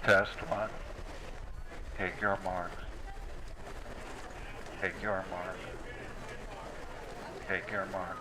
Test one. Take your marks. Take your mark. Take your mark.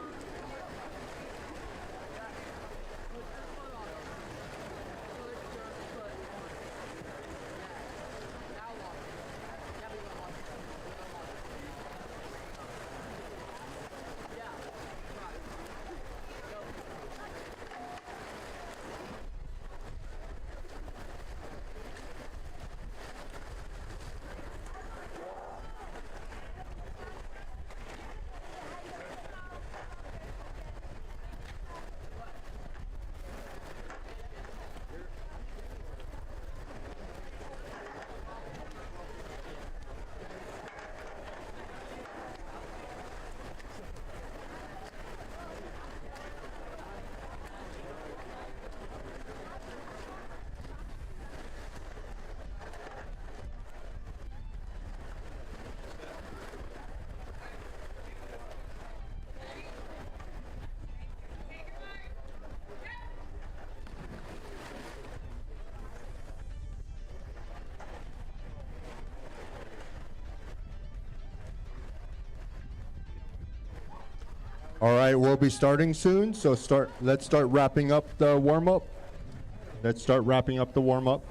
All right, we'll be starting soon, so let's start wrapping up the warm-up. Let's start wrapping up the warm-up.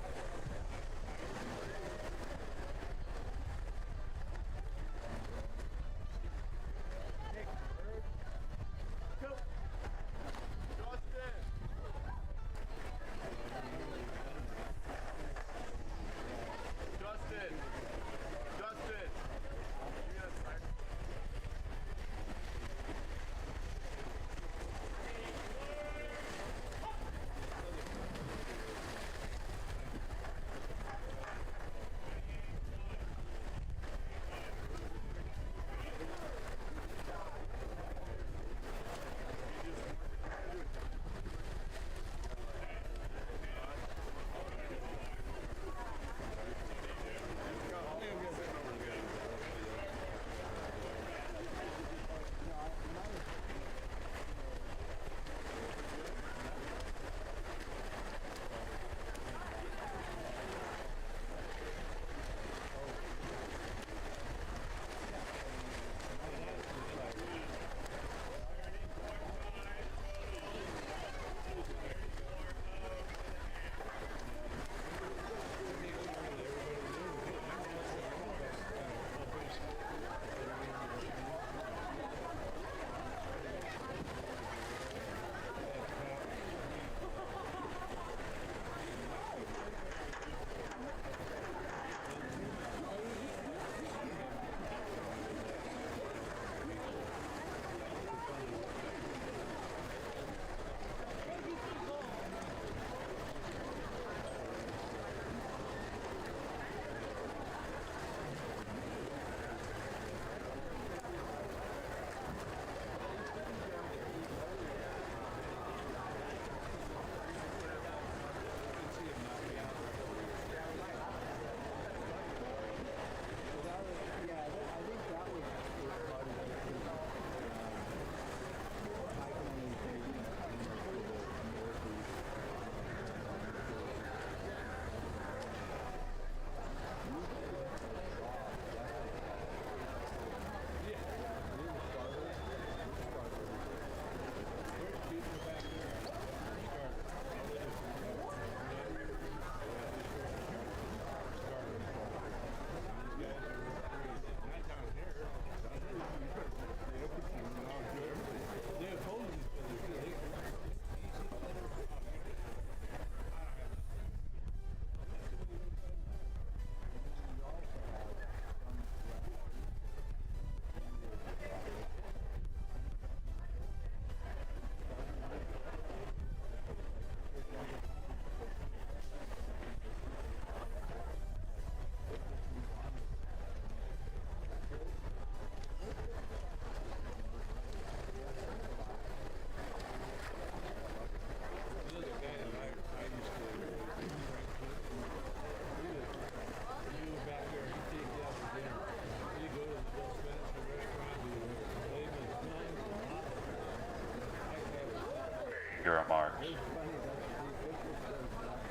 Your marks.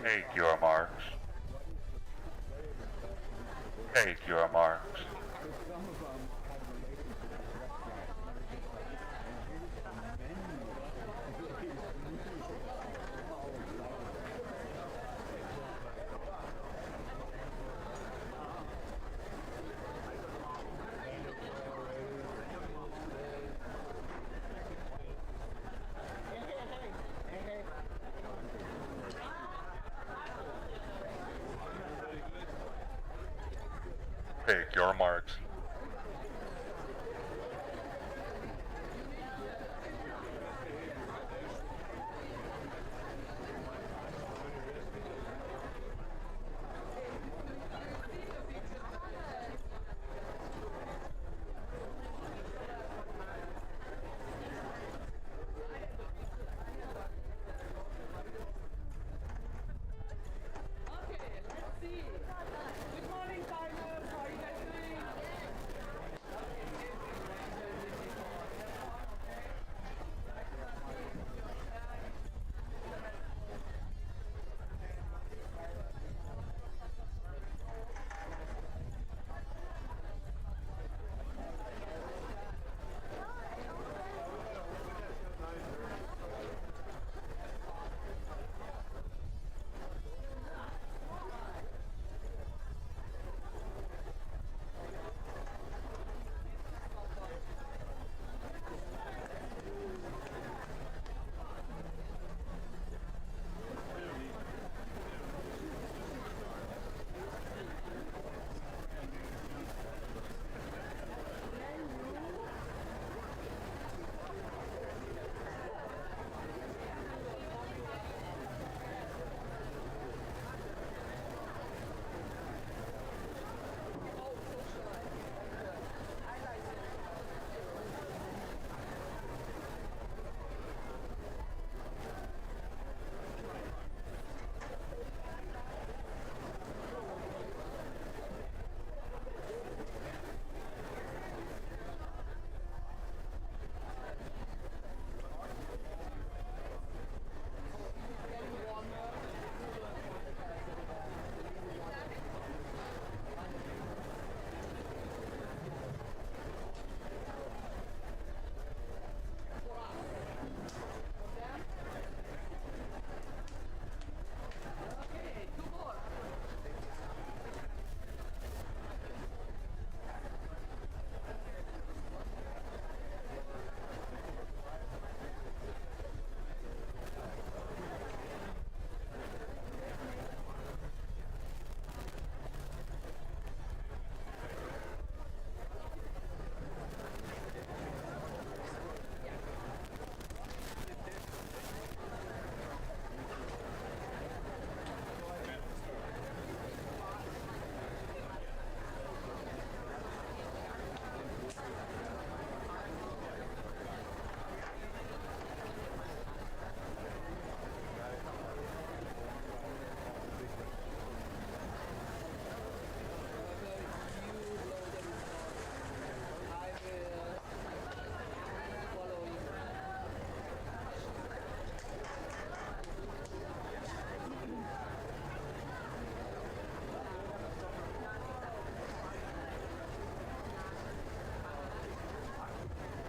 Take your marks. Take your marks. Take your marks.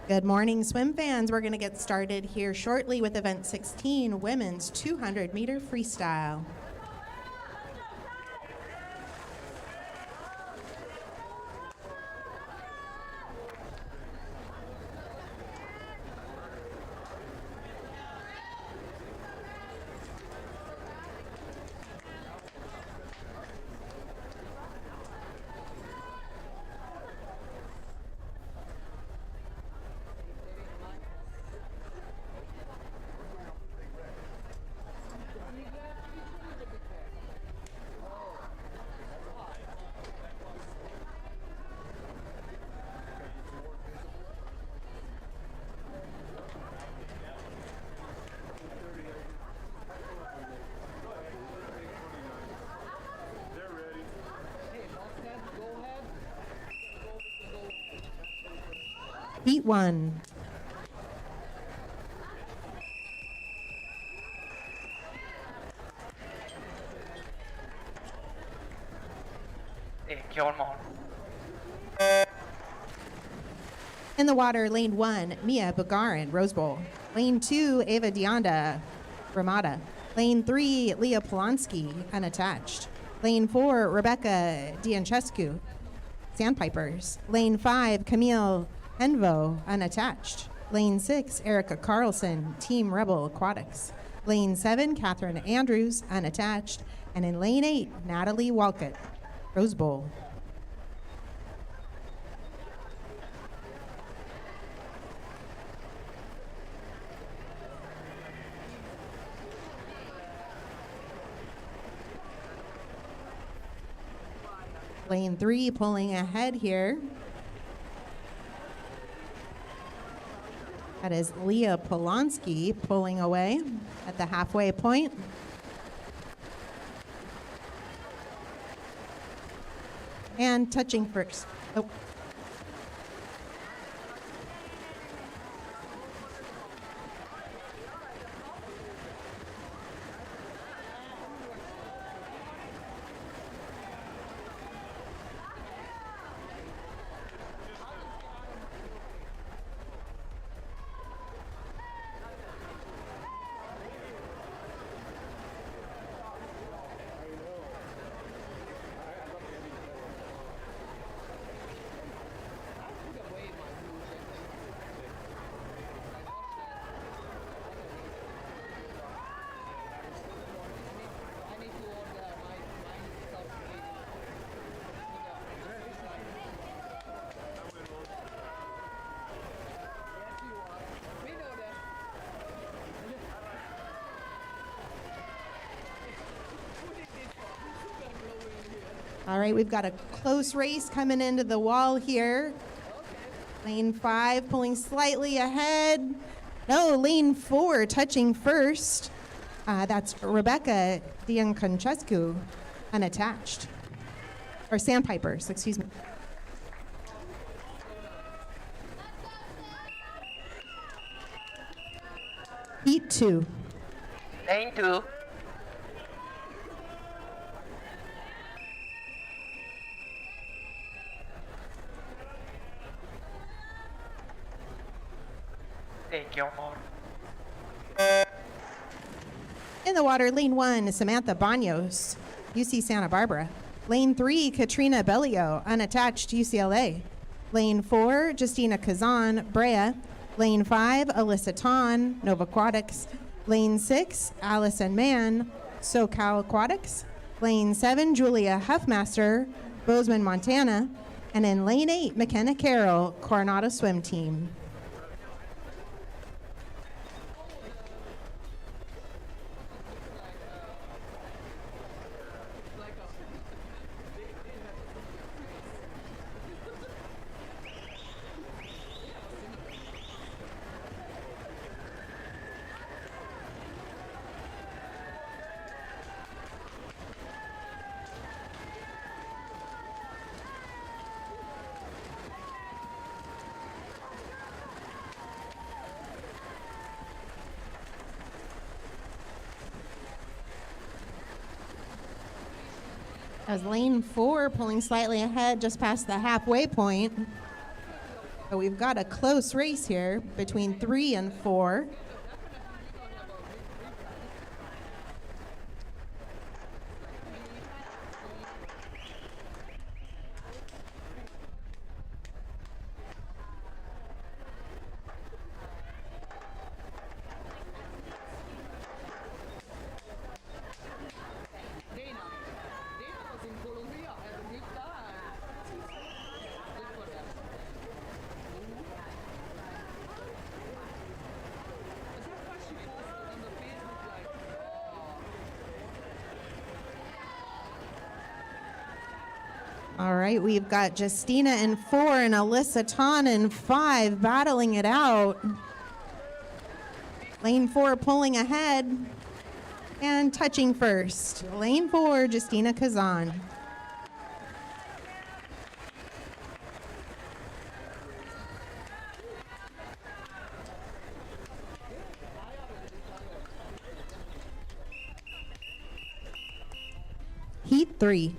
Good morning, swim fans. We're going to get started here shortly with event 16, women's 200-meter freestyle. Heat 1. Take your mom. In the water, lane 1, Mia Bugarin, Rose Bowl. Lane 2, Ava Dionda, Ramada. Lane 3, Leah Polanski, unattached. Lane 4, Rebecca Diancescu, Sandpipers. Lane 5, Camille Envo, unattached. Lane 6, Erica Carlson, Team Rebel Aquatics. Lane 7, Catherine Andrews, unattached. And in lane 8, Natalie Walcott, Rose Bowl. Lane 3 pulling ahead here. That is Leah Polanski pulling away at the halfway point. And touching first. Oh. All right, we've got a close race coming into the wall here. Lane 5 pulling slightly ahead. No, lane 4 touching first. That's Rebecca Diancescu, unattached. Or Sandpipers, excuse me. Heat 2. Lane 2. Take your mom. In the water, lane 1, Samantha Banos, UC Santa Barbara. Lane 3, Katrina Bellio, unattached, UCLA. Lane 4, Justina Kazan, Brea. Lane 5, Alyssa Ton, Nova Aquatics. Lane 6, Allison Mann, SoCal Aquatics. Lane 7, Julia Huffmaster, Bozeman, Montana. And in lane 8, McKenna Carroll, Coronado Swim Team. As lane 4 pulling slightly ahead just past the halfway point. So we've got a close race here between 3 and 4. All right, we've got Justina in 4 and Alyssa Ton in 5 battling it out. Lane 4 pulling ahead and touching first. Lane 4, Justina Kazan. Heat 3.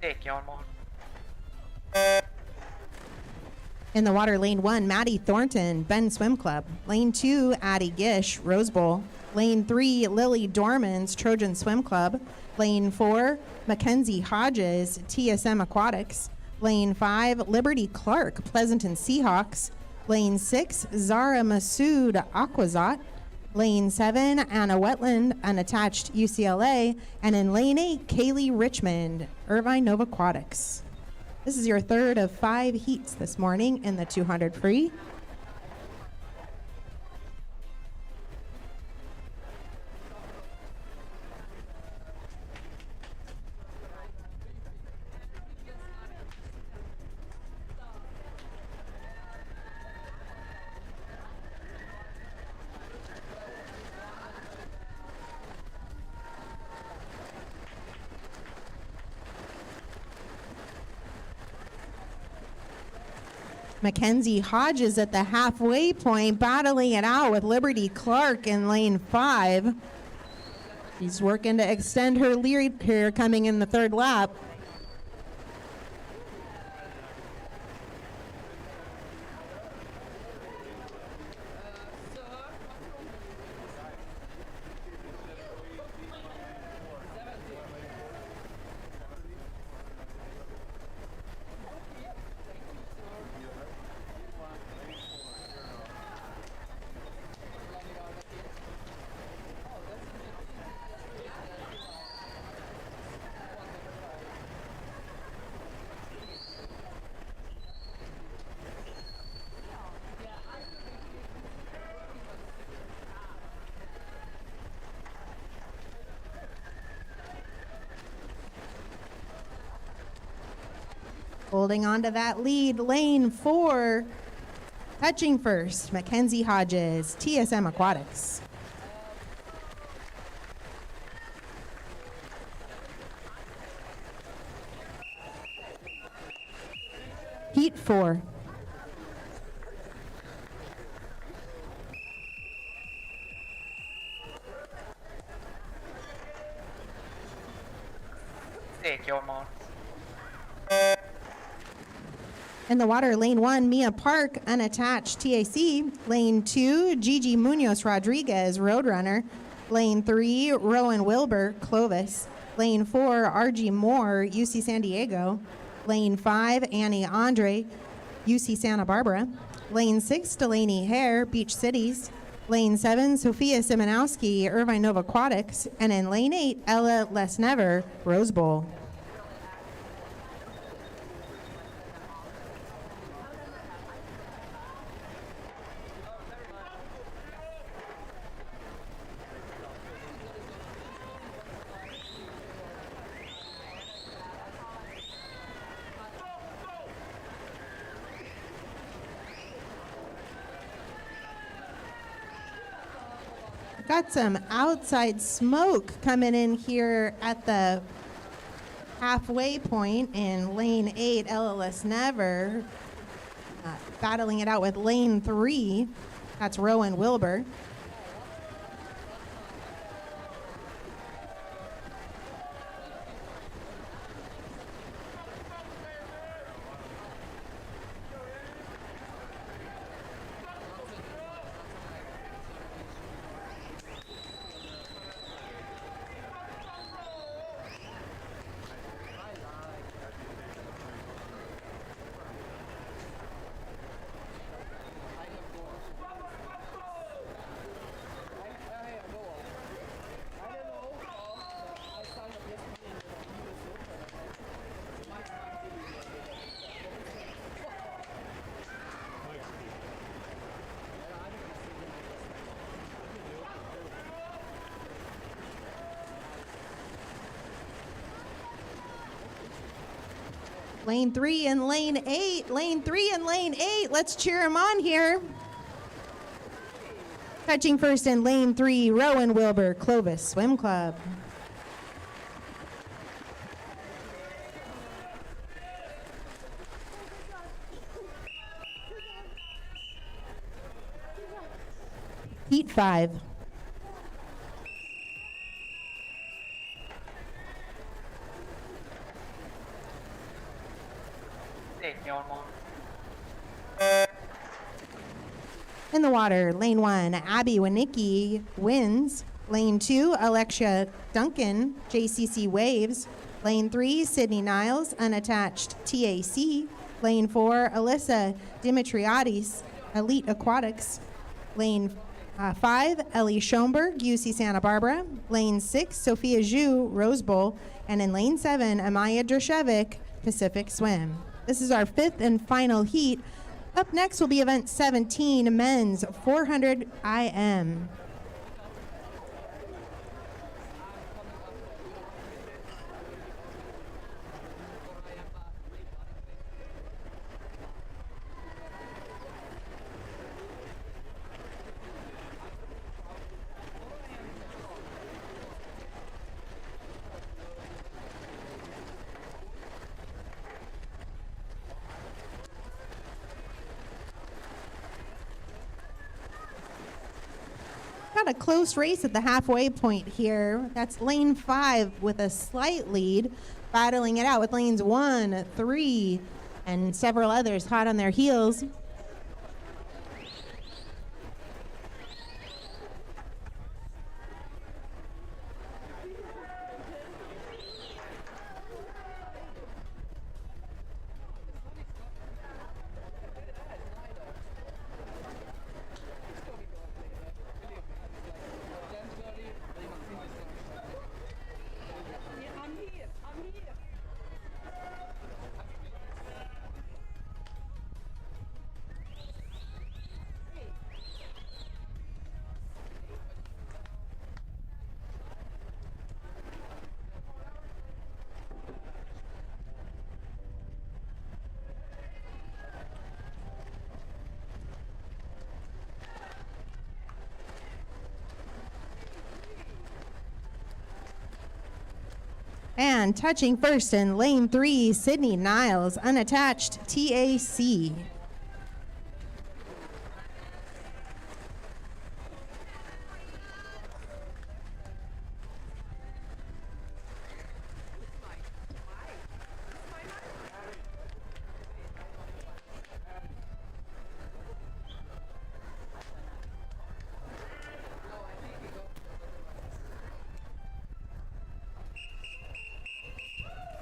Take your mark. In the water, lane 1, Maddie Thornton, Ben Swim Club. Lane 2, Addie Gish, Rose Bowl. Lane 3, Lily Dormans, Trojan Swim Club. Lane 4, Mackenzie Hodges, TSM Aquatics. Lane 5, Liberty Clark, Pleasanton Seahawks. Lane 6, Zara Masood, Aquazot. Lane 7, Anna Wetland, Unattached, UCLA. And in lane 8, Kaylee Richmond, Irvine Nova Aquatics. This is your third of 5 heats this morning in the 200 free. Mackenzie Hodges at the halfway point, battling it out with Liberty Clark in lane 5. She's working to extend her lead here coming in the third lap. Holding on to that lead, lane 4, touching first, Mackenzie Hodges, TSM Aquatics. Heat 4. Take your mark. In the water, lane 1, Mia Park, Unattached, TAC. Lane 2, Gigi Munoz Rodriguez, Roadrunner. Lane 3, Rowan Wilbur, Clovis. Lane 4, RG Moore, UC San Diego. Lane 5, Annie Andre, UC Santa Barbara. Lane 6, Delaney Hare, Beach Cities. Lane 7, Sophia Simonowski, Irvine Nova Aquatics. And in lane 8, Ella Lesnever, Rose Bowl. Got some outside smoke coming in here at the halfway point in lane 8, LLS Never. Battling it out with lane 3. That's Rowan Wilbur. Lane 3 and lane 8. Lane 3 and lane 8. Let's cheer them on here. Touching first in lane 3, Rowan Wilbur, Clovis Swim Club. Heat 5. Take your mark. In the water, lane 1, Abby Winicki wins. Lane 2, Alexia Duncan, JCC Waves. Lane 3, Sydney Niles, unattached, TAC. Lane 4, Alyssa Dimitriadis, Elite Aquatics. Lane 5, Ellie Schoenberg, UC Santa Barbara. Lane 6, Sophia Zhu, Rose Bowl. And in lane 7, Amaya Drashevik, Pacific Swim. This is our 5th and final heat. Up next will be event 17, men's 400 IM. Got a close race at the halfway point here. That's lane 5 with a slight lead, battling it out with lanes 1, 3, and several others hot on their heels. And touching first in lane 3, Sydney Niles, unattached, TAC.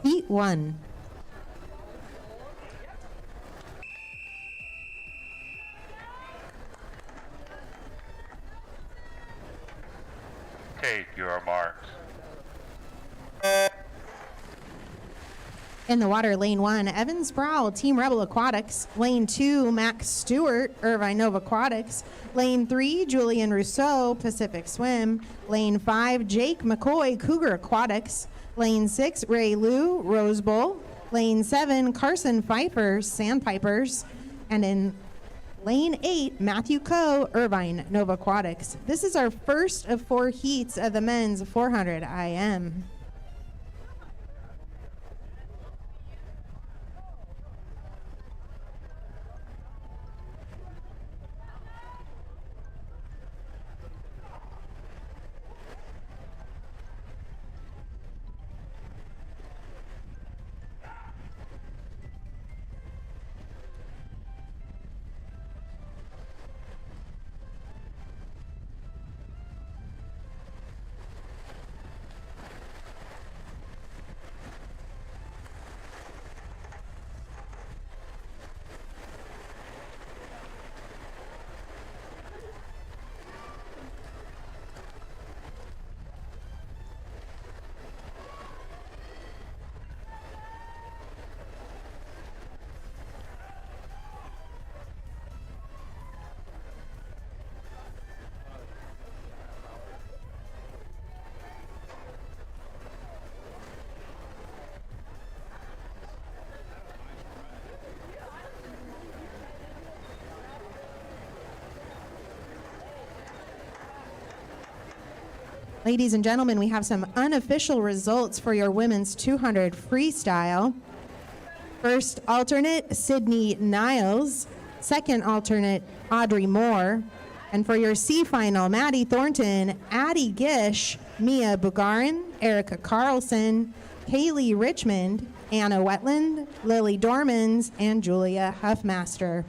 Heat 1. Take your marks. In the water, lane 1, Evan Sproul, Team Rebel Aquatics. Lane 2, Max Stewart, Irvine Nova Aquatics. Lane 3, Julian Rousseau, Pacific Swim. Lane 5, Jake McCoy, Cougar Aquatics. Lane 6, Ray Liu, Rose Bowl. Lane 7, Carson Pfeiffer, Sandpipers. And in lane 8, Matthew Coe, Irvine Nova Aquatics. This is our first of 4 heats of the men's 400 IM. Ladies and gentlemen, we have some unofficial results for your women's 200 freestyle. First alternate, Sydney Niles. Second alternate, Audrey Moore. And for your C final, Maddie Thornton, Addie Gish, Mia Bugarin, Erica Carlson, Kaylee Richmond, Anna Wetland, Lily Dormans, and Julia Huffmaster.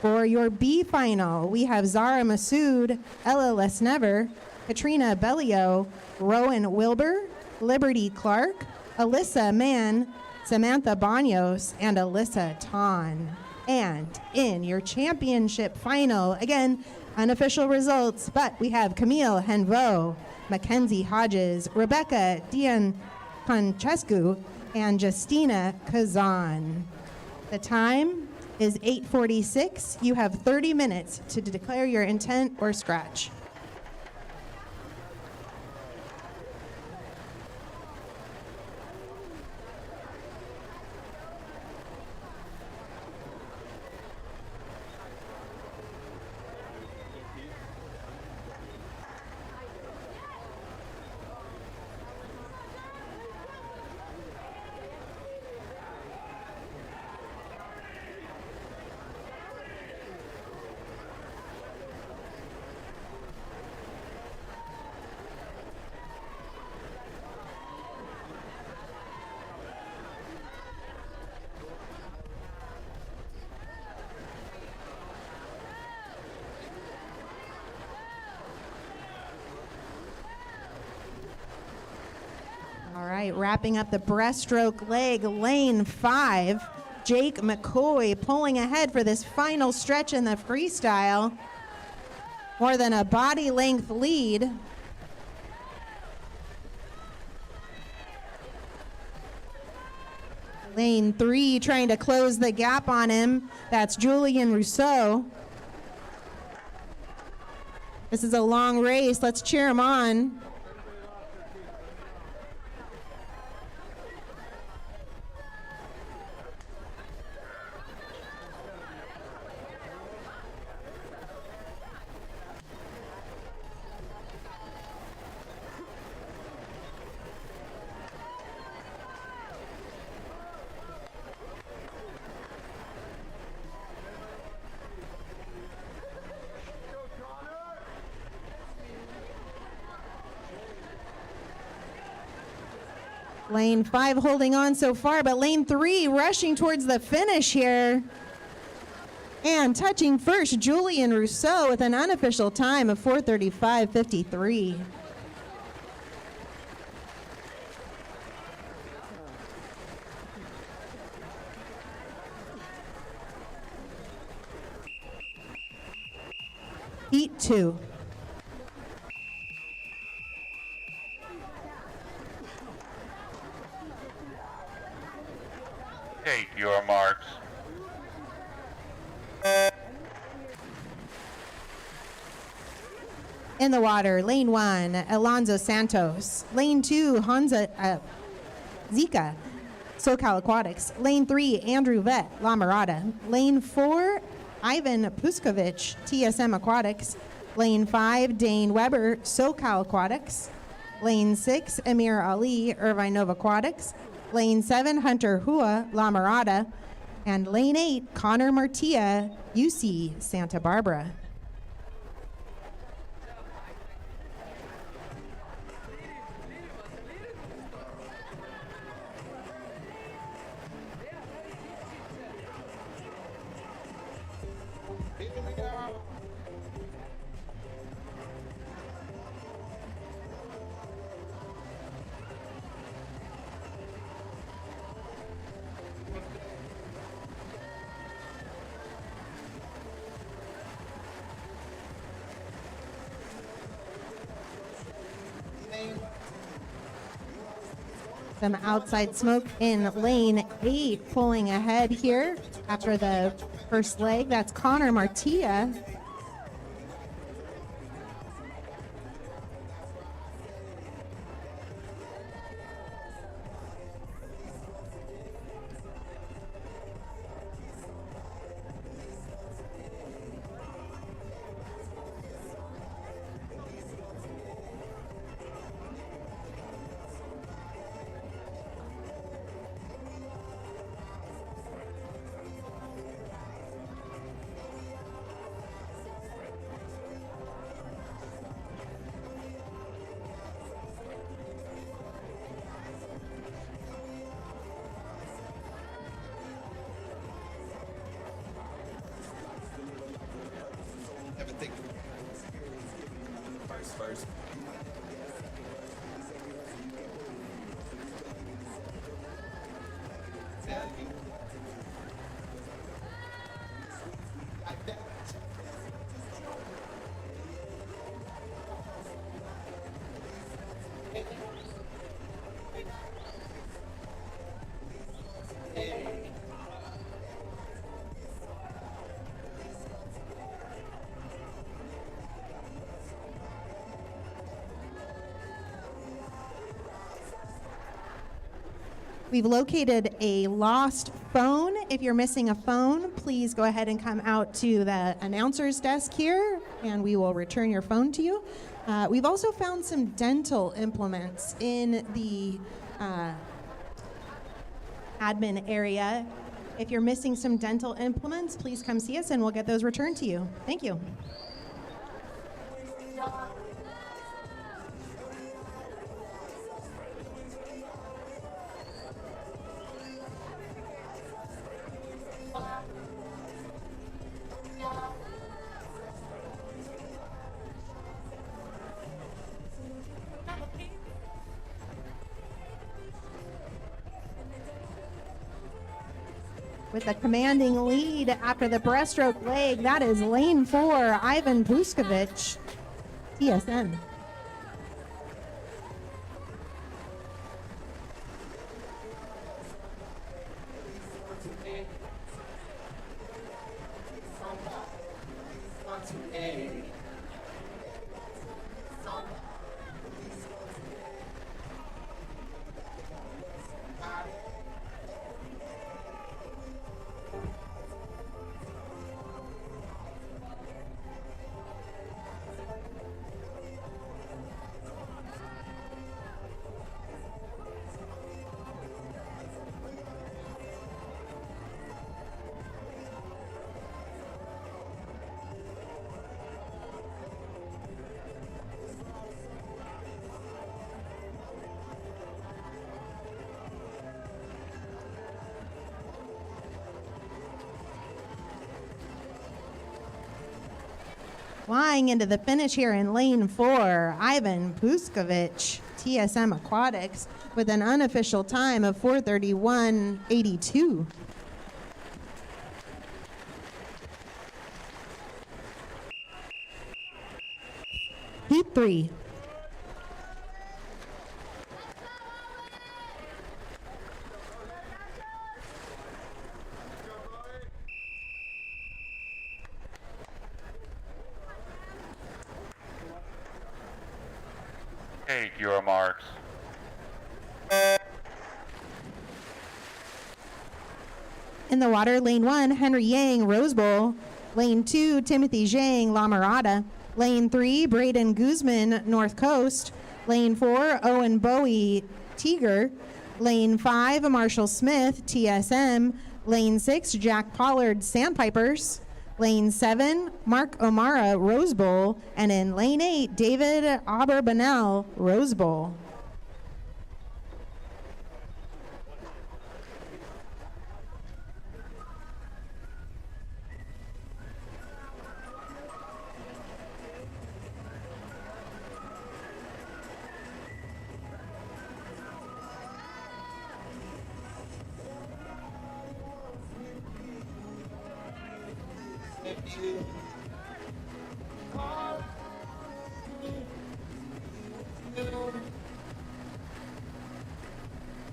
For your B final, we have Zara Masood, Ella Lesnever, Katrina Bellio, Rowan Wilbur, Liberty Clark, Alyssa Mann, Samantha Banos, and Alyssa Ton. And in your championship final, again, unofficial results, but we have Camille Henvo, Mackenzie Hodges, Rebecca Dian Concescu, and Justina Kazan. The time is 8:46. You have 30 minutes to declare your intent or scratch. All right, wrapping up the breaststroke leg, lane 5. Jake McCoy pulling ahead for this final stretch in the freestyle. More than a body length lead. Lane 3 trying to close the gap on him. That's Julian Rousseau. This is a long race. Let's cheer him on. Lane 5 holding on so far, but lane 3 rushing towards the finish here. And touching first, Julian Rousseau with an unofficial time of 4:35.53. Heat 2. Take your marks. In the water, lane 1, Alonzo Santos. Lane 2, Zika, SoCal Aquatics. Lane 3, Andrew Vett, La Mirada. Lane 4, Ivan Puskovich, TSM Aquatics. Lane 5, Dane Weber, SoCal Aquatics. Lane 6, Amir Ali, Irvine Nova Aquatics. Lane 7, Hunter Hua, La Mirada. And lane 8, Connor Martia, UC Santa Barbara. Some outside smoke in lane 8, pulling ahead here after the first leg. That's Connor Martia. We've located a lost phone. If you're missing a phone, please go ahead and come out to the announcer's desk here, and we will return your phone to you. We've also found some dental implements in the admin area. If you're missing some dental implements, please come see us and we'll get those returned to you. Thank you. With a commanding lead after the breaststroke leg, that is lane 4, Ivan Puskovich, TSM. Flying into the finish here in lane 4, Ivan Puskovich, TSM Aquatics, with an unofficial time of 4:31.82. Heat 3. Take your marks. In the water, lane 1, Henry Yang, Rose Bowl. Lane 2, Timothy Zhang, La Mirada. Lane 3, Braden Guzman, North Coast. Lane 4, Owen Bowie, Tiger. Lane 5, Marshall Smith, TSM. Lane 6, Jack Pollard, Sandpipers. Lane 7, Mark O'Mara, Rose Bowl. And in lane 8, David Aberbanel, Rose Bowl.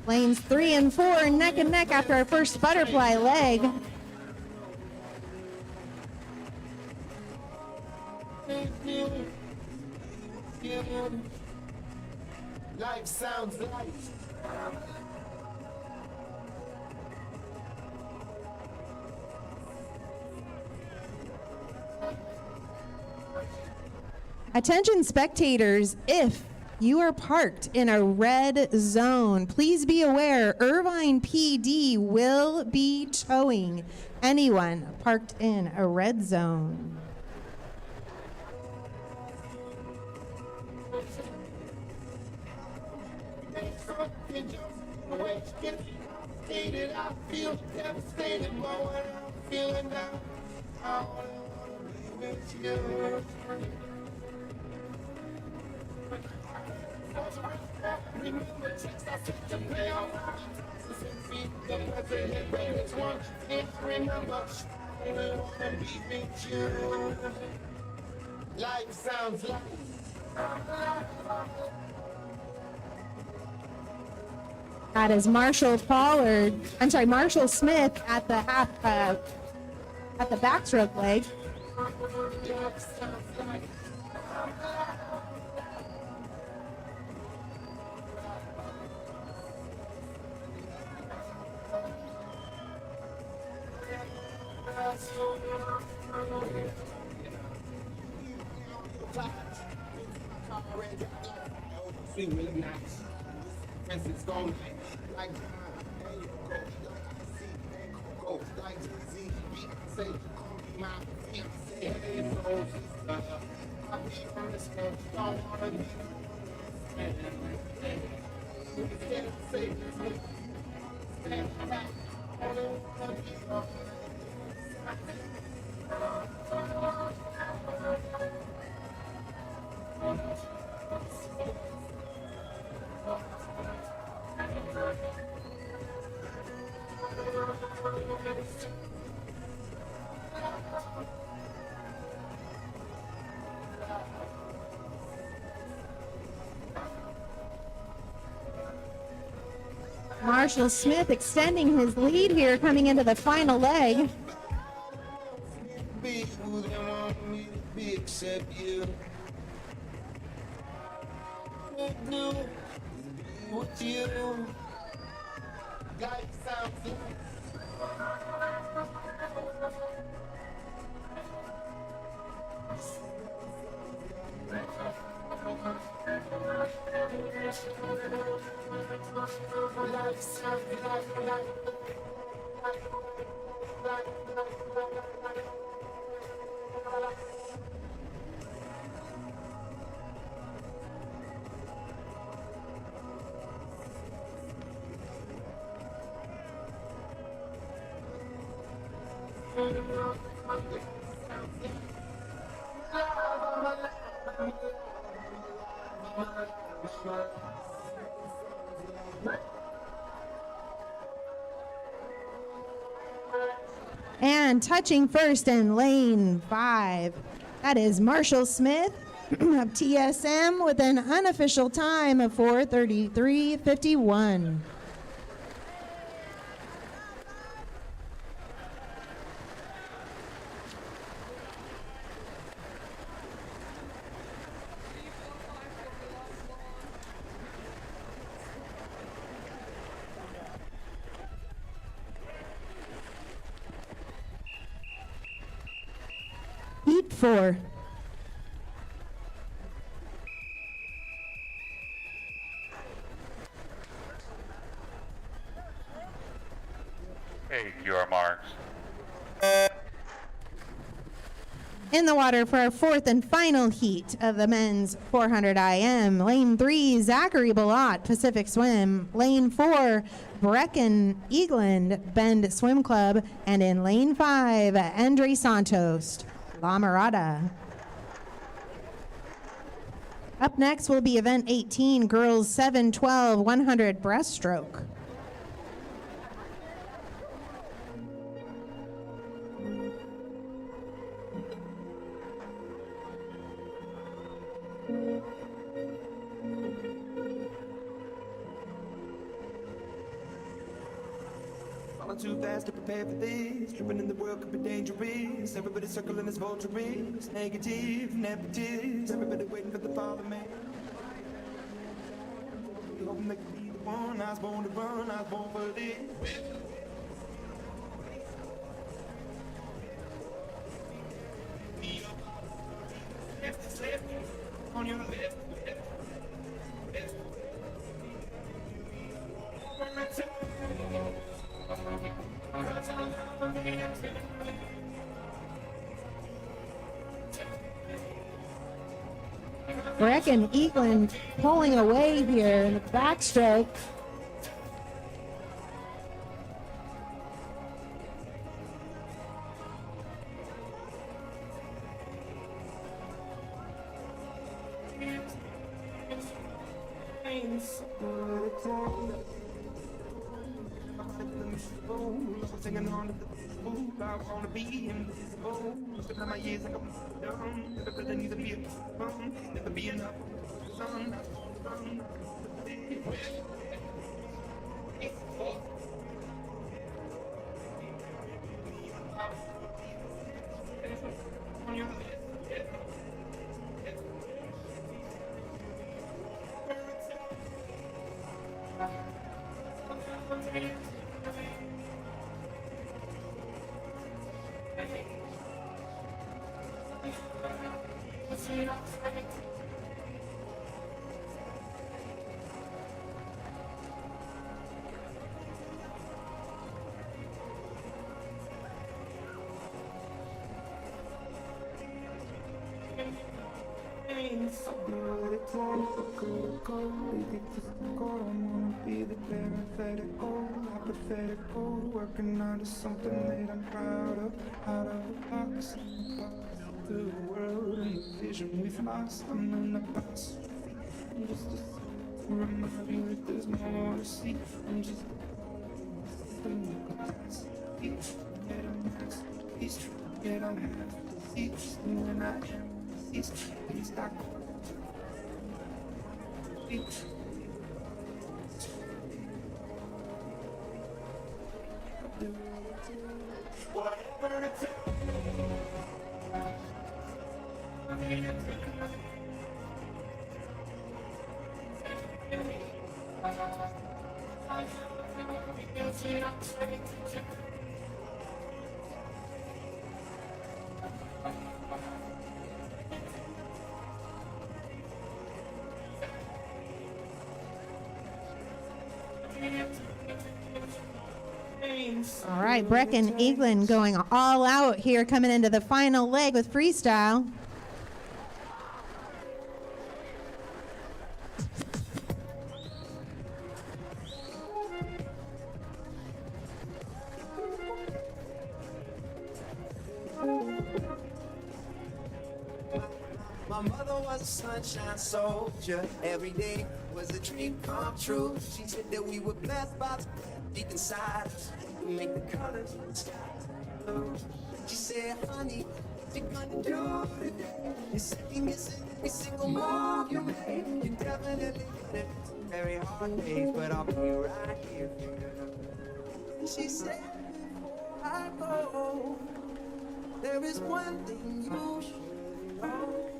Lanes 3 and 4 neck and neck after our first butterfly leg. Life sounds like Attention spectators, if you are parked in a red zone, please be aware Irvine PD will be towing anyone parked in a red zone. I feel devastated, but when I'm feeling down, I wanna be with you. Remember checks I sent to pay off the president payments one can't remember. I only wanna be with you. Life sounds like That is Marshall Smith at the at the backstroke leg. life sounds like Sweet, really nice. Princess gone like go like Z. Say you call me my fiancé. Hey, bro, sister. I be on this stuff. Don't wanna be. You can't say this. Stand back. I don't wanna be. Marshall Smith extending his lead here coming into the final leg. Be who they want me to be except you. What do with you? Like something. And touching first in lane 5, that is Marshall Smith of TSM with an unofficial time of 4:33.51. Heat 4. Take your marks. In the water for our fourth and final heat of the men's 400 IM. Lane 3, Zachary Balot, Pacific Swim. Lane 4, Brecken Eagland, Bend Swim Club. And in lane 5, Andre Santos, La Mirada. Up next will be event 18, girls 7-12, 100 breaststroke. Falling too fast to prepare for this. Tripping in the world could be dangerous. Everybody circling this vultures. Negative, negatives. Everybody waiting for the fall of man. Hoping they could be the one. I was born to run. I was born for this. On your left. Brecken Eagland pulling away here in the backstroke. Singing on the fool, I wanna be invisible. Spend all my years like I'm dumb. Everybody needs to be a bum. Never be enough. Son, I wanna run. Working on something that I'm proud of, out of the box, to the world and the vision we've lost. I'm in the past, I'm just a to remind you that there's more to see. I'm just get a masterpiece, get on half the seats, and when I am deceased, please stop. Whatever it takes. All right, Brecken England going all out here, coming into the final leg with freestyle. My mother was a sunshine soldier. Every day was a dream come true. She said that we were blessed by the deep inside us. We make the colors of the sky blue. She said, honey, what you gonna do today? You're second guessing every single move you make. You definitely got it. Very hard days, but I'll be right here for you. She said, before I go, there is one thing you should know.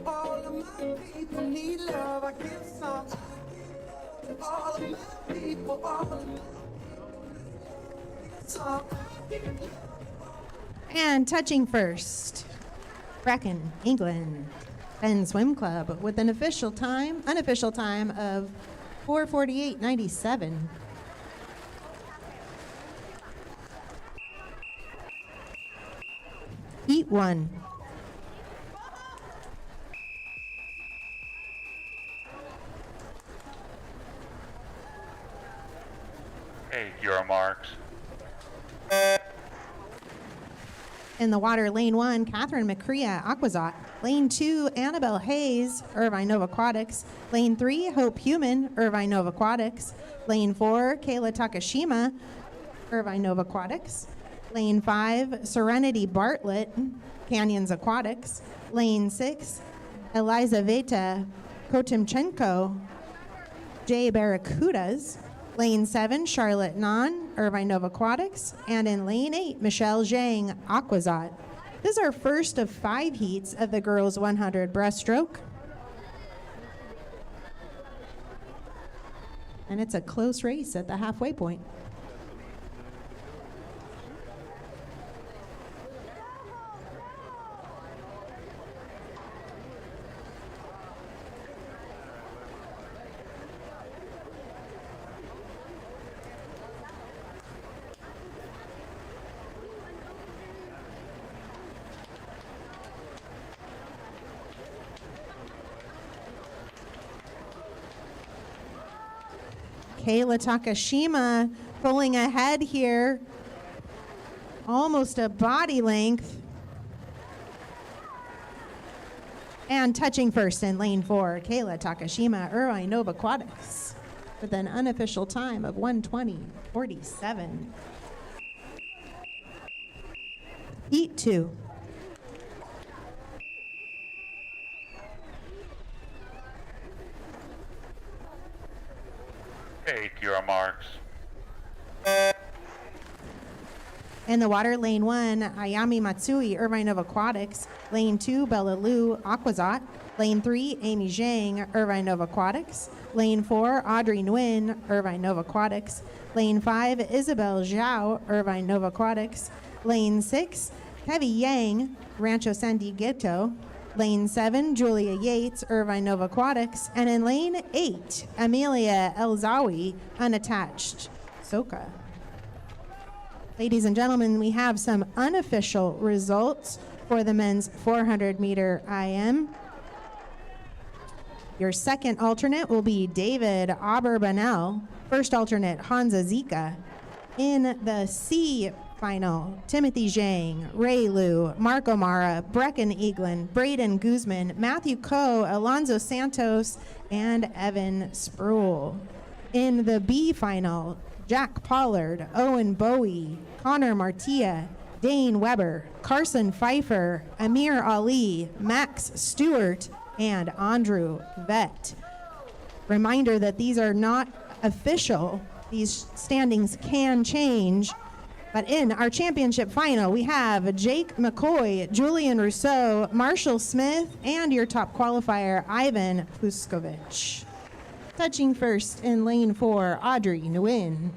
All of my people need love. I give some. All of my people, all of my some. And touching first, Brecken England and Swim Club with an unofficial time of 4:48.97. Heat 1. Take your marks. In the water, lane 1, Catherine McCrea, Aquazot. Lane 2, Annabelle Hayes, Irvine Nova Aquatics. Lane 3, Hope Human, Irvine Nova Aquatics. Lane 4, Kayla Takashima, Irvine Nova Aquatics. Lane 5, Serenity Bartlett, Canyons Aquatics. Lane 6, Eliza Veta Kotimchenko, J Barracudas. Lane 7, Charlotte Nan, Irvine Nova Aquatics. And in lane 8, Michelle Zhang, Aquazot. This is our first of 5 heats of the girls 100 breaststroke. And it's a close race at the halfway point. Kayla Takashima pulling ahead here, almost a body length. And touching first in lane 4, Kayla Takashima, Irvine Nova Aquatics, with an unofficial time of 1:20.47. Heat 2. Take your marks. In the water, lane 1, Ayami Matsui, Irvine Nova Aquatics. Lane 2, Bella Lu, Aquazot. Lane 3, Amy Zhang, Irvine Nova Aquatics. Lane 4, Audrey Nguyen, Irvine Nova Aquatics. Lane 5, Isabel Zhao, Irvine Nova Aquatics. Lane 6, Kevi Yang, Rancho San Dieguito. Lane 7, Julia Yates, Irvine Nova Aquatics. And in lane 8, Amelia Elzawi, unattached, Soka. Ladies and gentlemen, we have some unofficial results for the men's 400 meter IM. Your second alternate will be David Aberbanel. First alternate, Hansa Zika. In the C final, Timothy Zhang, Ray Liu, Marco Mara, Brecken Eaglin, Braden Guzman, Matthew Coe, Alonzo Santos, and Evan Spruill. In the B final, Jack Pollard, Owen Bowie, Connor Martia, Dane Weber, Carson Pfeiffer, Amir Ali, Max Stewart, and Andrew Vett. Reminder that these are not official. These standings can change. But in our championship final, we have Jake McCoy, Julian Rousseau, Marshall Smith, and your top qualifier, Ivan Puskovich. Touching first in lane 4, Audrey Nguyen.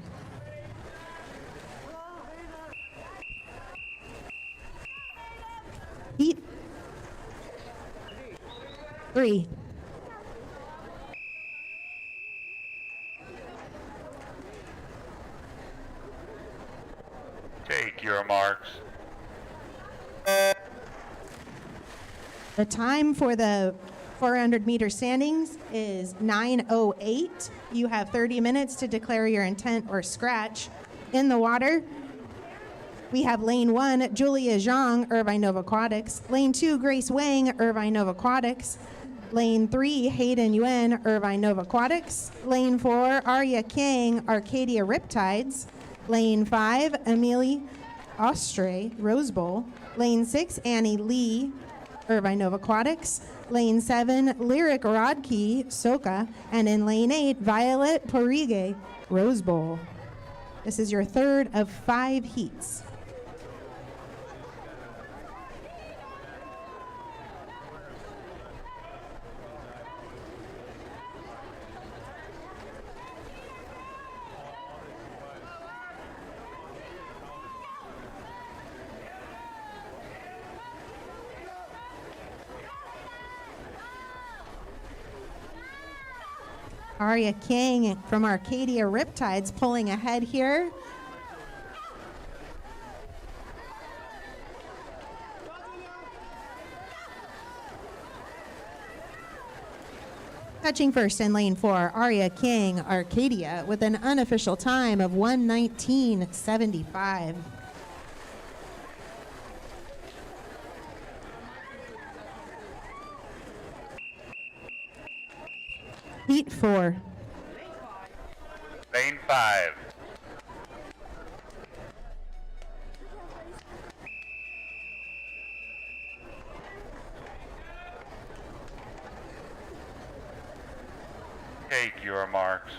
Heat 3. Take your marks. The time for the 400 meter standings is 9:08. You have 30 minutes to declare your intent or scratch. In the water, we have lane 1, Julia Zhang, Irvine Nova Aquatics. Lane 2, Grace Wang, Irvine Nova Aquatics. Lane 3, Hayden Yuen, Irvine Nova Aquatics. Lane 4, Arya Kang, Arcadia Riptides. Lane 5, Amelie Ostray, Rose Bowl. Lane 6, Annie Lee, Irvine Nova Aquatics. Lane 7, Lyric Rodkey, Soka. And in lane 8, Violet Porrigue, Rose Bowl. This is your third of 5 heats. Arya King from Arcadia Riptides pulling ahead here. Touching first in lane 4, Arya King, Arcadia, with an unofficial time of 1:19.75. Heat 4. Lane 5. Take your marks.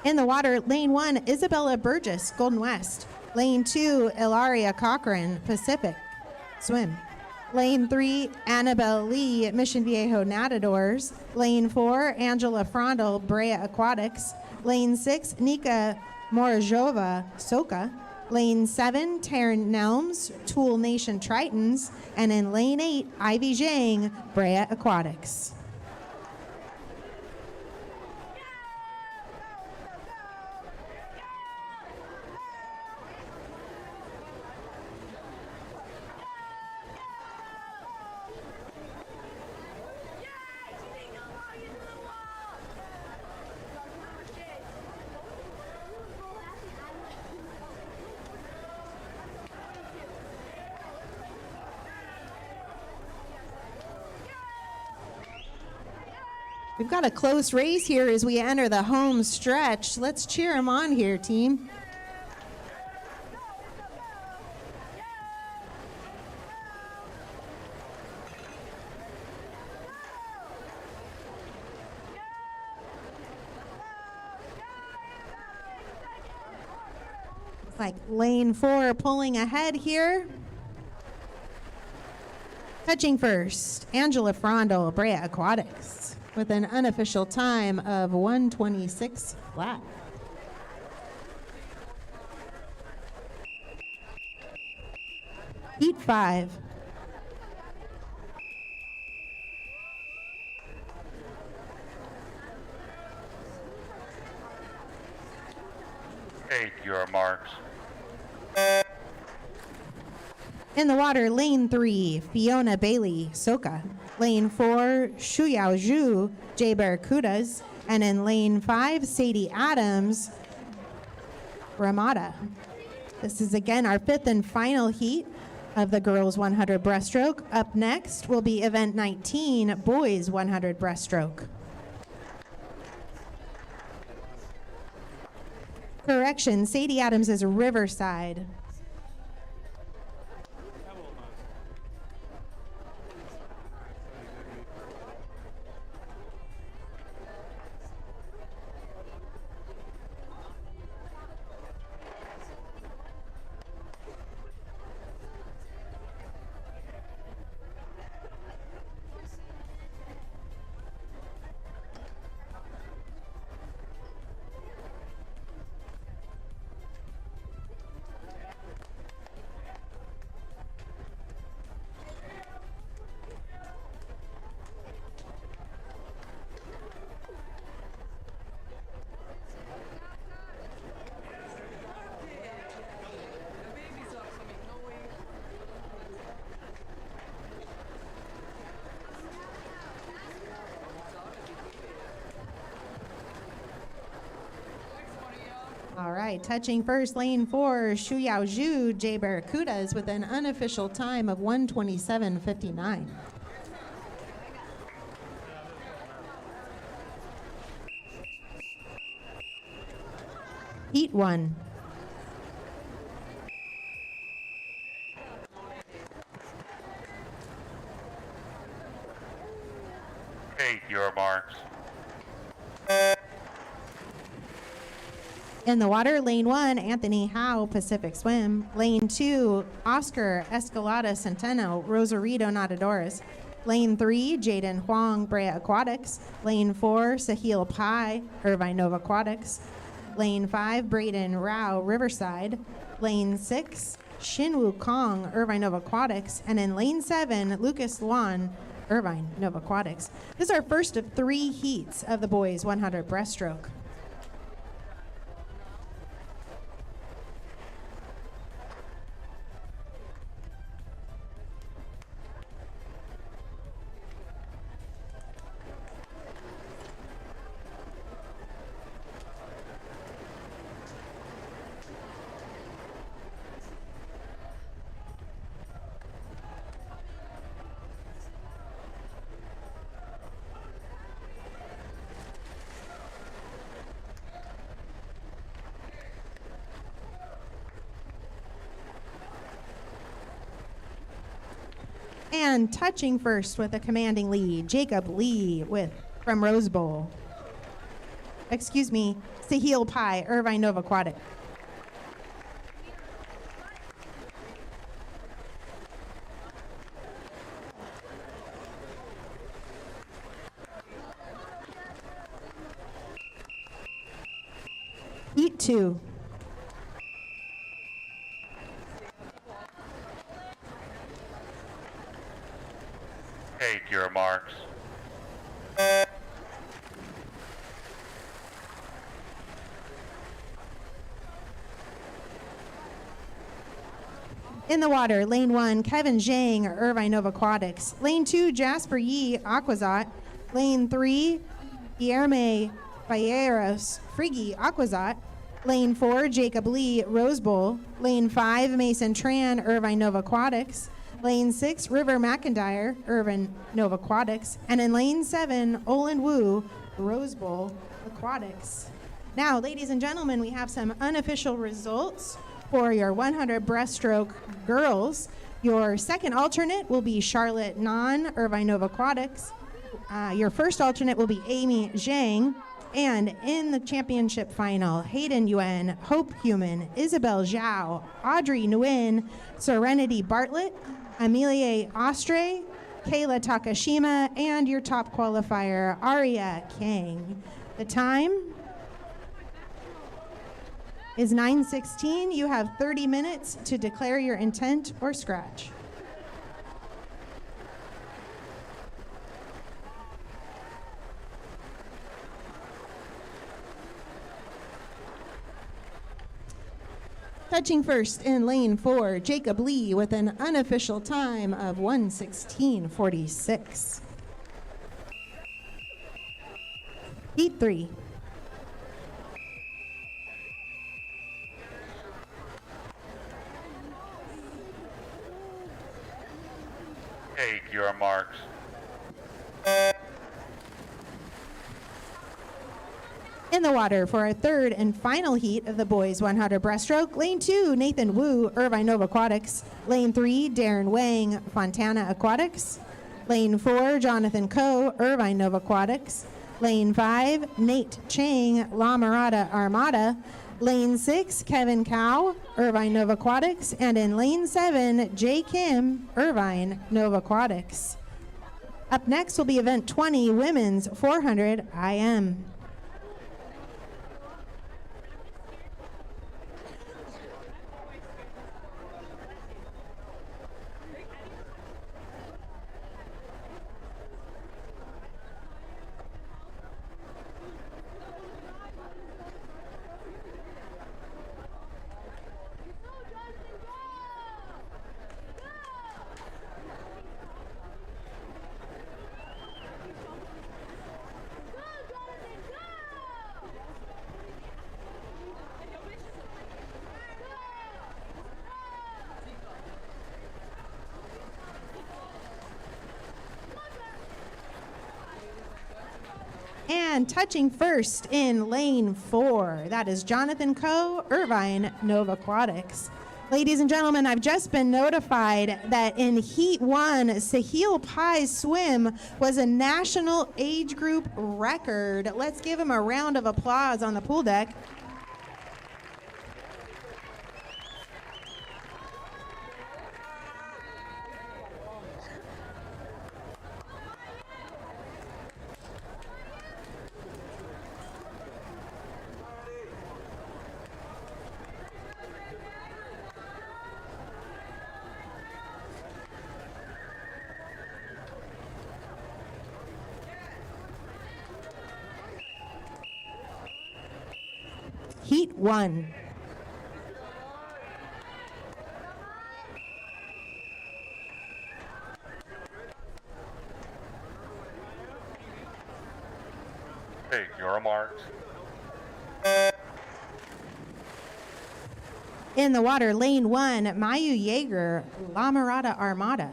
In the water, lane 1, Isabella Burgess, Golden West. Lane 2, Ilaria Cochran, Pacific Swim. Lane 3, Annabelle Lee, Mission Viejo Nadadors. Lane 4, Angela Frondel, Brea Aquatics. Lane 6, Nika Morozhova, Soka. Lane 7, Taryn Nelms, Tool Nation Tritons. And in lane 8, Ivy Zhang, Brea Aquatics. We've got a close race here as we enter the home stretch. Let's cheer them on here, team. Looks like lane 4 pulling ahead here. Touching first, Angela Frondel, Brea Aquatics, with an unofficial time of 1:26 flat. Heat 5. Take your marks. In the water, lane 3, Fiona Bailey, Soka. Lane 4, Shuyao Zhu, J Barracudas. And in lane 5, Sadie Adams, Ramada. This is again our 5th and final heat of the girls 100 breaststroke. Up next will be event 19, boys 100 breaststroke. Correction, Sadie Adams is Riverside. All right, touching first, lane 4, Shuyao Zhu, J Barracudas with an unofficial time of 1:27.59. Heat 1. Take your marks. In the water, lane 1, Anthony Howe, Pacific Swim. Lane 2, Oscar Escalada Centeno, Rosarito Nadadores. Lane 3, Jaden Huang, Brea Aquatics. Lane 4, Sahil Pai, Irvine Nova Aquatics. Lane 5, Braden Rao, Riverside. Lane 6, Shinwoo Kong, Irvine Nova Aquatics. And in lane 7, Lucas Luan, Irvine Nova Aquatics. This is our first of 3 heats of the boys 100 breaststroke. And touching first with a commanding lead, Jacob Lee from Rose Bowl. Excuse me, Sahil Pai, Irvine Nova Aquatic. Heat 2. Take your marks. In the water, lane 1, Kevin Zhang, Irvine Nova Aquatics. Lane 2, Jasper Yee, Aquazot. Lane 3, Guillermo Falleros, Friggy, Aquazot. Lane 4, Jacob Lee, Rose Bowl. Lane 5, Mason Tran, Irvine Nova Aquatics. Lane 6, River McIntyre, Irvine Nova Aquatics. And in lane 7, Olin Wu, Rose Bowl Aquatics. Now, ladies and gentlemen, we have some unofficial results for your 100 breaststroke girls. Your second alternate will be Charlotte Nan, Irvine Nova Aquatics. Your first alternate will be Amy Zhang. And in the championship final, Hayden Yuen, Hope Human, Isabel Zhao, Audrey Nguyen, Serenity Bartlett, Amelia Ostre, Kayla Takashima, and your top qualifier, Aria Kang. The time? is 9:16. You have 30 minutes to declare your intent or scratch. Touching first in lane 4, Jacob Lee with an unofficial time of 1:16.46. Heat 3. Take your marks. In the water for our third and final heat of the boys 100 breaststroke. Lane 2, Nathan Wu, Irvine Nova Aquatics. Lane 3, Darren Wang, Fontana Aquatics. Lane 4, Jonathan Coe, Irvine Nova Aquatics. Lane 5, Nate Chang, La Mirada Armada. Lane 6, Kevin Cow, Irvine Nova Aquatics. And in lane 7, Jay Kim, Irvine Nova Aquatics. Up next will be event 20, women's 400 IM. And touching first in lane 4, that is Jonathan Coe, Irvine Nova Aquatics. Ladies and gentlemen, I've just been notified that in Heat 1, Sahil Pai's swim was a national age group record. Let's give him a round of applause on the pool deck. Heat 1. Take your marks. In the water, lane 1, Mayu Yeager, La Mirada Armada.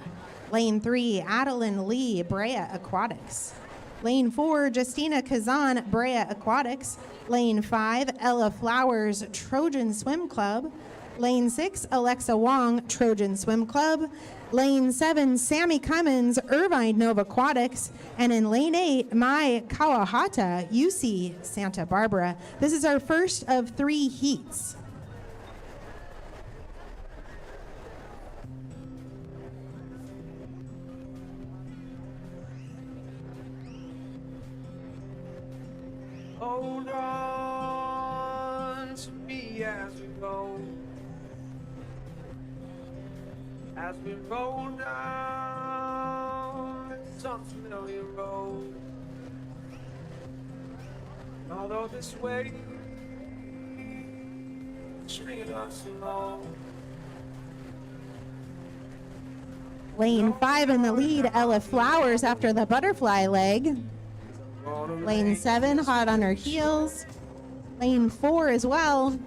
Lane 3, Adeline Lee, Brea Aquatics. Lane 4, Justina Kazan, Brea Aquatics. Lane 5, Ella Flowers, Trojan Swim Club. Lane 6, Alexa Wong, Trojan Swim Club. Lane 7, Sammy Cummins, Irvine Nova Aquatics. And in lane 8, Mai Kawahata, UC Santa Barbara. This is our first of 3 heats. Hold on to me as we go, as we roll down some familiar road. Although this way, stringing us along. Lane 5 in the lead, Ella Flowers after the butterfly leg. Lane 7, hot on her heels. Lane 4 as well.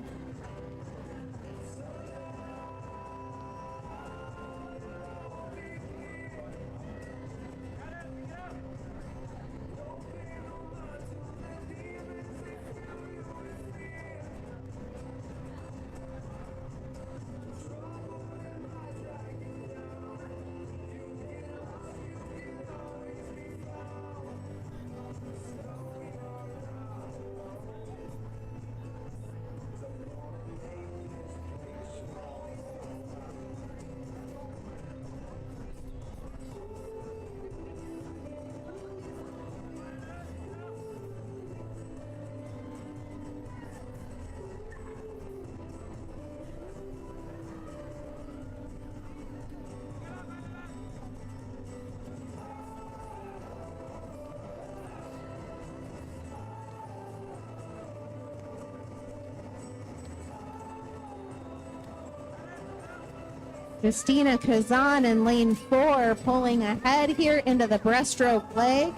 Justina Kazan in lane 4 pulling ahead here into the breaststroke leg.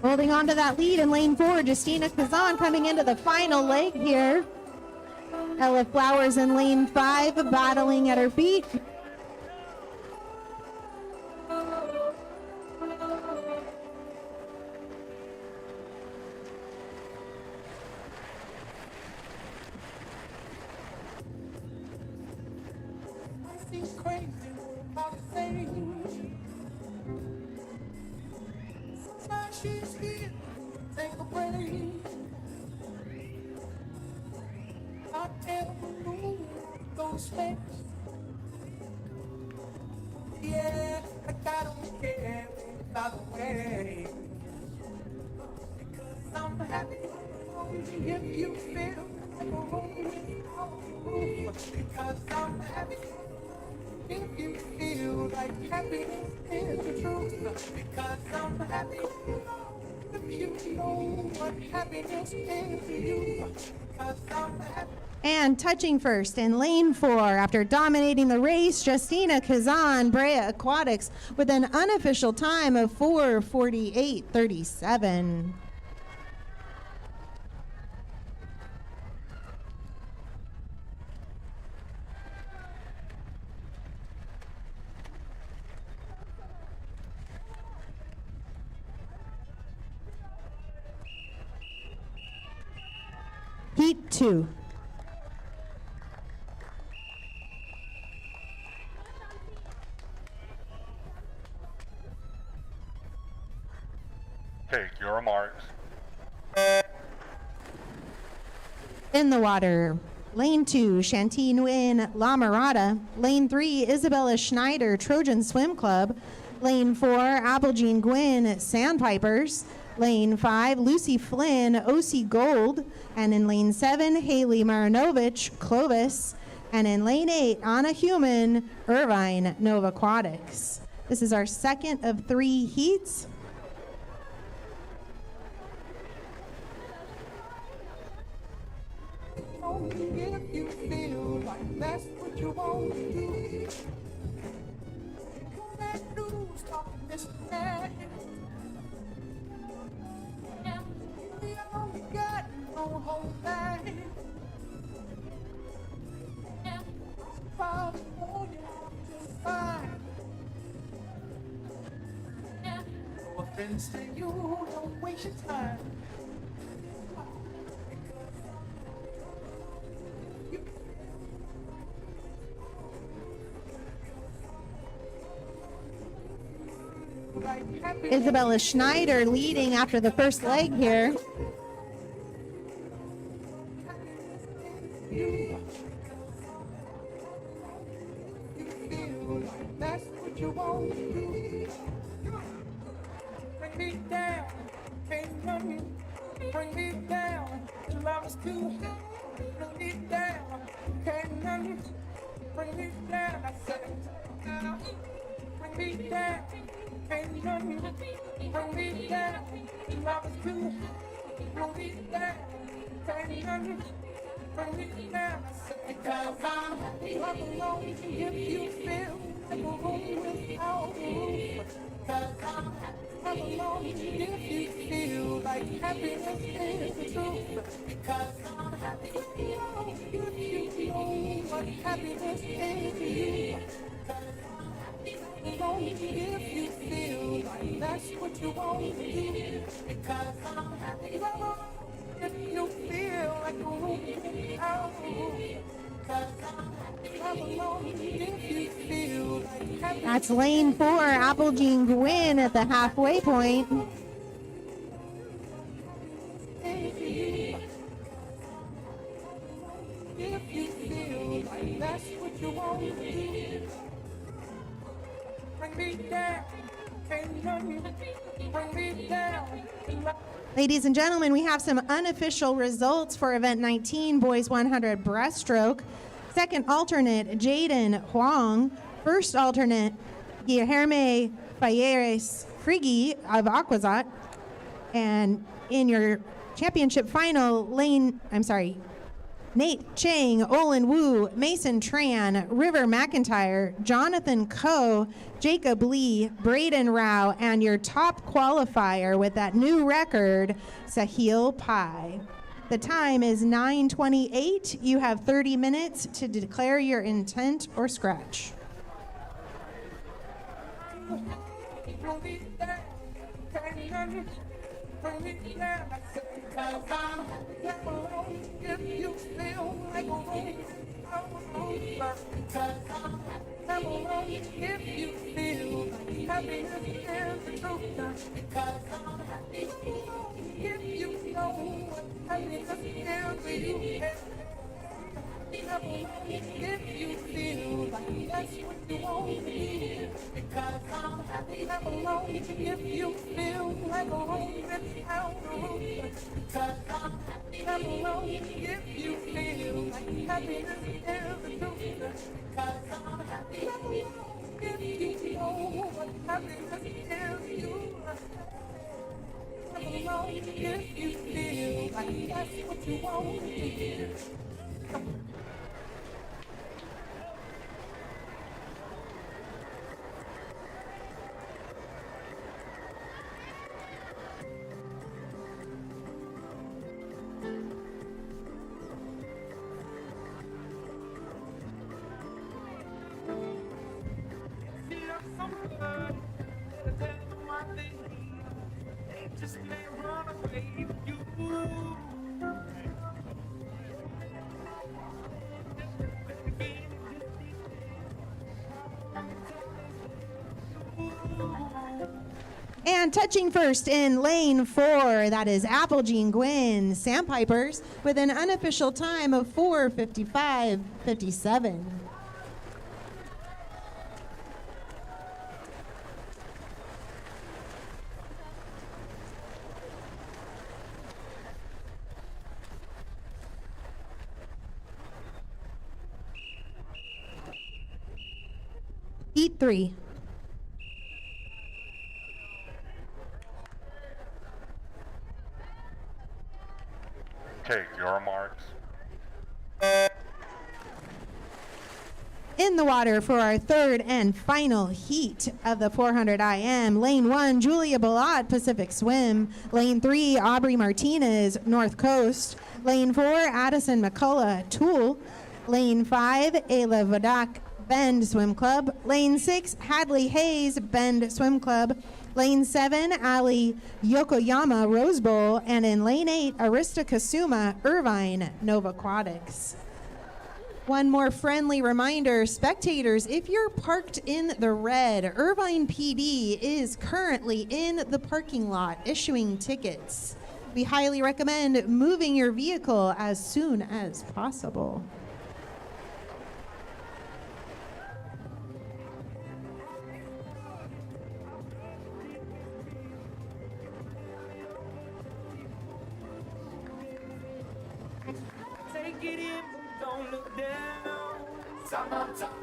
Holding on to that lead in lane 4, Justina Kazan coming into the final leg here. Ella Flowers in lane 5 battling at her feet. She's here, take a break. I tell the moon those things. Yeah, like I don't care by the way. Because I'm happy if you feel like a home. Because I'm happy if you feel like happiness is the truth. Because I'm happy if you know what happiness is to you. Because I'm happy. And touching first in lane 4 after dominating the race, Justina Kazan, Brea Aquatics, with an unofficial time of 4:48.37. Heat 2. Take your marks. In the water, lane 2, Shanti Nguyen La Mirada. Lane 3, Isabella Schneider, Trojan Swim Club. Lane 4, Applejean Gwynn, Sandpipers. Lane 5, Lucy Flynn, OC Gold. And in lane 7, Haley Marinovich, Clovis. And in lane 8, Anna Human, Irvine, Nova Aquatics. This is our second of 3 heats. If you feel like that's what you want to do, that news talking this and that. We only got no whole back. Probably know you just fine. No offense to you, don't waste your time. Isabella Schneider leading after the first leg here. That's what you want to do. Bring me down, can't nothing. Bring me down, your love is too high. Bring me down, can't nothing. Bring me down, I said. Bring me down, can't nothing. Bring me down, your love is too high. Bring me down, can't nothing. bring me down. Because I'm happy. Clap along if you feel like a room without a roof. Because I'm happy. Clap along if you feel like happiness is the truth. Because I'm happy. If you know what happiness is to you. If you feel like that's what you want to do, because I'm happy. If you feel like a room without a roof, because I'm happy. Clap along if you feel like happy. That's lane 4, Apple Jean Gwynn at the halfway point. If you feel like that's what you want to do, bring me down. Can't none bring me down. Ladies and gentlemen, we have some unofficial results for event 19, boys 100 breaststroke. Second alternate, Jaden Huang. First alternate, Guilherme Falleres Frigi of Aquazot. And in your championship final, Nate Chang, Olin Wu, Mason Tran, River McIntyre, Jonathan Coe, Jacob Lee, Braden Rao, and your top qualifier with that new record, Sahil Pai. The time is 9:28. You have 30 minutes to declare your intent or scratch. If you feel like a room, clap along if you feel like happiness is the truth. Because I'm happy. If you know what happiness is to you. Clap along if you feel like that's what you want to be. Because I'm happy. Clap along if you feel like a room without a roof. Because I'm happy. Clap along if you feel like happiness is the truth. Because I'm happy. Clap along if you know what happiness is to you. Clap along if you feel like that's what you want to hear. Just may run away with you. And touching first in lane 4, that is Apple Jean Gwynn Sandpipers with an unofficial time of 4:55.57. Heat 3. Take your marks. In the water for our third and final heat of the 400 IM. Lane 1, Julia Balot, Pacific Swim. Lane 3, Aubrey Martinez, North Coast. Lane 4, Addison McCullough, Tool. Lane 5, Ayla Vadak, Bend Swim Club. Lane 6, Hadley Hayes, Bend Swim Club. Lane 7, Ali Yokoyama, Rose Bowl. And in Lane 8, Arista Kasuma, Irvine, Nova Aquatics. One more friendly reminder, spectators, if you're parked in the red, Irvine PD is currently in the parking lot issuing tickets. We highly recommend moving your vehicle as soon as possible. Take it in, but don't look down. Top on top.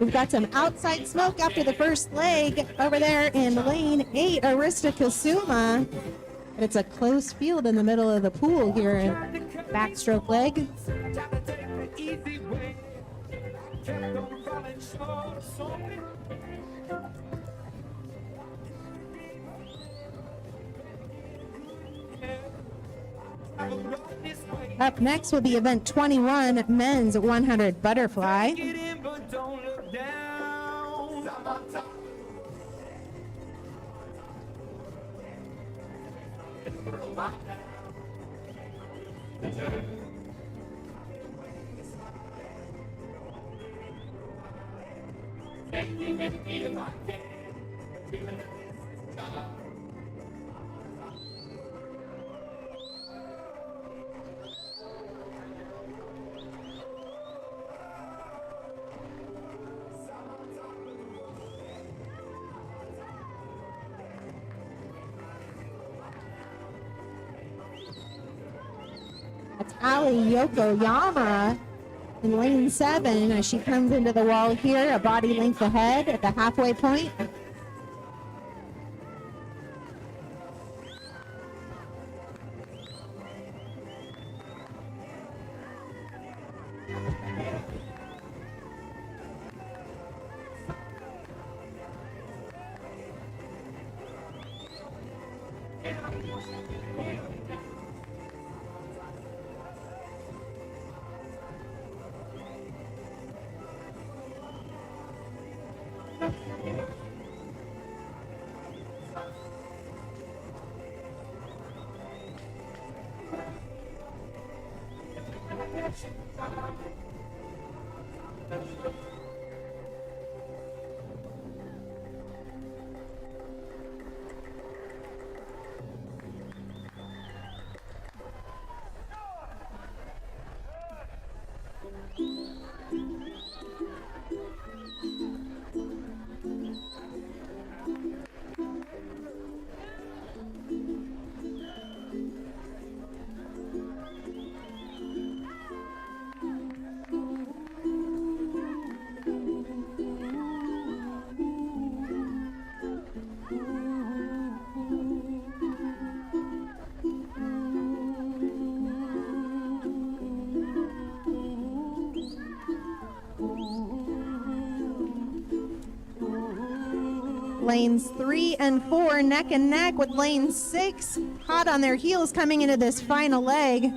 We've got some outside smoke after the first leg over there in lane 8, Arista Kasuma. But it's a close field in the middle of the pool here in backstroke leg. Up next will be event 21, men's 100 butterfly. That's Ali Yokoyama in lane 7 as she comes into the wall here, a body length ahead at the halfway point. Lanes 3 and 4 neck and neck with lane 6 hot on their heels coming into this final leg.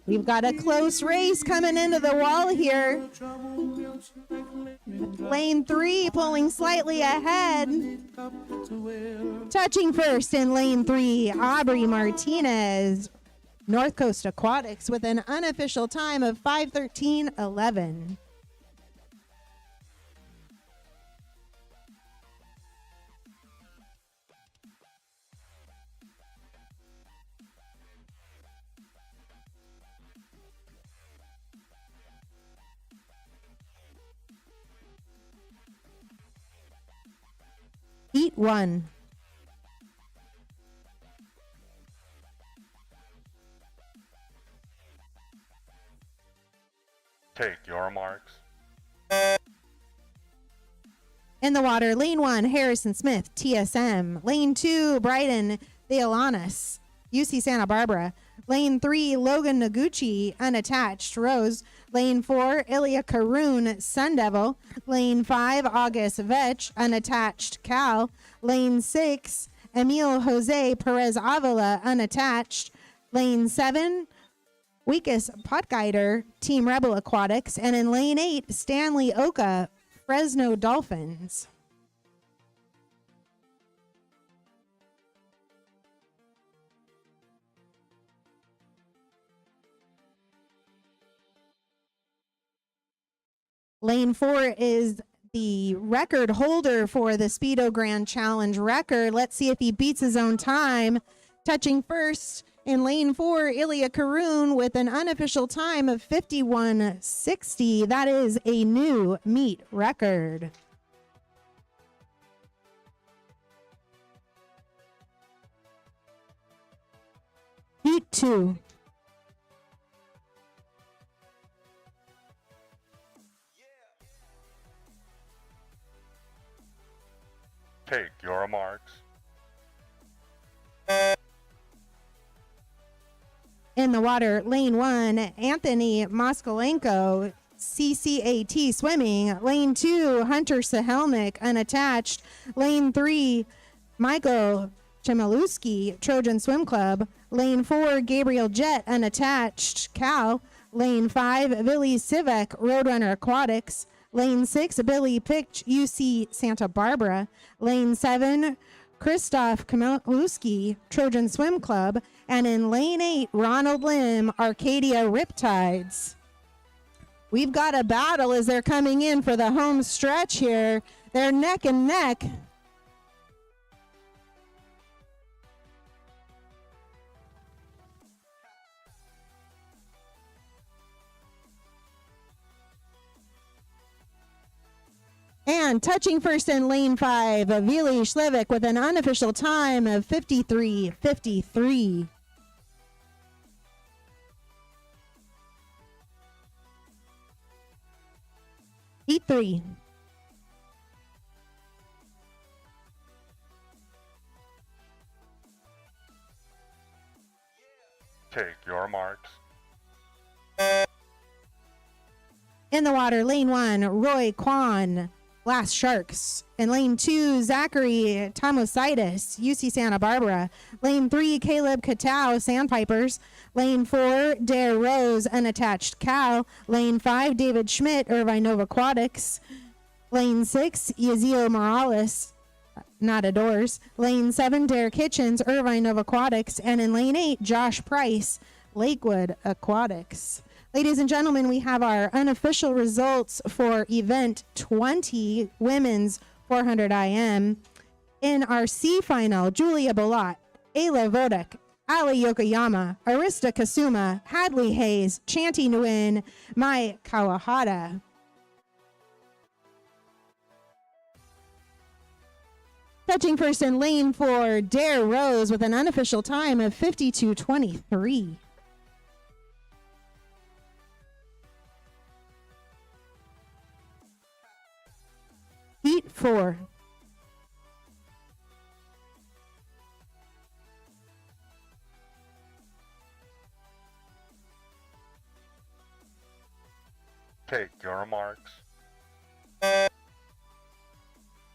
We've got a close race coming into the wall here. Lane 3 pulling slightly ahead. Touching first in lane 3, Aubrey Martinez, North Coast Aquatics with an unofficial time of 5:13.11. Heat 1. Take your marks. In the water, lane 1, Harrison Smith, TSM. Lane 2, Bryden Theolanis, UC Santa Barbara. Lane 3, Logan Noguchi, unattached, Rose. Lane 4, Ilya Karoon, Sun Devil. Lane 5, August Vetch, unattached, Cal. Lane 6, Emil Jose Perez Avila, unattached. Lane 7, Weakest Potguider, Team Rebel Aquatics. And in lane 8, Stanley Oka, Fresno Dolphins. Lane 4 is the record holder for the Speedo Grand Challenge record. Let's see if he beats his own time. Touching first in lane 4, Ilya Karoun with an unofficial time of 51:60. That is a new meet record. Heat 2. Take your marks. In the water, lane 1, Anthony Moskalenko, CCAT swimming. Lane 2, Hunter Sahelnik, unattached. Lane 3, Michael Chmielewski, Trojan Swim Club. Lane 4, Gabriel Jett, unattached, Cal. Lane 5, Billy Sivek, Roadrunner Aquatics. Lane 6, Billy Pitch, UC Santa Barbara. Lane 7, Christoph Chmielewski, Trojan Swim Club. And in lane 8, Ronald Lim, Arcadia Riptides. We've got a battle as they're coming in for the home stretch here. They're neck and neck. And touching first in lane 5, Vili Slivik with an unofficial time of 53:53. Heat 3. Take your marks. In the water, lane 1, Roy Kwan, Glass Sharks. In lane 2, Zachary Tomositis, UC Santa Barbara. Lane 3, Caleb Katau, Sandpipers. Lane 4, Dare Rose, unattached, Cal. Lane 5, David Schmidt, Irvine Nova Aquatics. Lane 6, Yazio Morales, Nadadors. Lane 7, Derek Hitchens, Irvine Nova Aquatics. And in lane 8, Josh Price, Lakewood Aquatics. Ladies and gentlemen, we have our unofficial results for event 20, women's 400 IM. In our C final, Julia Bolat, Ayla Vodak, Ali Yokoyama, Arista Kasuma, Hadley Hayes, Chanty Nguyen, Mai Kawahata. Touching first in lane 4, Dare Rose with an unofficial time of 52:23. Heat 4. Take your marks.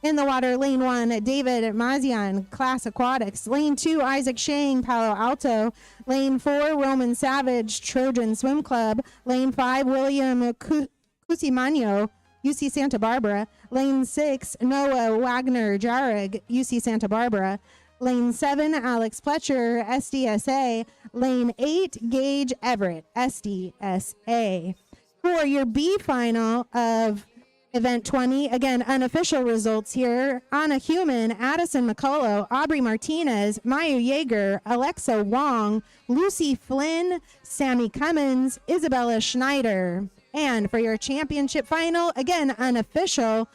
In the water, lane 1, David Mazian, Class Aquatics. Lane 2, Isaac Shang, Palo Alto. Lane 4, Roman Savage, Trojan Swim Club. Lane 5, William Cusimano, UC Santa Barbara. Lane 6, Noah Wagner Jarig, UC Santa Barbara. Lane 7, Alex Pletcher, SDSA. Lane 8, Gage Everett, SDSA. For your B final of event 20, again, unofficial results here. Anna Human, Addison McCullough, Aubrey Martinez, Mayu Yeager, Alexa Wong, Lucy Flynn, Sammy Cummins, Isabella Schneider. And for your championship final, again, unofficial,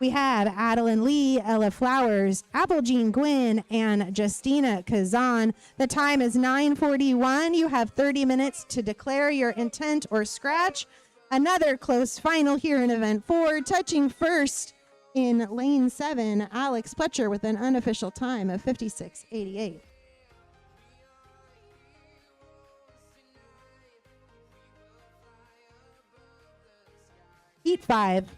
we have Adeline Lee, Ella Flowers, Applejean Gwynn, and Justina Kazan. The time is 9:41. You have 30 minutes to declare your intent or scratch. Another close final here in event 4. Touching first in lane 7, Alex Pletcher with an unofficial time of 56:88. Heat 5.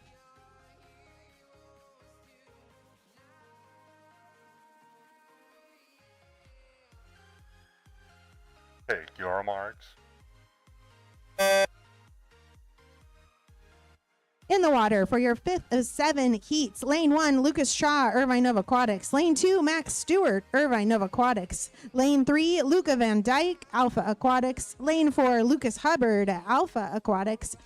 marks. In the water for your 5th of 7 heats. Lane 1, Lucas Shaw, Irvine Nova Aquatics. Lane 2, Max Stewart, Irvine Nova Aquatics. Lane 3, Luca Van Dyke, Alpha Aquatics. Lane 4, Lucas Hubbard, Alpha Aquatics.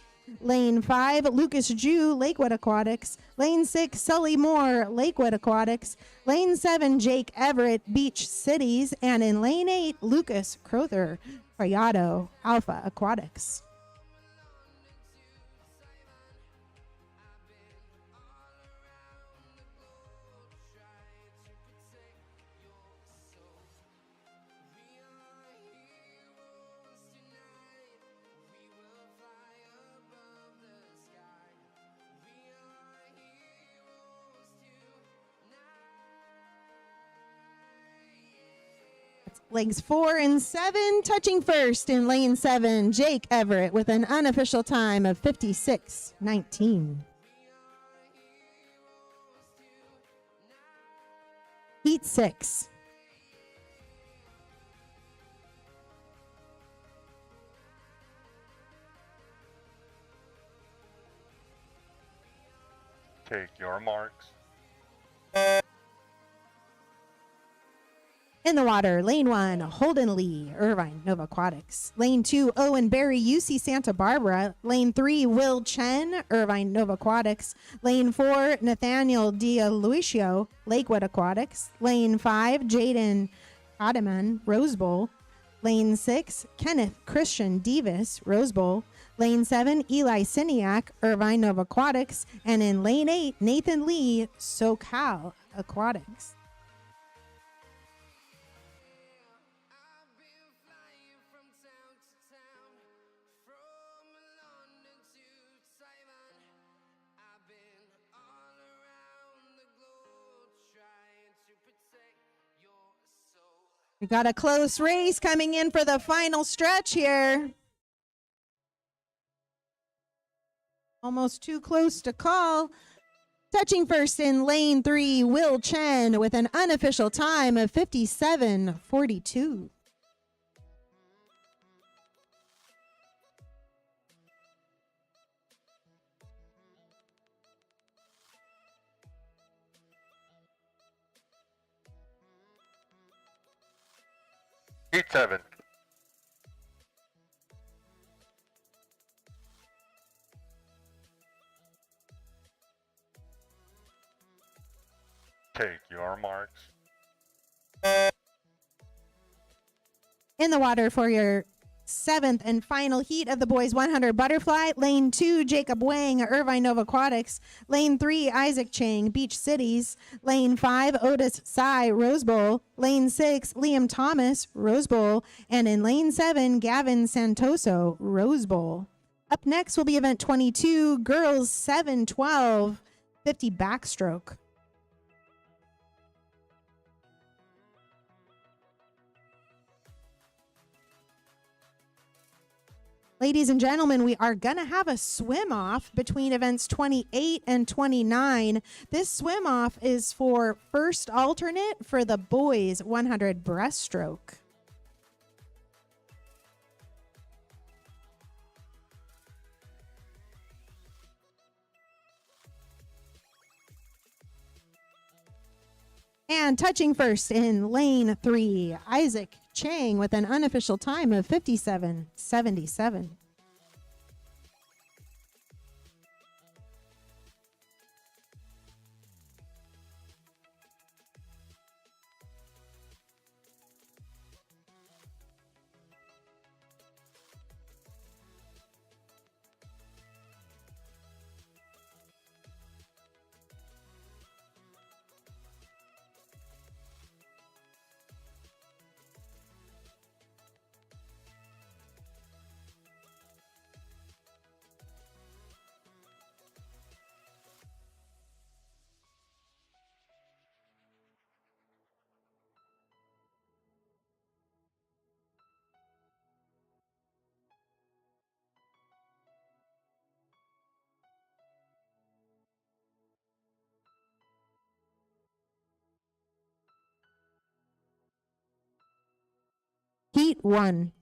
Lane 5, Lucas Jew, Lakewood Aquatics. Lane 6, Sully Moore, Lakewood Aquatics. Lane 7, Jake Everett, Beach Cities. And in Lane 8, Lucas Crowther, Rayado, Alpha Aquatics. Legs 4 and 7, touching first in lane 7, Jake Everett with an unofficial time of 56:19. Heat 6. Take your marks. In the water, lane 1, Holden Lee, Irvine Nova Aquatics. Lane 2, Owen Berry, UC Santa Barbara. Lane 3, Will Chen, Irvine Nova Aquatics. Lane 4, Nathaniel Dialuisio, Lakewood Aquatics. Lane 5, Jaden Ademan, Rose Bowl. Lane 6, Kenneth Christian Davis, Rose Bowl. Lane 7, Eli Siniak, Irvine Nova Aquatics. And in lane 8, Nathan Lee, SoCal Aquatics. We got a close race coming in for the final stretch here. Almost too close to call. Touching first in lane 3, Will Chen with an unofficial time of 57:42. Heat 7. Take your marks. In the water for your 7th and final heat of the boys 100 butterfly. Lane 2, Jacob Wang, Irvine Nova Aquatics. Lane 3, Isaac Chang, Beach Cities. Lane 5, Otis Tsai, Rose Bowl. Lane 6, Liam Thomas, Rose Bowl. And in lane 7, Gavin Santoso, Rose Bowl. Up next will be event 22, girls 712, 50 backstroke. Ladies and gentlemen, we are going to have a swim off between events 28 and 29. This swim off is for first alternate for the boys 100 breaststroke. And touching first in lane 3, Isaac Chang with an unofficial time of 57:77. Heat 1.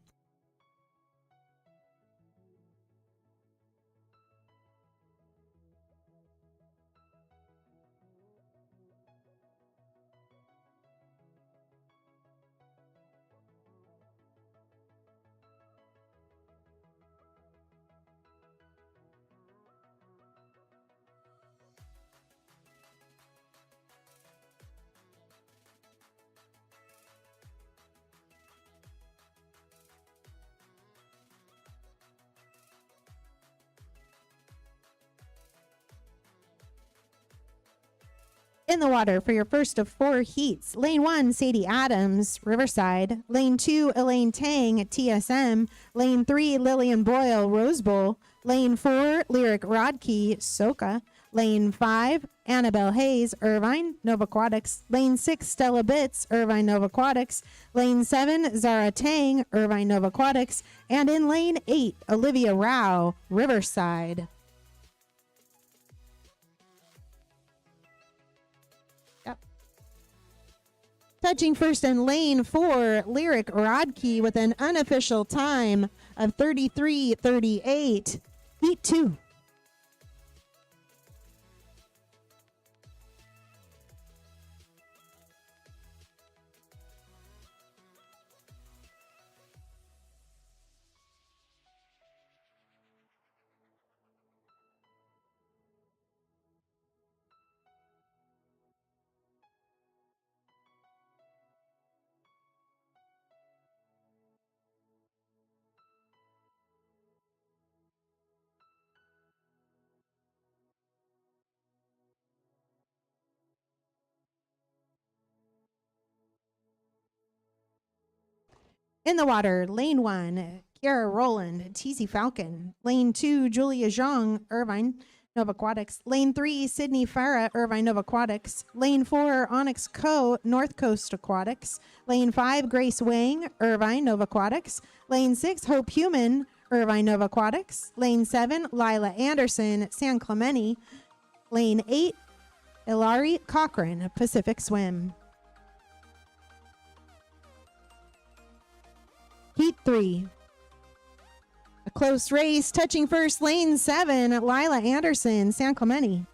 In the water for your first of 4 heats. Lane 1, Sadie Adams, Riverside. Lane 2, Elaine Tang, TSM. Lane 3, Lillian Boyle, Rose Bowl. Lane 4, Lyric Rodkey, Soka. Lane 5, Annabelle Hayes, Irvine, Nova Aquatics. Lane 6, Stella Bitts, Irvine, Nova Aquatics. Lane 7, Zara Tang, Irvine, Nova Aquatics. And in lane 8, Olivia Rao, Riverside. Touching first in lane 4, Lyric Rodkey with an unofficial time of 33:38. Heat 2. In the water, lane 1, Kiara Rowland, TZ Falcon. Lane 2, Julia Zhang, Irvine, Nova Aquatics. Lane 3, Sydney Farah, Irvine, Nova Aquatics. Lane 4, Onyx Co, North Coast Aquatics. Lane 5, Grace Wang, Irvine, Nova Aquatics. Lane 6, Hope Human, Irvine, Nova Aquatics. Lane 7, Lila Anderson, San Clemente. Lane 8, Ilari Cochran, Pacific Swim. Heat 3. A close race. Touching first, lane 7, Lila Anderson, San Clemente.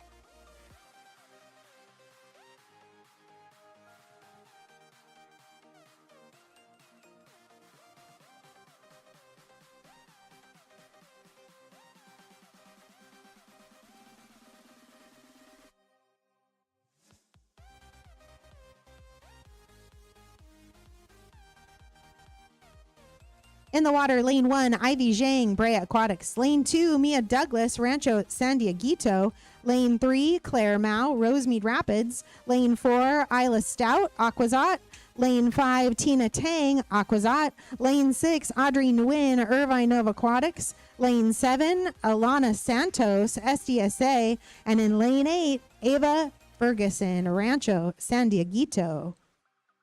In the water, lane 1, Ivy Zhang, Brea Aquatics. Lane 2, Mia Douglas, Rancho San Dieguito. Lane 3, Claire Mao, Rosemead Rapids. Lane 4, Isla Stout, Aquazot. Lane 5, Tina Tang, Aquazot. Lane 6, Audrey Nguyen, Irvine Nova Aquatics. Lane 7, Alana Santos, SDSA. And in lane 8, Ava Ferguson, Rancho San Dieguito.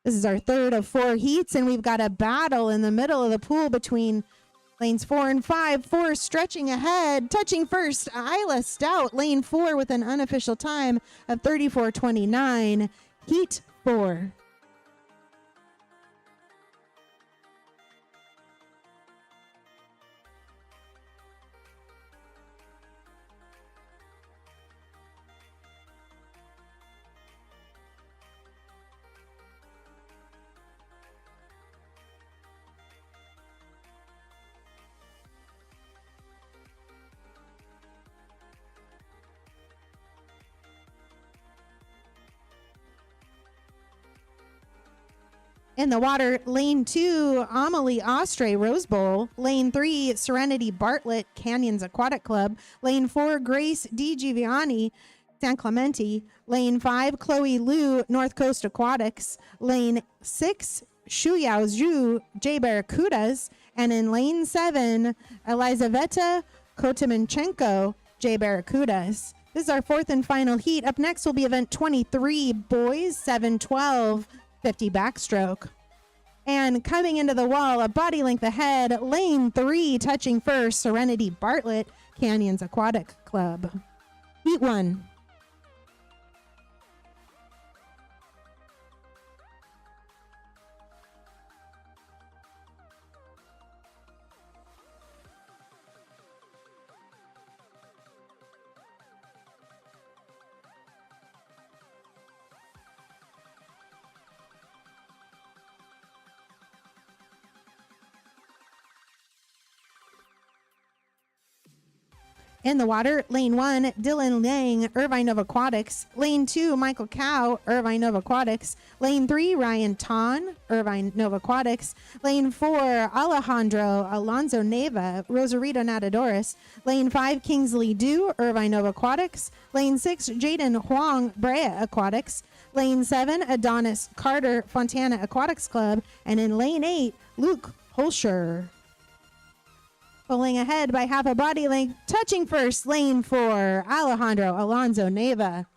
This is our third of 4 heats, and we've got a battle in the middle of the pool between lanes 4 and 5. 4 stretching ahead. Touching first, Isla Stout, lane 4 with an unofficial time of 34:29. Heat 4. In the water, lane 2, Amelie Ostre, Rose Bowl. Lane 3, Serenity Bartlett, Canyons Aquatic Club. Lane 4, Grace D. Giviani, San Clemente. Lane 5, Chloe Liu, North Coast Aquatics. Lane 6, Shuyao Zhu, J. Barracudas. And in lane 7, Elizaveta Kotimanchenko, J. Barracudas. This is our 4th and final heat. Up next will be event 23, boys, 712. 50 backstroke. And coming into the wall, a body length ahead, lane 3, touching first, Serenity Bartlett, Canyons Aquatic Club. Heat 1. In the water, lane 1, Dylan Lang, Irvine Nova Aquatics. Lane 2, Michael Cow, Irvine Nova Aquatics. Lane 3, Ryan Ton, Irvine Nova Aquatics. Lane 4, Alejandro Alonso Neva, Rosarito Natadoris. Lane 5, Kingsley Dew, Irvine Nova Aquatics. Lane 6, Jaden Huang, Brea Aquatics. Lane 7, Adonis Carter, Fontana Aquatics Club. And in lane 8, Luke Holscher. Pulling ahead by half a body length, touching first, lane 4, Alejandro Alonso Neva.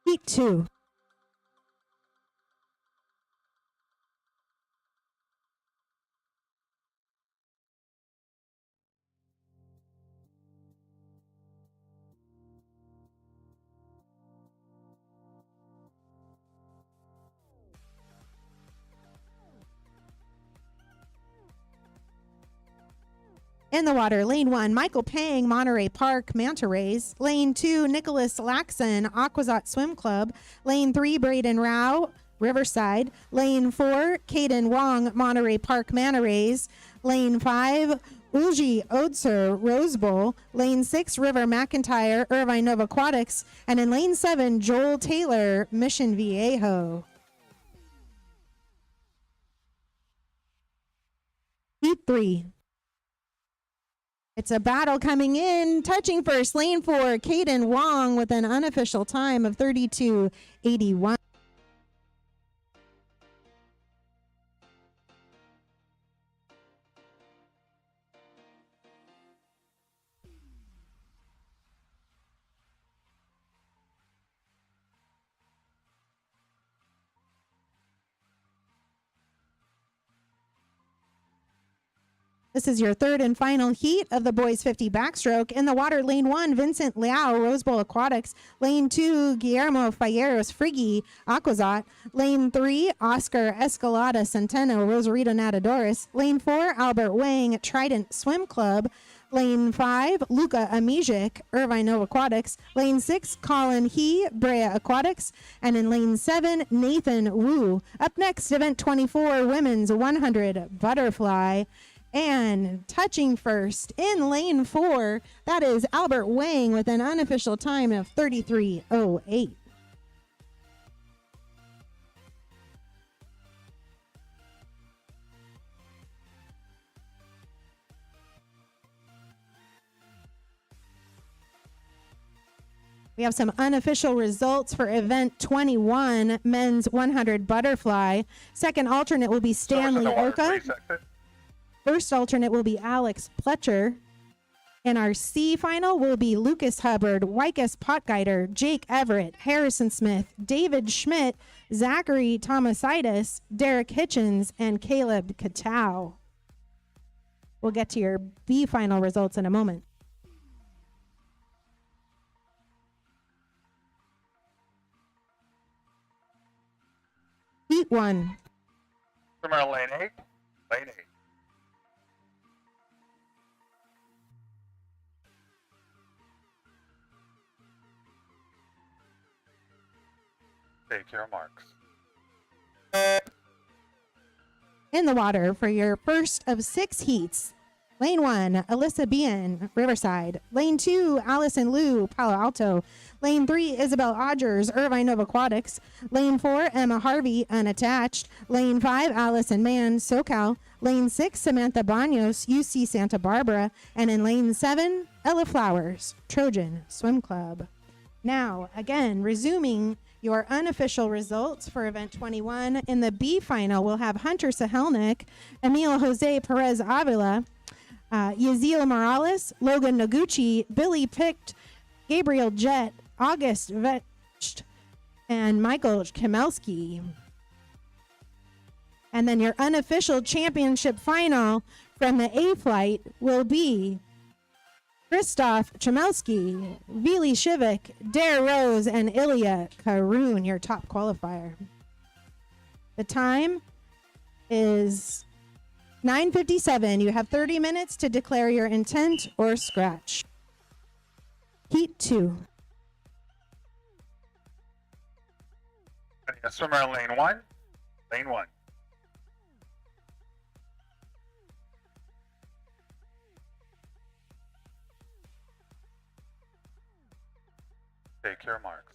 Heat 2. In the water, lane 1, Michael Pang, Monterey Park, Manta Rays. Lane 2, Nicholas Laxon, Aquazot Swim Club. Lane 3, Braden Rao, Riverside. Lane 4, Caden Wong, Monterey Park, Manta Rays. Lane 5, Uji Odser, Rose Bowl. Lane 6, River McIntyre, Irvine Nova Aquatics. And in lane 7, Joel Taylor, Mission Viejo. Heat 3. It's a battle coming in. Touching first, lane 4, Caden Wong with an unofficial time of 32.81. This is your third and final heat of the boys 50 backstroke. In the water, lane 1, Vincent Liao, Rose Bowl Aquatics. Lane 2, Guillermo Falleros Friggy, Aquazot. Lane 3, Oscar Escalada Centeno, Rosarito Natadoris. Lane 4, Albert Wang, Trident Swim Club. Lane 5, Luca Amijic, Irvine Nova Aquatics. Lane 6, Colin He, Brea Aquatics. And in lane 7, Nathan Wu. Up next, event 24, women's 100 butterfly. And touching first in lane 4, that is Albert Wang with an unofficial time of 33.08. We have some unofficial results for event 21, men's 100 butterfly. Second alternate will be Stanley Oka. First alternate will be Alex Pletcher. And our C final will be Lucas Hubbard, Wycus Potgeider, Jake Everett, Harrison Smith, David Schmidt, Zachary Thomasaitis, Derek Hitchens, and Caleb Katow. We'll get to your B final results in a moment. Heat 1. Swimmer lane 8. Lane 8. Take your marks. In the water for your first of 6 heats. Lane 1, Alyssa Bien, Riverside. Lane 2, Allison Liu, Palo Alto. Lane 3, Isabel Odgers, Irvine Nova Aquatics. Lane 4, Emma Harvey, Unattached. Lane 5, Allison Mann, SoCal. Lane 6, Samantha Banos, UC Santa Barbara. And in lane 7, Ella Flowers, Trojan Swim Club. Now, again, resuming your unofficial results for event 21. In the B final, we'll have Hunter Sahelnik, Emil Jose Perez Avila, Yaziel Morales, Logan Noguchi, Billy Picked, Gabriel Jett, August Vetcht, and Michael Kamelski. And then your unofficial championship final from the A flight will be Christoph Chamelski, Vili Shivik, Dare Rose, and Ilya Karun, your top qualifier. The time is 9:57. You have 30 minutes to declare your intent or scratch. Heat 2. Swimmer lane 1. Lane 1. Take your marks.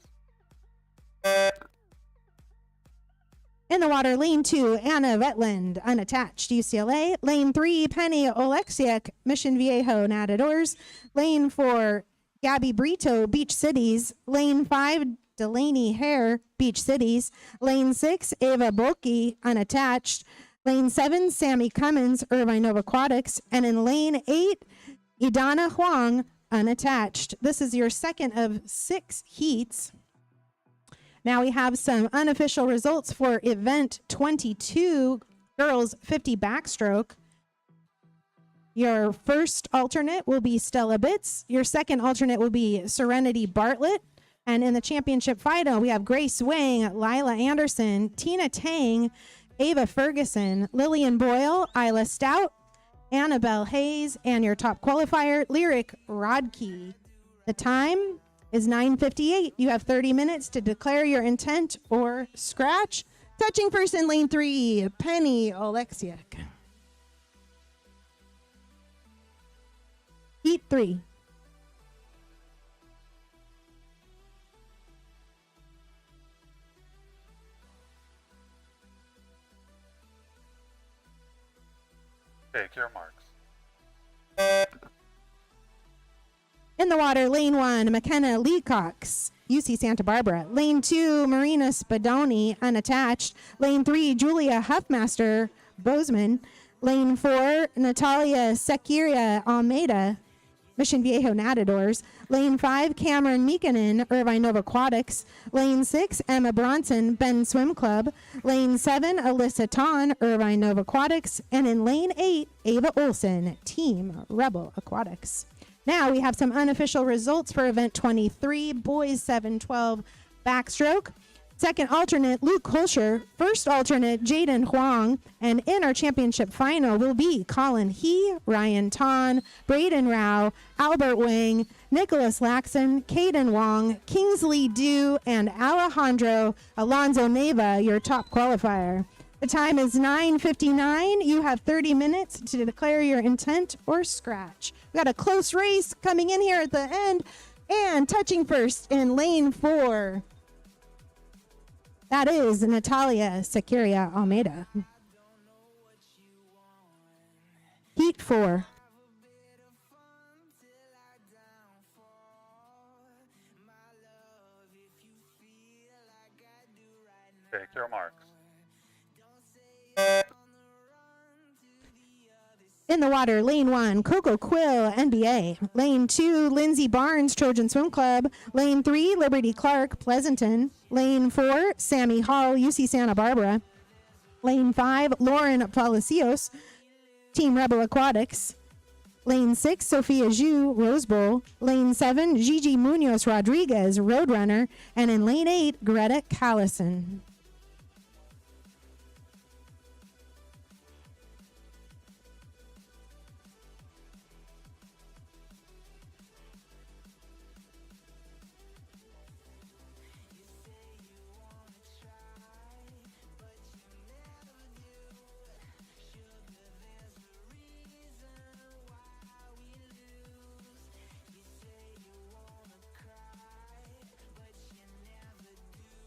In the water, lane 2, Anna Vetland, unattached, UCLA. Lane 3, Penny Oleksiak, Mission Viejo, Nadadors. Lane 4, Gabby Brito, Beach Cities. Lane 5, Delaney Hare, Beach Cities. Lane 6, Ava Bulky, unattached. Lane 7, Sammy Cummins, Irvine Nova Aquatics. And in lane 8, Idana Huang, unattached. This is your second of 6 heats. Now we have some unofficial results for event 22, girls 50 backstroke. Your first alternate will be Stella Bitts. Your second alternate will be Serenity Bartlett. And in the championship final, we have Grace Wang, Lila Anderson, Tina Tang, Ava Ferguson, Lillian Boyle, Isla Stout, Annabelle Hayes, and your top qualifier, Lyric Rodkey. The time is 9:58. You have 30 minutes to declare your intent or scratch. Touching first in lane 3, Penny Oleksiak. Heat 3. Take your marks. In the water, lane 1, McKenna Leacox, UC Santa Barbara. Lane 2, Marina Spadoni, unattached. Lane 3, Julia Huffmaster, Bozeman. Lane 4, Natalia Sequiria Almeida, Mission Viejo Nadadors. Lane 5, Cameron Meekanen, Irvine Nova Aquatics. Lane 6, Emma Bronson, Ben Swim Club. Lane 7, Alyssa Ton, Irvine Nova Aquatics. And in lane 8, Ava Olson, Team Rebel Aquatics. Now we have some unofficial results for event 23, boys 712 backstroke. Second alternate, Luke Holscher. First alternate, Jaden Huang. And in our championship final will be Colin He, Ryan Ton, Braden Rao, Albert Wang, Nicholas Laxon, Caden Wong, Kingsley Dew, and Alejandro Alonso Neva, your top qualifier. The time is 9:59. You have 30 minutes to declare your intent or scratch. We got a close race coming in here at the end. And touching first in lane 4. That is Natalia Sequiria Almeida. Heat 4. Take your marks. In the water, lane 1, Coco Quill, NBA. Lane 2, Lindsay Barnes, Trojan Swim Club. Lane 3, Liberty Clark, Pleasanton. Lane 4, Sammy Hall, UC Santa Barbara. Lane 5, Lauren Palacios, Team Rebel Aquatics. Lane 6, Sophia Zhu, Rose Bowl. Lane 7, Gigi Munoz Rodriguez, Roadrunner. And in lane 8, Greta Callison.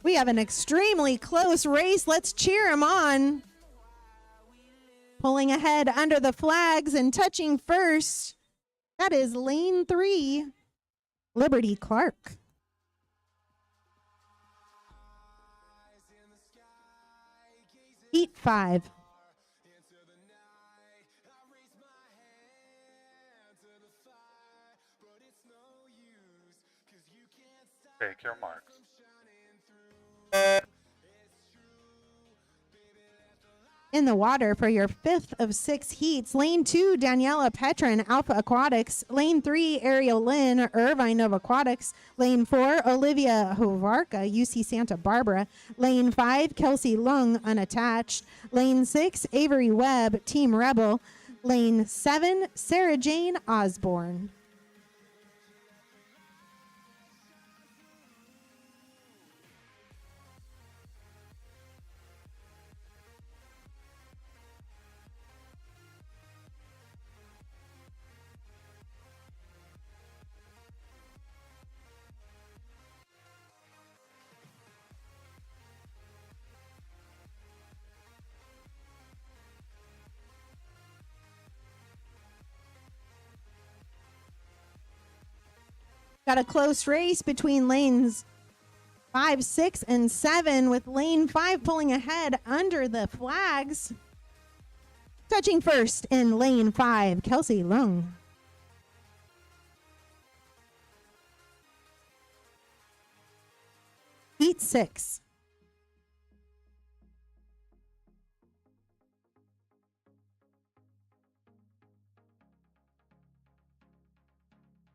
We have an extremely close race. Let's cheer him on. Pulling ahead under the flags and touching first. That is lane 3, Liberty Clark. Heat 5. Take your marks. In the water for your 5th of 6 heats, lane 2, Daniela Petrin, Alpha Aquatics. Lane 3, Ariel Lynn, Irvine Nova Aquatics. Lane 4, Olivia Hovarka, UC Santa Barbara. Lane 5, Kelsey Lung, unattached. Lane 6, Avery Webb, Team Rebel. Lane 7, Sarah Jane Osborne. Got a close race between lanes 5, 6, and 7, with lane 5 pulling ahead under the flags. Touching first in lane 5, Kelsey Lung. Heat 6.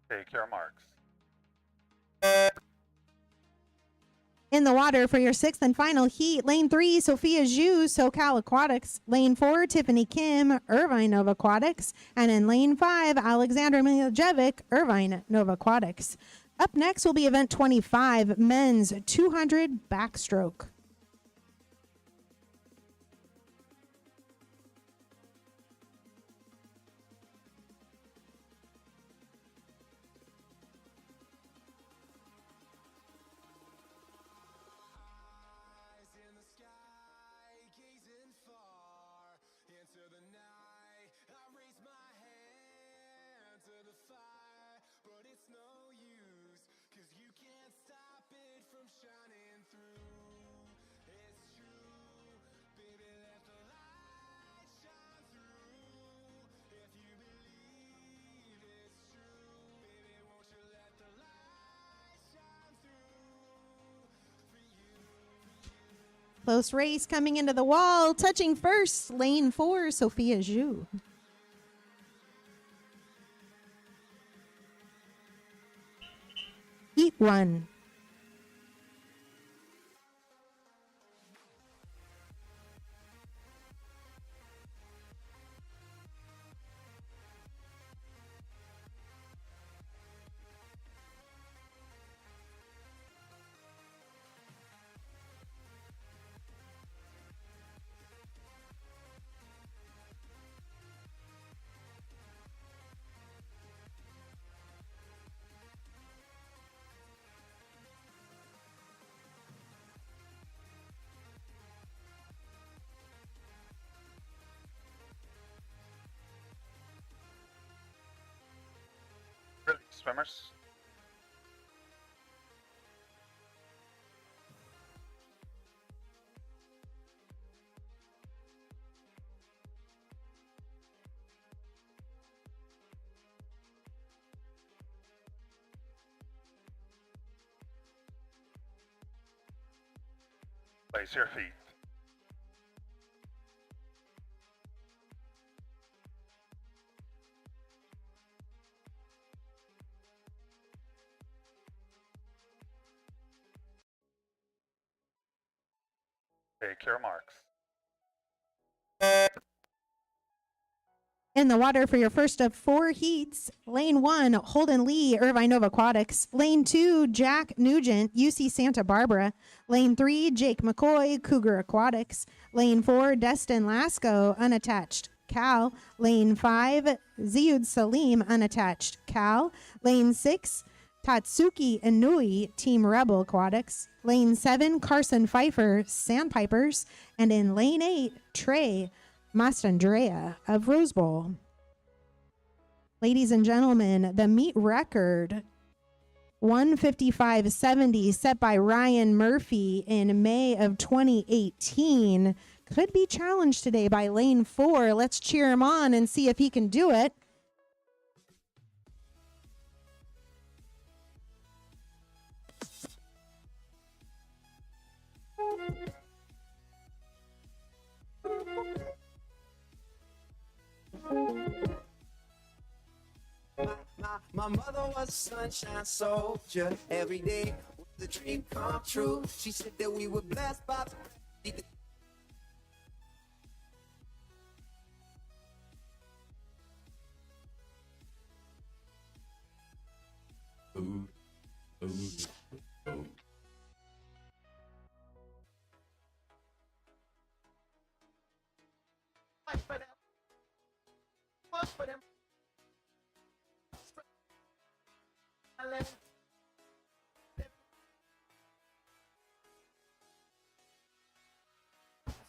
Take your marks. In the water for your 6th and final heat, lane 3, Sophia Zhu, SoCal Aquatics. Lane 4, Tiffany Kim, Irvine Nova Aquatics. And in lane 5, Alexander Miljevic, Irvine Nova Aquatics. Up next will be event 25, men's 200 backstroke. Close race coming into the wall. Touching first, lane 4, Sophia Zhu. Heat 1. Release swimmers. Place your feet. Take your marks. In the water for your first of 4 heats, lane 1, Holden Lee, Irvine Nova Aquatics. Lane 2, Jack Nugent, UC Santa Barbara. Lane 3, Jake McCoy, Cougar Aquatics. Lane 4, Destin Lasco, unattached, Cal. Lane 5, Ziud Salim, unattached, Cal. Lane 6, Tatsuki Inui, Team Rebel Aquatics. Lane 7, Carson Pfeiffer, Sandpipers. And in lane 8, Trey Mastandrea of Rose Bowl. Ladies and gentlemen, the meet record 155.70 set by Ryan Murphy in May of 2018 could be challenged today by lane 4. Let's cheer him on and see if he can do it. My mother was a sunshine soldier. Every day was a dream come true. She said that we were blessed by the fight for them. Fight for them.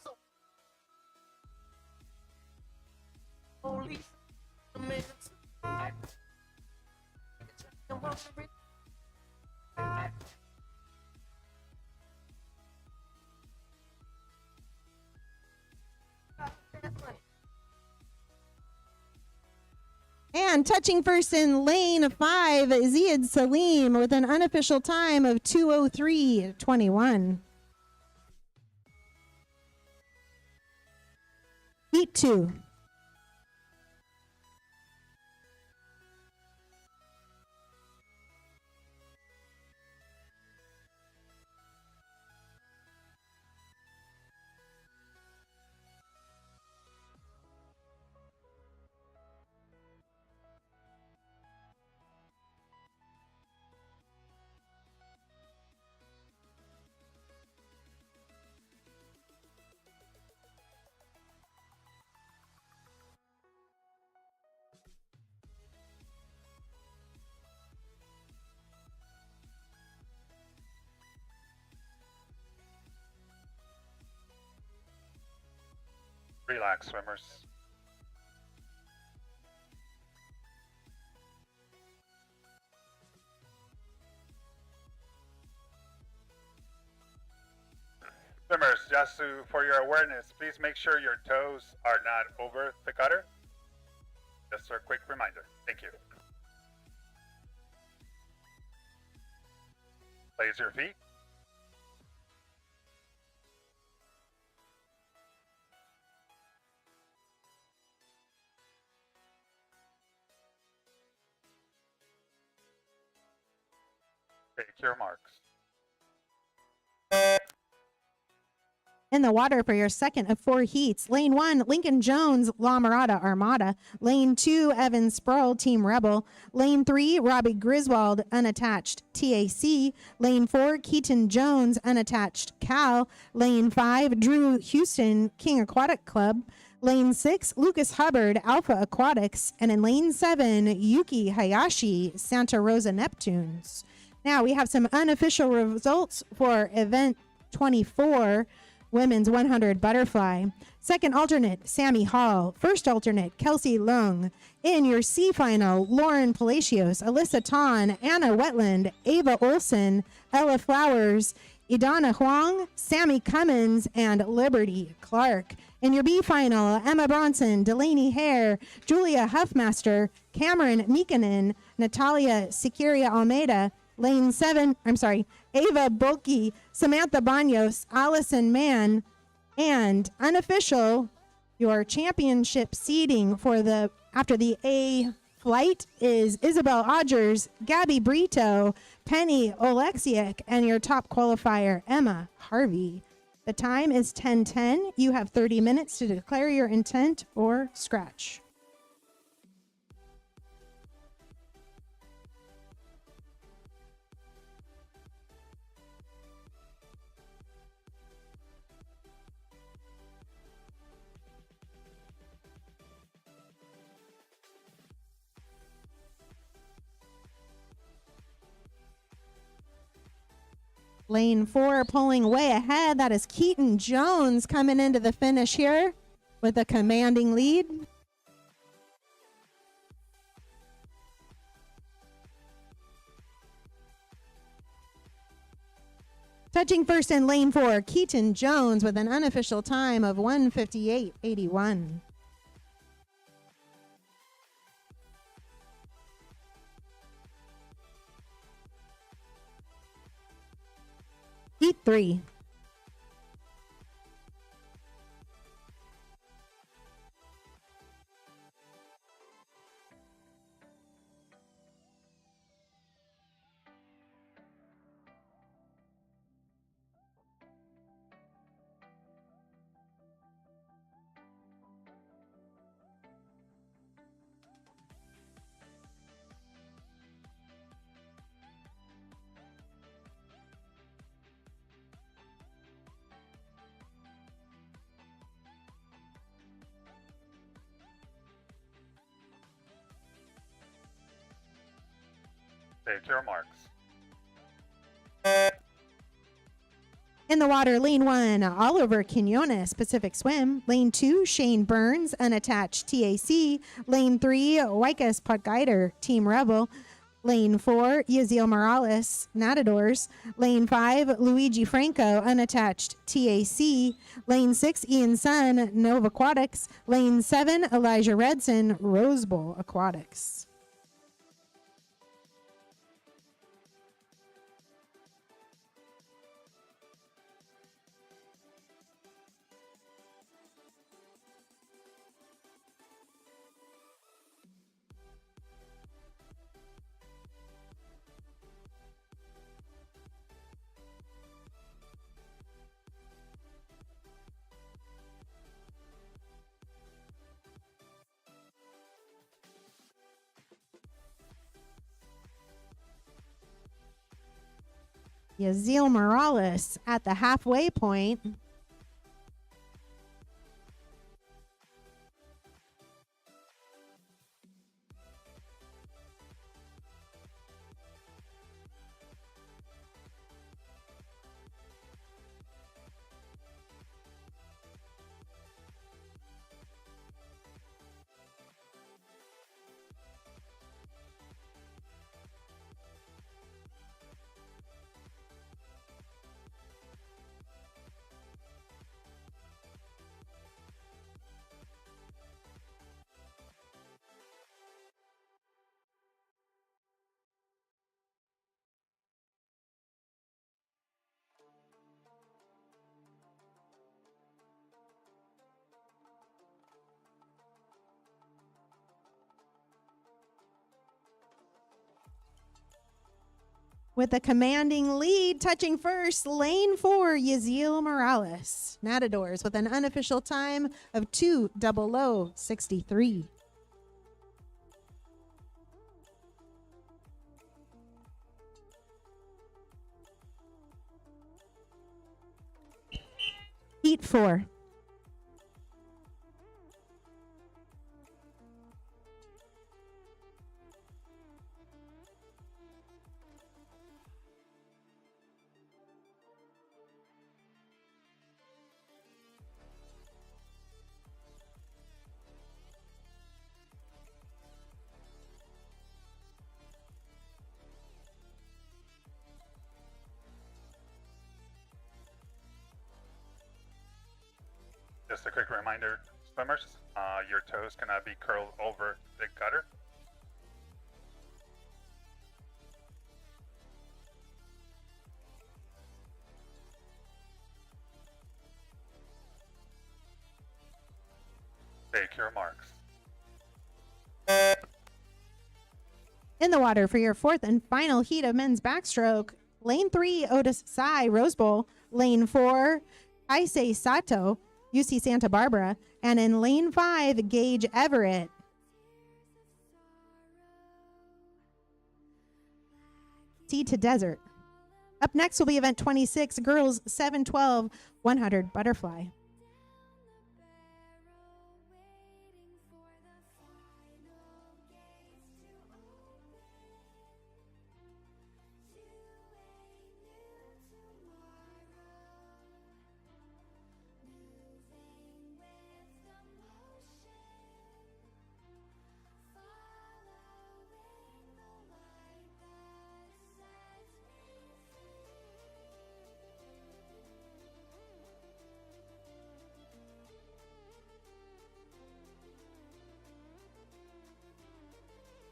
So, police, minutes, And touching first in lane 5, Ziad Salim with an unofficial time of 2:03.21. Heat 2. Relax, swimmers. Swimmers, for your awareness, please make sure your toes are not over the gutter. Just for a quick reminder. Thank you. Place your feet. Take your marks. In the water for your second of 4 heats. Lane 1, Lincoln Jones, La Mirada Armada. Lane 2, Evan Sproul, Team Rebel. Lane 3, Robbie Griswold, unattached, TAC. Lane 4, Keaton Jones, unattached, Cal. Lane 5, Drew Houston, King Aquatic Club. Lane 6, Lucas Hubbard, Alpha Aquatics. And in lane 7, Yuki Hayashi, Santa Rosa Neptunes. Now we have some unofficial results for event 24. Women's 100 butterfly. Second alternate, Sammy Hall. First alternate, Kelsey Lung. In your C final, Lauren Palacios, Alyssa Ton, Anna Wetland, Ava Olson, Ella Flowers, Idana Huang, Sammy Cummins, and Liberty Clark. In your B final, Emma Bronson, Delaney Hare, Julia Huffmaster, Cameron Nikkanen, Natalia Sikiria Almeida, Ava Bulky, Samantha Banos, Allison Mann, and unofficial, your championship seeding for after the A flight is Isabel Odgers, Gabby Brito, Penny Oleksiak, and your top qualifier, Emma Harvey. The time is 10:10. You have 30 minutes to declare your intent or scratch. Lane 4 pulling way ahead. That is Keaton Jones coming into the finish here with a commanding lead. Touching first in lane 4, Keaton Jones with an unofficial time of 1:58.81. Heat 3. Take your marks. In the water, lane 1, Oliver Quinones, Pacific Swim. Lane 2, Shane Burns, unattached, TAC. Lane 3, Waikas Podguider, Team Rebel. Lane 4, Yaziel Morales, Matadors. Lane 5, Luigi Franco, unattached, TAC. Lane 6, Ian Sun, Nova Aquatics. Lane 7, Elijah Redson, Rose Bowl Aquatics. Yaziel Morales at the halfway point. With a commanding lead, touching first, lane 4, Yaziel Morales. Matadors with an unofficial time of 2:00:63. Heat 4. Just a quick reminder, swimmers, your toes cannot be curled over the gutter. Take your marks. In the water for your fourth and final heat of men's backstroke, lane 3, Otis Sai, Rose Bowl. Lane 4, Aisei Sato, UC Santa Barbara. And in lane 5, Gage Everett. Sea to Desert. Up next will be event 26, girls 712 100 butterfly.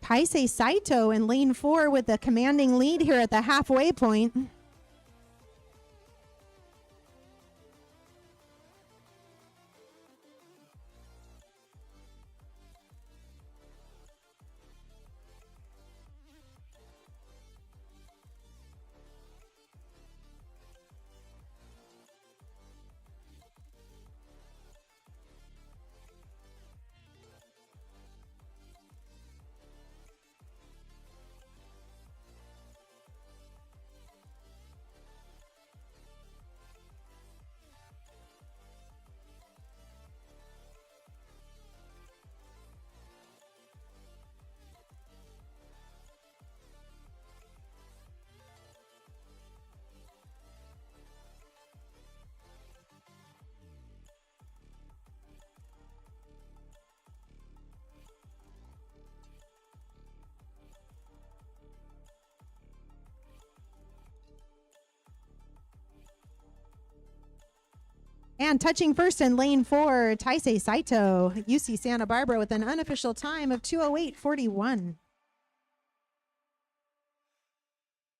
Taisei Saito in lane 4 with the commanding lead here at the halfway point. And touching first in lane 4, Taisei Saito, UC Santa Barbara, with an unofficial time of 2:08:41.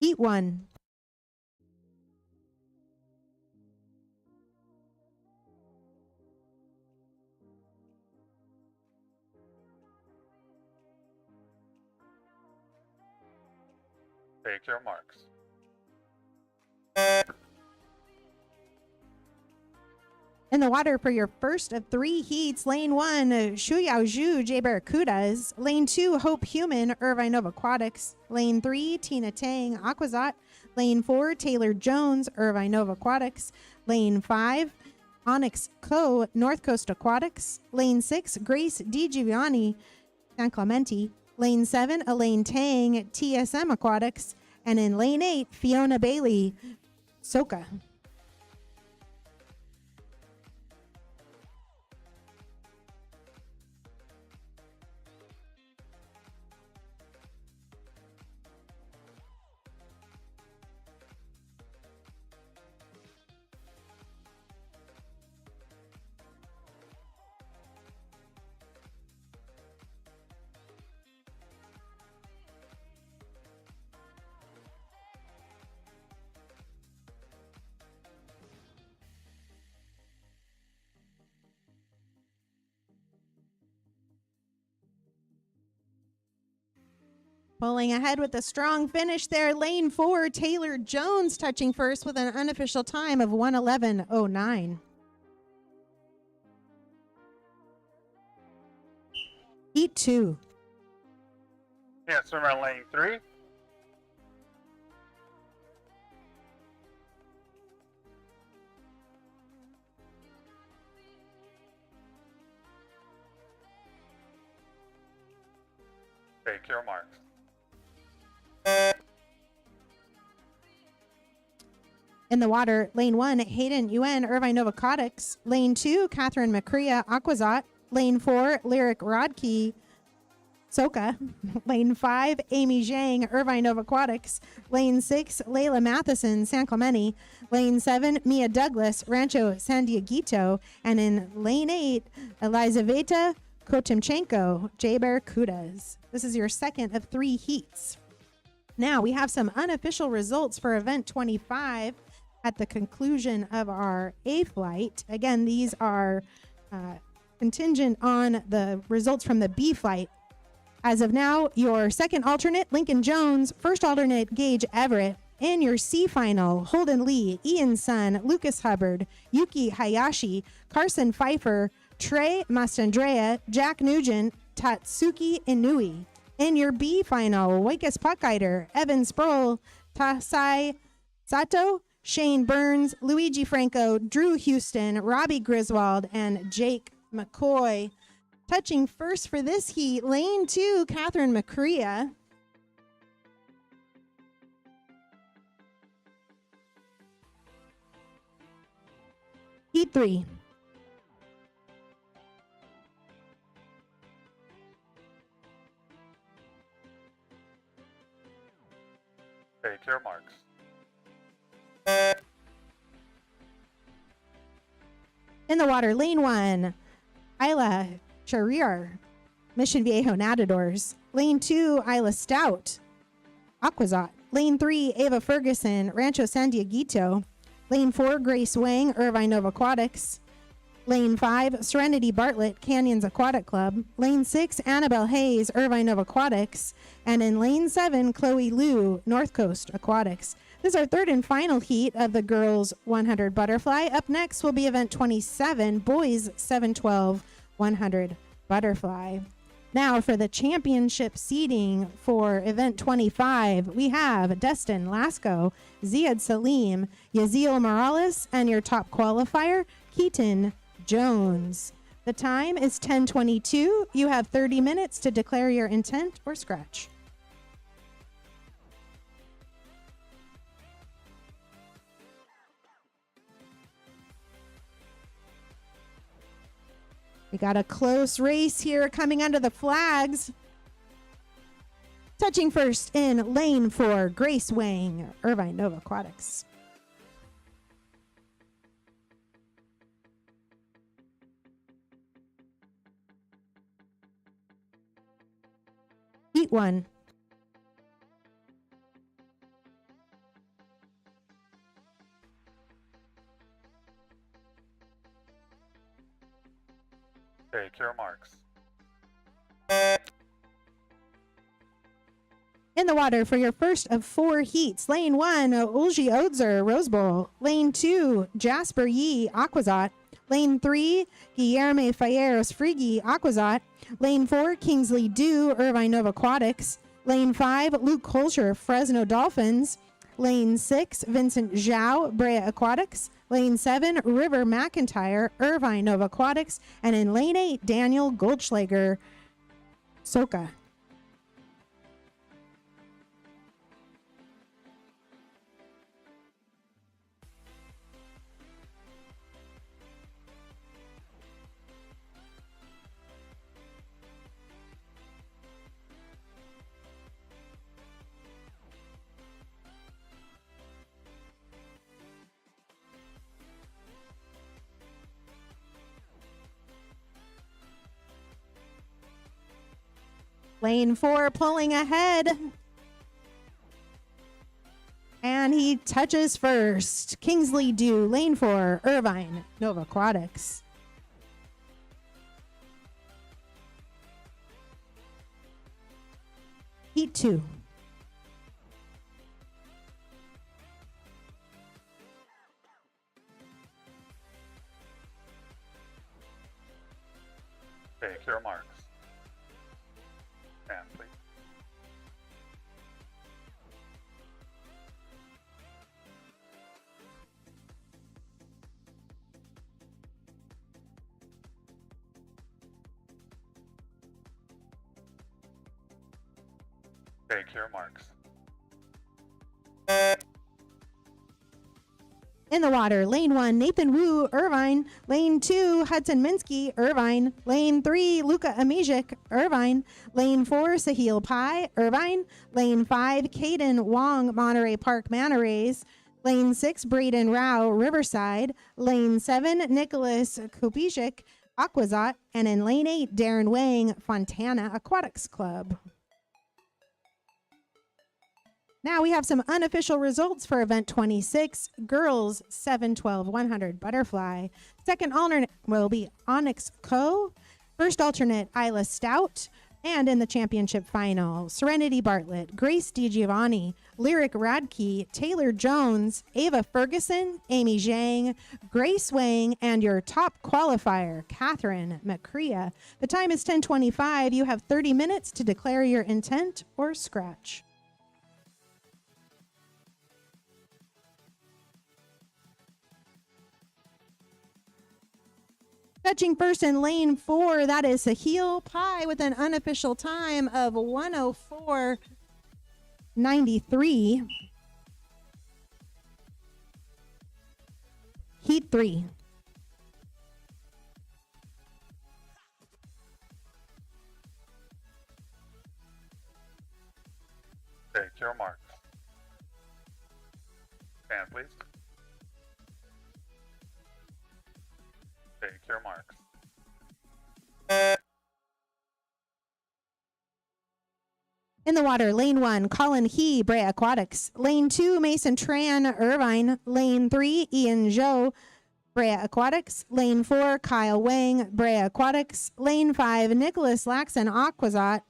Heat 1. Take your marks. In the water for your first of 3 heats, lane 1, Shuyao Zhu, J Barracudas. Lane 2, Hope Human, Irvine Nova Aquatics. Lane 3, Tina Tang, Aquazot. Lane 4, Taylor Jones, Irvine Nova Aquatics. Lane 5, Onyx Co, North Coast Aquatics. Lane 6, Grace Di Giovanni, San Clemente. Lane 7, Elaine Tang, TSM Aquatics. And in lane 8, Fiona Bailey, Soka. Pulling ahead with a strong finish there, lane 4, Taylor Jones touching first with an unofficial time of 1:11:09. Heat 2. Yeah, swimmer in lane 3. Take your marks. In the water, lane 1, Hayden Yuen, Irvine Nova Aquatics. Lane 2, Catherine McCrea, Aquazot. Lane 4, Lyric Rodkey, Soka. Lane 5, Amy Zhang, Irvine Nova Aquatics. Lane 6, Layla Matheson, San Clemente. Lane 7, Mia Douglas, Rancho San Dieguito. And in lane 8, Elizaveta Kotimchenko, J Barracudas. This is your second of 3 heats. Now we have some unofficial results for event 25 at the conclusion of our A flight. Again, these are contingent on the results from the B flight. As of now, your second alternate, Lincoln Jones, first alternate, Gage Everett. In your C final, Holden Lee, Ian Sun, Lucas Hubbard, Yuki Hayashi, Carson Pfeiffer, Trey Mastandrea, Jack Nugent, Tatsuki Inui. In your B final, Wakus Puckeider, Evan Sproul, Tasai Sato, Shane Burns, Luigi Franco, Drew Houston, Robbie Griswold, and Jake McCoy. Touching first for this heat, lane 2, Catherine McCrea. Heat 3. Take your marks. In the water, lane 1, Isla Charir, Mission Viejo Nadadors. Lane 2, Isla Stout, Aquazot. Lane 3, Ava Ferguson, Rancho San Dieguito. Lane 4, Grace Wang, Irvine Nova Aquatics. Lane 5, Serenity Bartlett, Canyons Aquatic Club. Lane 6, Annabelle Hayes, Irvine Nova Aquatics. And in lane 7, Chloe Liu, North Coast Aquatics. This is our third and final heat of the girls 100 butterfly. Up next will be event 27, boys 712 100 butterfly. Now for the championship seeding for event 25, we have Destin Lasco, Ziad Salim, Yaziel Morales, and your top qualifier, Keaton Jones. The time is 10:22. You have 30 minutes to declare your intent or scratch. We got a close race here coming under the flags. Touching first in lane 4, Grace Wang, Irvine Nova Aquatics. Heat 1. Take your marks. In the water for your first of 4 heats. Lane 1, Ulji Odzer, Rose Bowl. Lane 2, Jasper Yee, Aquazot. Lane 3, Guillermo Falleros Frigi, Aquazot. Lane 4, Kingsley Dew, Irvine Nova Aquatics. Lane 5, Luke Holscher, Fresno Dolphins. Lane 6, Vincent Zhao, Brea Aquatics. Lane 7, River McIntyre, Irvine Nova Aquatics. And in lane 8, Daniel Goldschlager, Soka. Lane 4 pulling ahead. And he touches first. Kingsley Dew, lane 4, Irvine, Nova Aquatics. Heat 2. Take your marks. Stand, please. Take your marks. In the water, lane 1, Nathan Wu, Irvine. Lane 2, Hudson Minsky, Irvine. Lane 3, Luka Amijic, Irvine. Lane 4, Sahil Pai, Irvine. Lane 5, Caden Wong, Monterey Park Manta Rays. Lane 6, Braden Rao, Riverside. Lane 7, Nicholas Kopijik, Aquazot. And in lane 8, Darren Wang, Fontana Aquatics Club. Now we have some unofficial results for event 26, girls 7-12-100 butterfly. Second alternate will be Onyx Co. First alternate, Isla Stout. And in the championship final, Serenity Bartlett, Grace DiGiovanni, Lyric Radke, Taylor Jones, Ava Ferguson, Amy Zhang, Grace Wang, and your top qualifier, Catherine McCrea. The time is 10:25. You have 30 minutes to declare your intent or scratch. Touching first in lane 4, that is Sahil Pai with an unofficial time of 104.93. Heat 3. Take your marks. Stand, please. Take your marks. In the water, lane 1, Colin He, Brea Aquatics. Lane 2, Mason Tran, Irvine. Lane 3, Ian Zhou, Brea Aquatics. Lane 4, Kyle Wang, Brea Aquatics. Lane 5, Nicholas Laxon, Aquazot.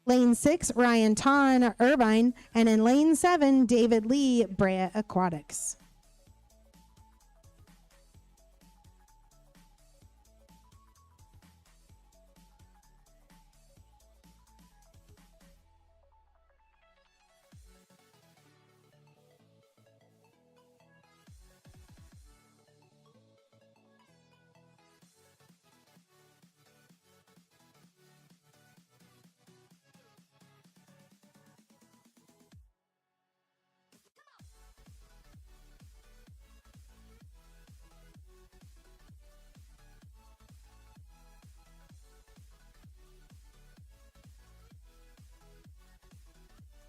Lane 6, Ryan Ton, Irvine. And in lane 7, David Lee, Brea Aquatics.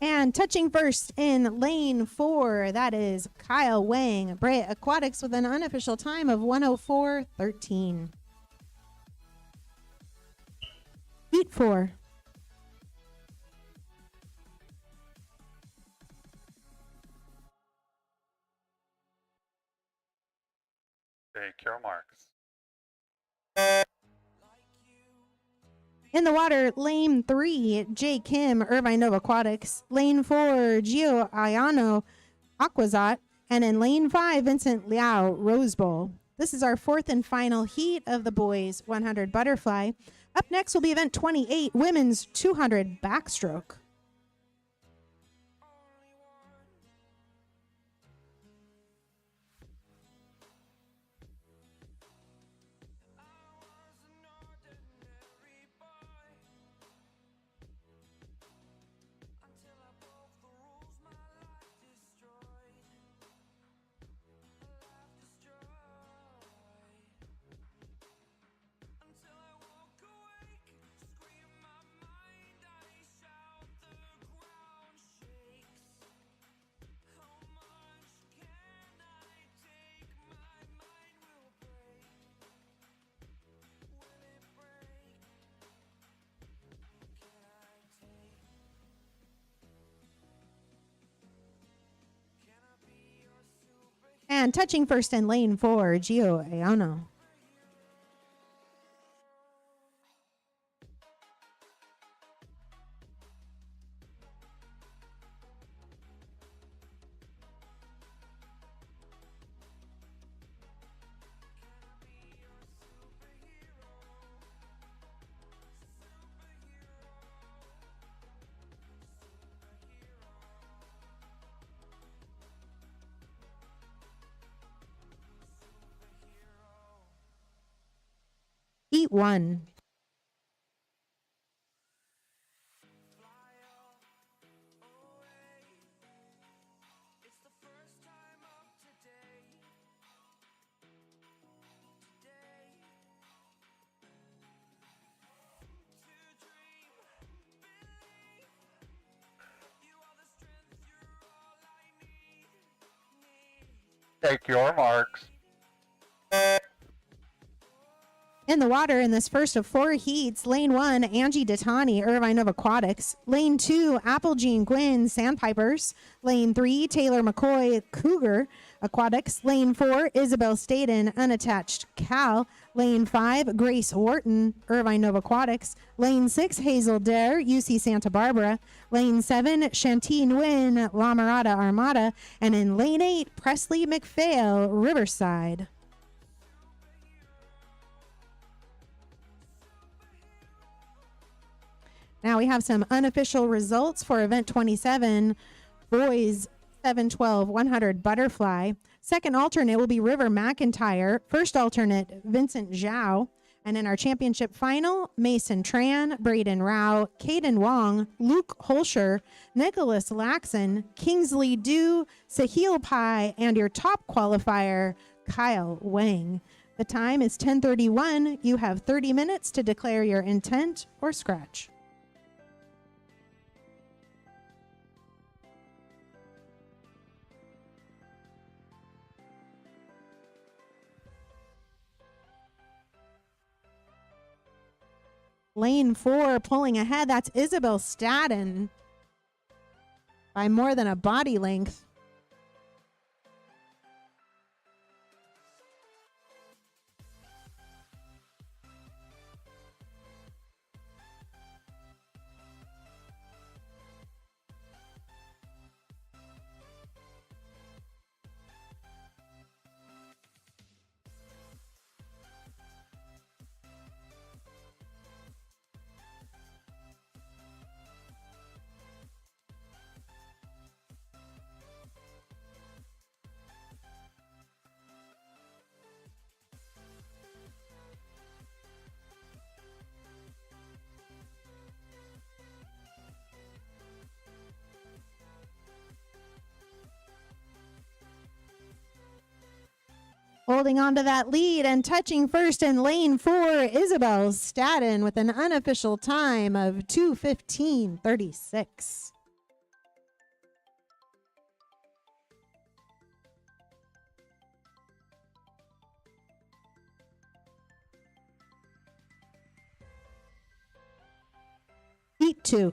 And touching first in lane 4, that is Kyle Wang, Brea Aquatics with an unofficial time of 104.13. Heat 4. Take your marks. In the water, lane 3, J. Kim, Irvine Nova Aquatics. Lane 4, Gio Ayano, Aquazot. And in lane 5, Vincent Liao, Rose Bowl. This is our fourth and final heat of the boys 100 butterfly. Up next will be event 28, women's 200 backstroke. And touching first in lane 4, Gio Ayano. Heat 1. Take your marks. In the water in this first of 4 heats, lane 1, Angie Datani, Irvine of Aquatics. Lane 2, Apple Jean Gwynn, Sandpipers. Lane 3, Taylor McCoy, Cougar Aquatics. Lane 4, Isabel Staden, Unattached Cal. Lane 5, Grace Wharton, Irvine Nova Aquatics. Lane 6, Hazel Dare, UC Santa Barbara. Lane 7, Shanti Nguyen, La Mirada Armada. And in lane 8, Presley McPhail, Riverside. Now we have some unofficial results for event 27, boys 712 100 butterfly. Second alternate will be River McIntyre. First alternate, Vincent Zhao. And in our championship final, Mason Tran, Braden Rao, Caden Wong, Luke Holscher, Nicholas Laxon, Kingsley Du, Sahil Pai, and your top qualifier, Kyle Wang. The time is 10:31. You have 30 minutes to declare your intent or scratch. Lane 4 pulling ahead. That's Isabel Staden by more than a body length. Holding on to that lead and touching first in lane 4, Isabel Staden with an unofficial time of 2:15:36. Heat 2.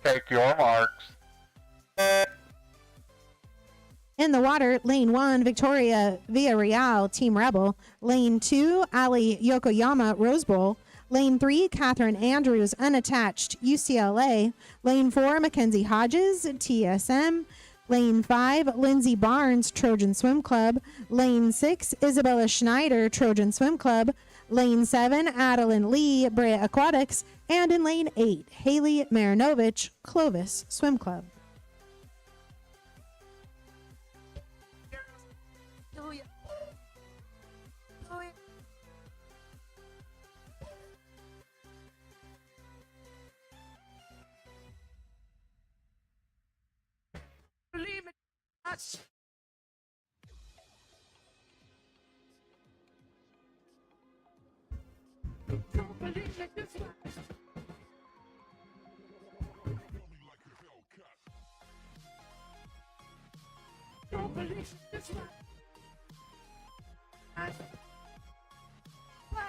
Take your marks. In the water, lane 1, Victoria Villarreal, Team Rebel. Lane 2, Ali Yokoyama, Rose Bowl. Lane 3, Catherine Andrews, unattached, UCLA. Lane 4, Mackenzie Hodges, TSM. Lane 5, Lindsay Barnes, Trojan Swim Club. Lane 6, Isabella Schneider, Trojan Swim Club. Lane 7, Adeline Lee, Brea Aquatics. And in Lane 8, Haley Marinovich, Clovis Swim Club.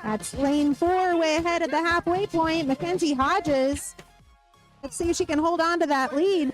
That's lane 4, way ahead at the halfway point. Mackenzie Hodges. Let's see if she can hold on to that lead.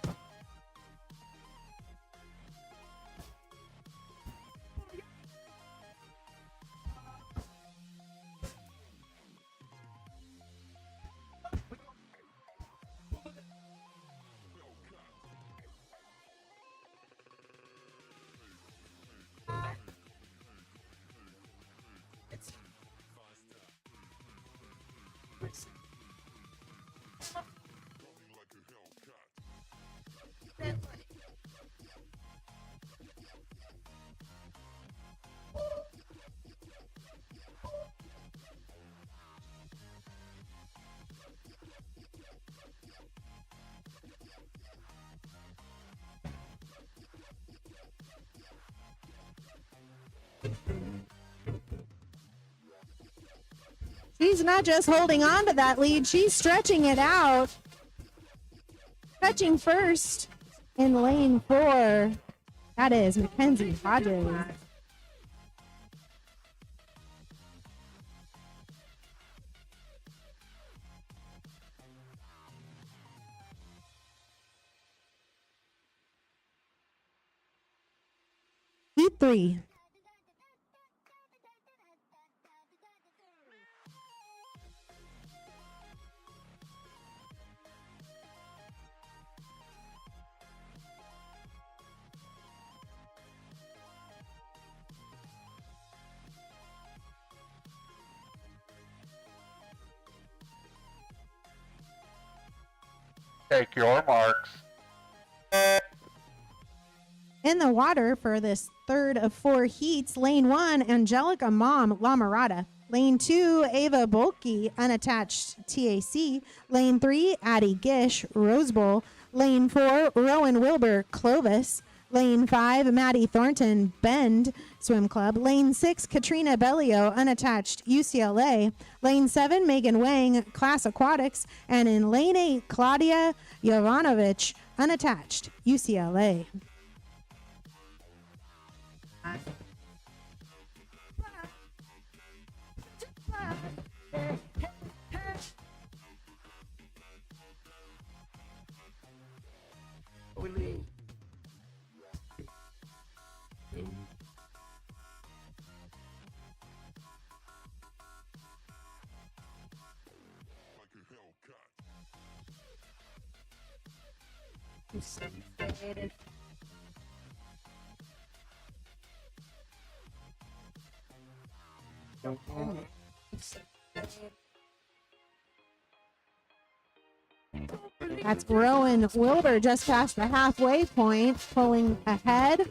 She's not just holding on to that lead, she's stretching it out. Catching first in lane 4. That is Mackenzie Hodges. Heat 3. Take your marks. In the water for this third of 4 heats, lane 1, Angelica Mom, La Mirada. Lane 2, Ava Bolke, unattached, TAC. Lane 3, Addie Gish, Rose Bowl. Lane 4, Rowan Wilbur, Clovis. Lane 5, Maddie Thornton, Bend Swim Club. Lane 6, Katrina Bellio, unattached, UCLA. Lane 7, Megan Wang, Class Aquatics. And in lane 8, Claudia Jovanovic, unattached, UCLA. That's Rowan Wilbur just past the halfway point, pulling ahead.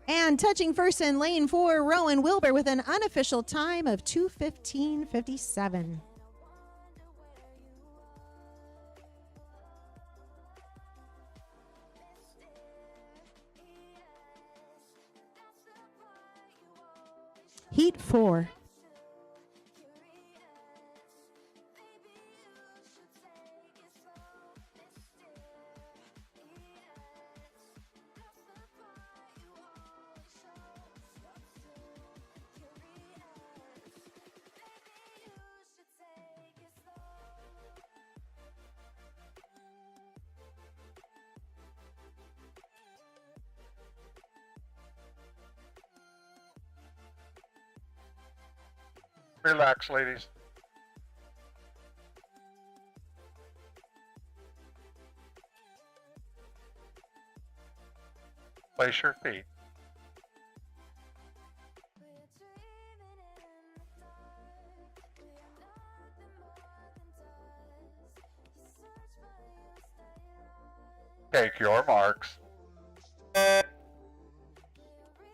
And touching first in lane 4, Rowan Wilbur with an unofficial time of 2:15.57. Heat 4. Relax, ladies. Place your feet. Take your marks.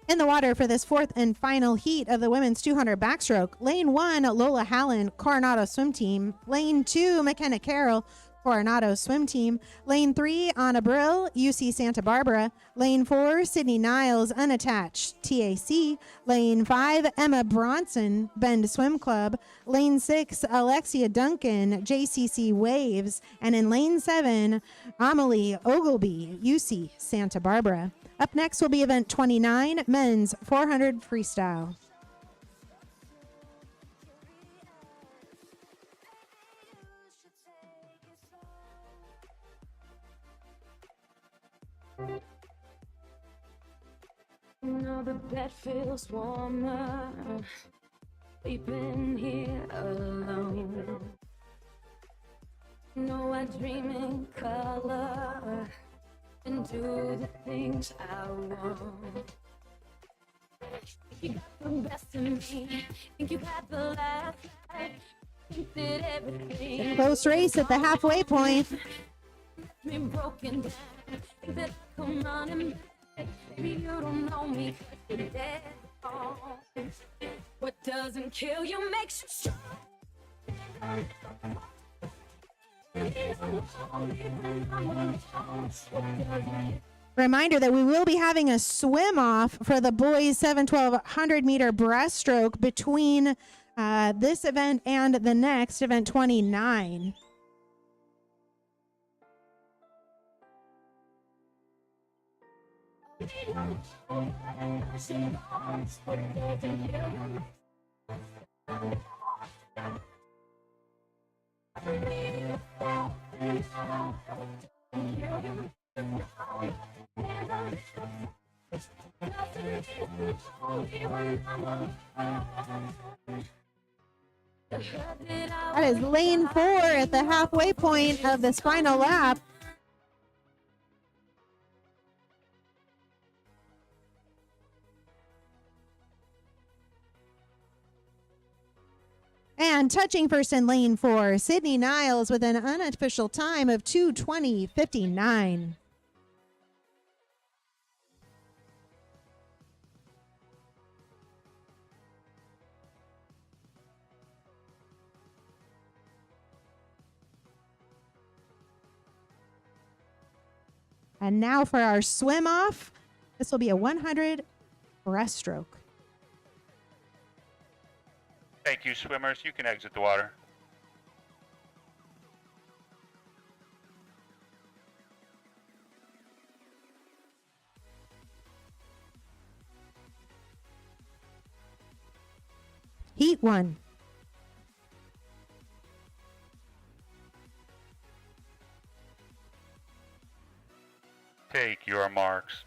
In the water for this fourth and final heat of the women's 200 backstroke, lane 1, Lola Hallen, Coronado Swim Team. Lane 2, McKenna Carroll, Coronado Swim Team. Lane 3, Anna Brill, UC Santa Barbara. Lane 4, Sydney Niles, Unattached, TAC. Lane 5, Emma Bronson, Bend Swim Club. Lane 6, Alexia Duncan, JCC Waves. And in lane 7, Amelie Ogilby, UC Santa Barbara. Up next will be event 29, men's 400 freestyle. Now the bed feels warmer, sleeping here alone. No, I dream in color and do the things I want. You got the best of me, think you got the last life, think that everything. Close race at the halfway point. Me broken down, think that I come running back. Maybe you don't know me 'cause you're dead wrong. What doesn't kill you makes you strong. Reminder that we will be having a swim off for the boys 7-1200 meter breaststroke between this event and the next event 29. That is lane 4 at the halfway point of this final lap. And touching first in lane 4, Sydney Niles with an unofficial time of 2:20.59. And now for our swim off. This will be a 100 breaststroke. Thank you, swimmers. You can exit the water. Heat 1. Take your marks.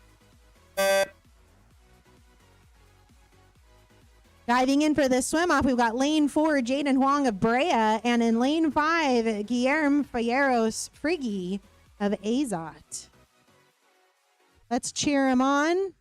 Diving in for this swim off, we've got lane 4, Jaden Huang of Brea, and in lane 5, Guillermo Falleros Friggy of Azot. Let's cheer him on.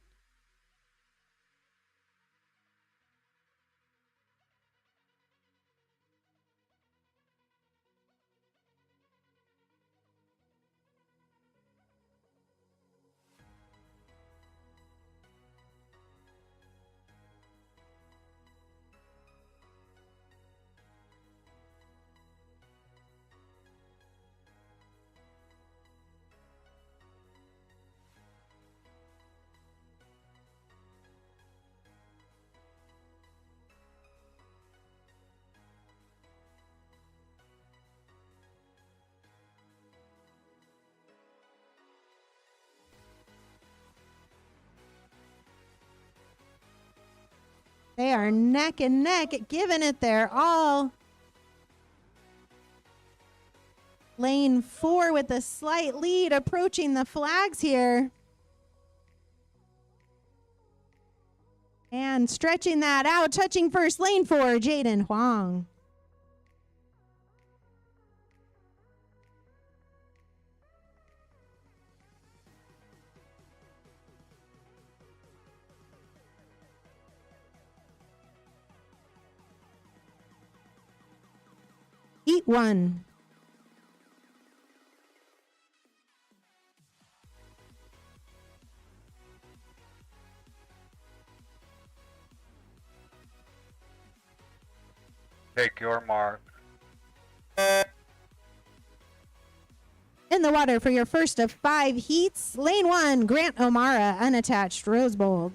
They are neck and neck, giving it their all. Lane 4 with a slight lead, approaching the flags here. And stretching that out, touching first, lane 4, Jaden Huang. Heat 1. Take your mark. In the water for your first of 5 heats. Lane 1, Grant O'Mara, unattached, Rose Bowl.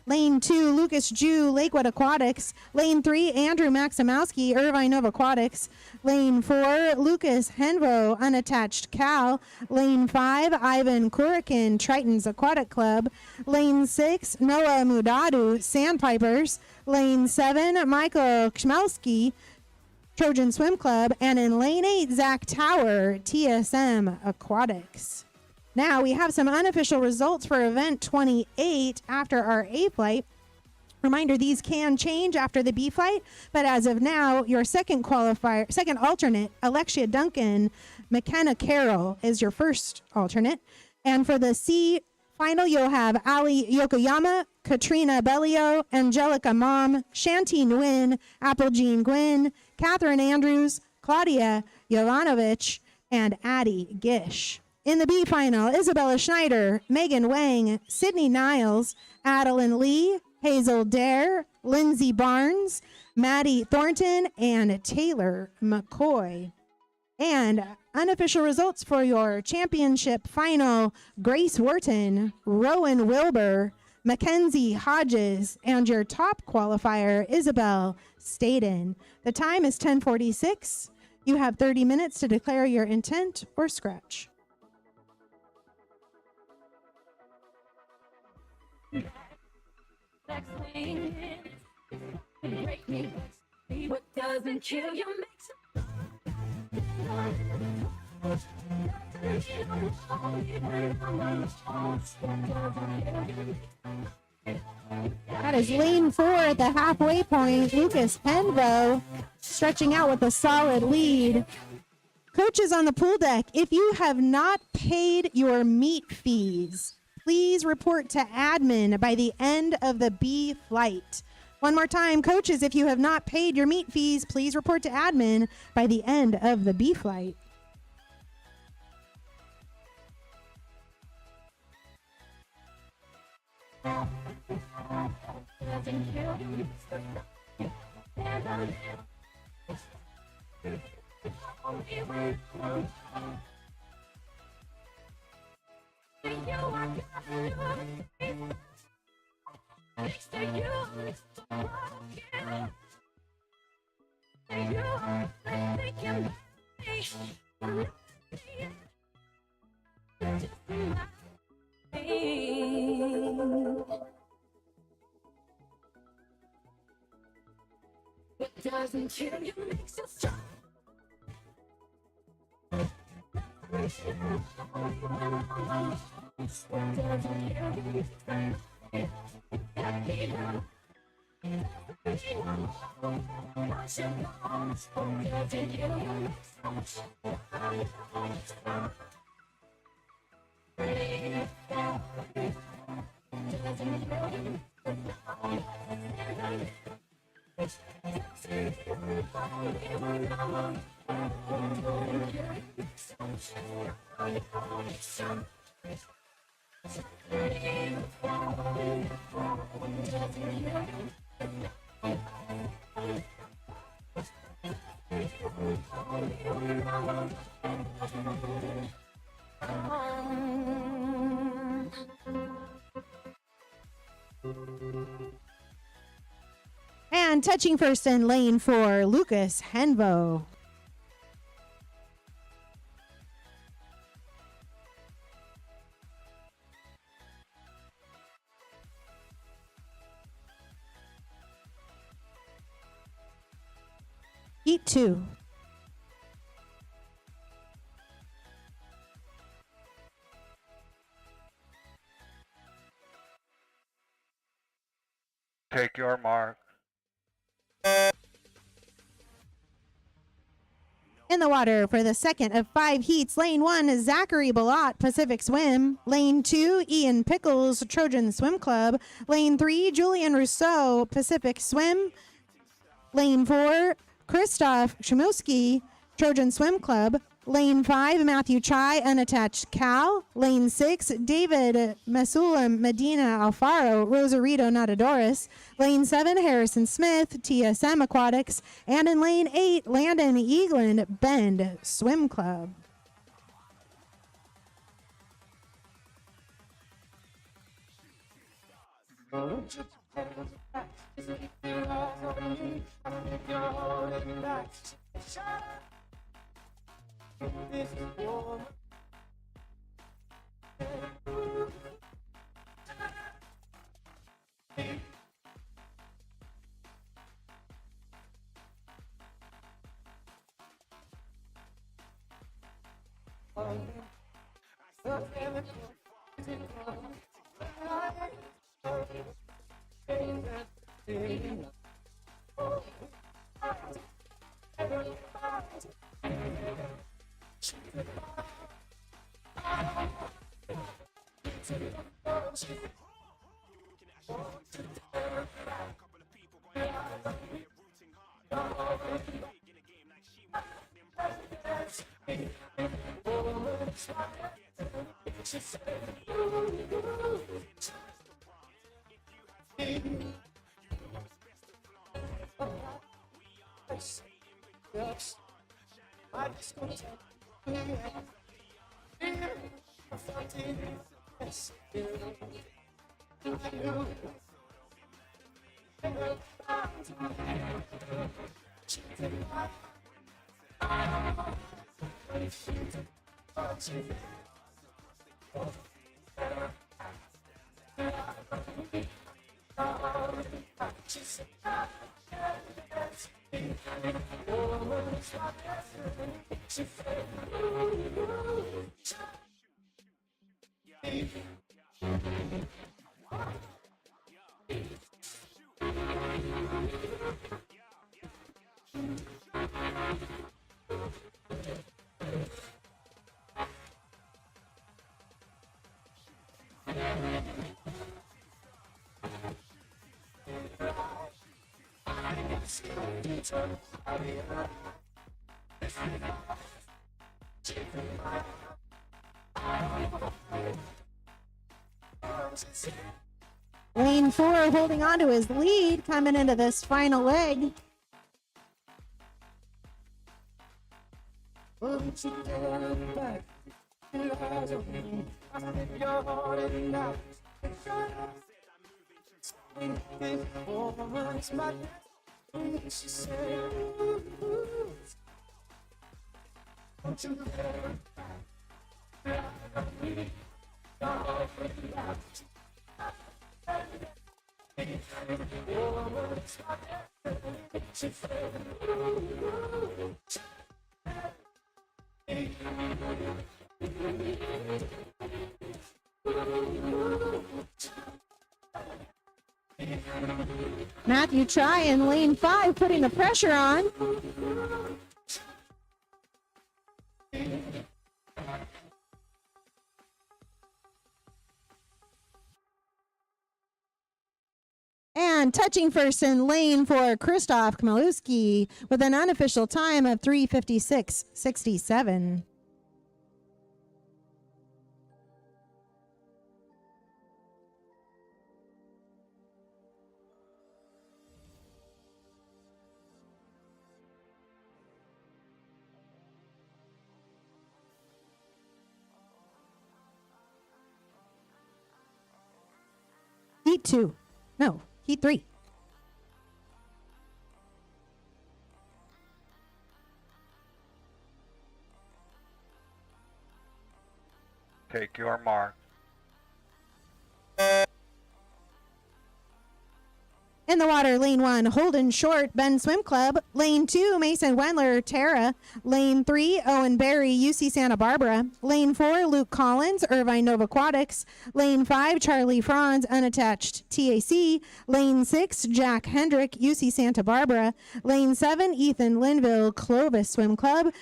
Lane 2, Lucas Jew, Lakewood Aquatics. Lane 3, Andrew Maximowski, Irvine Nova Aquatics. Lane 4, Lucas Henvo, unattached, Cal. Lane 5, Ivan Kurikin, Triton's Aquatic Club. Lane 6, Noah Mudadu, Sandpipers. Lane 7, Michael Kschmelski, Trojan Swim Club. And in lane 8, Zach Tower, TSM Aquatics. Now we have some unofficial results for event 28 after our A flight. Reminder, these can change after the B flight, but as of now, your second alternate, Alexia Duncan, McKenna Carroll is your first alternate. And for the C final, you'll have Ali Yokoyama, Katrina Bellio, Angelica Mom, Shanti Nguyen, Applejean Gwynn, Catherine Andrews, Claudia Jovanovic, and Addie Gish. In the B final, Isabella Schneider, Megan Wang, Sydney Niles, Adeline Lee, Hazel Dare, Lindsay Barnes, Maddie Thornton, and Taylor McCoy. And unofficial results for your championship final, Grace Wharton, Rowan Wilbur, Mackenzie Hodges, and your top qualifier, Isabel Staden. The time is 10:46. You have 30 minutes to declare your intent or scratch. What doesn't kill you makes That is lane 4 at the halfway point. Lucas Penvo stretching out with a solid lead. Coaches on the pool deck, if you have not paid your meet fees, please report to admin by the end of the B flight. One more time, coaches, if you have not paid your meet fees, please report to admin by the end of the B flight. What doesn't kill you makes you strong. And touching first in lane 4, Lucas Henvo. Heat 2. Take your mark. In the water for the second of 5 heats, lane 1 is Zachary Balot, Pacific Swim. Lane 2, Ian Pickles, Trojan Swim Club. Lane 3, Julian Rousseau, Pacific Swim. Lane 4, Christoph Chmilski, Trojan Swim Club. Lane 5, Matthew Chai, Unattached Cal. Lane 6, David Masulam Medina Alfaro, Rosarito Natadoris. Lane 7, Harrison Smith, TSM Aquatics. And in lane 8, Landon Eagland, Bend Swim Club. Lane 4 holding on to his lead coming into this final leg. Matthew Chai in lane 5 putting the pressure on. And touching first in lane for Christoph Chmielewski with an unofficial time of 3:56.67. Heat 2. No, Heat 3. Take your mark. In the water, lane 1, Holden Short, Ben Swim Club. Lane 2, Mason Wendler, Tara. Lane 3, Owen Berry, UC Santa Barbara. Lane 4, Luke Collins, Irvine Nova Aquatics. Lane 5, Charlie Franz, unattached, TAC. Lane 6, Jack Hendrick, UC Santa Barbara. Lane 7, Ethan Linville, Clovis Swim Club.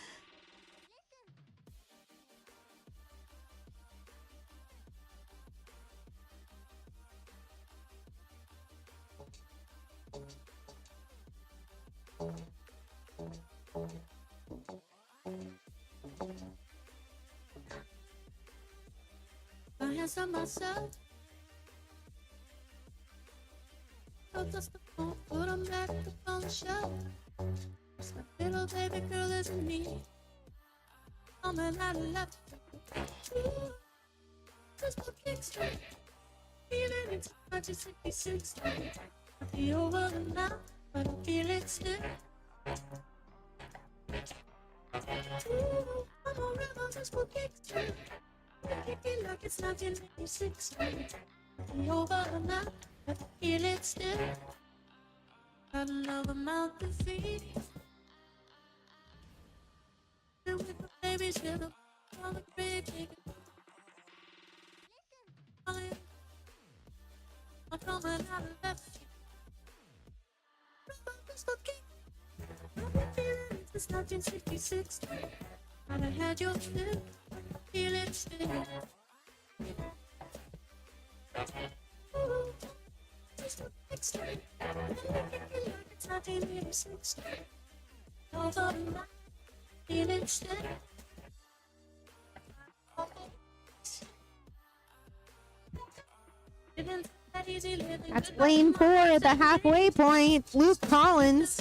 My hands on myself. Don't dust the phone, put them back up on the shelf. It's my little baby girl isn't me. Oh man, I left. Just my kicks straight. Feeling it's hard to 66. I'll be over now, but I feel it still. I'm a rebel just for kicks straight. Kicking like it's 1986. Be over now, but I feel it still. Got another mouth to feed. And with the baby's little on the grave digger. I'm coming out of left. Rebel just for kicks. I've been feeling it since 1966. And I had your fill. Feel it still. Ooh, just a big straight. It's 1986. Over the night. Feel it still. That's lane 4 at the halfway point. Luke Collins.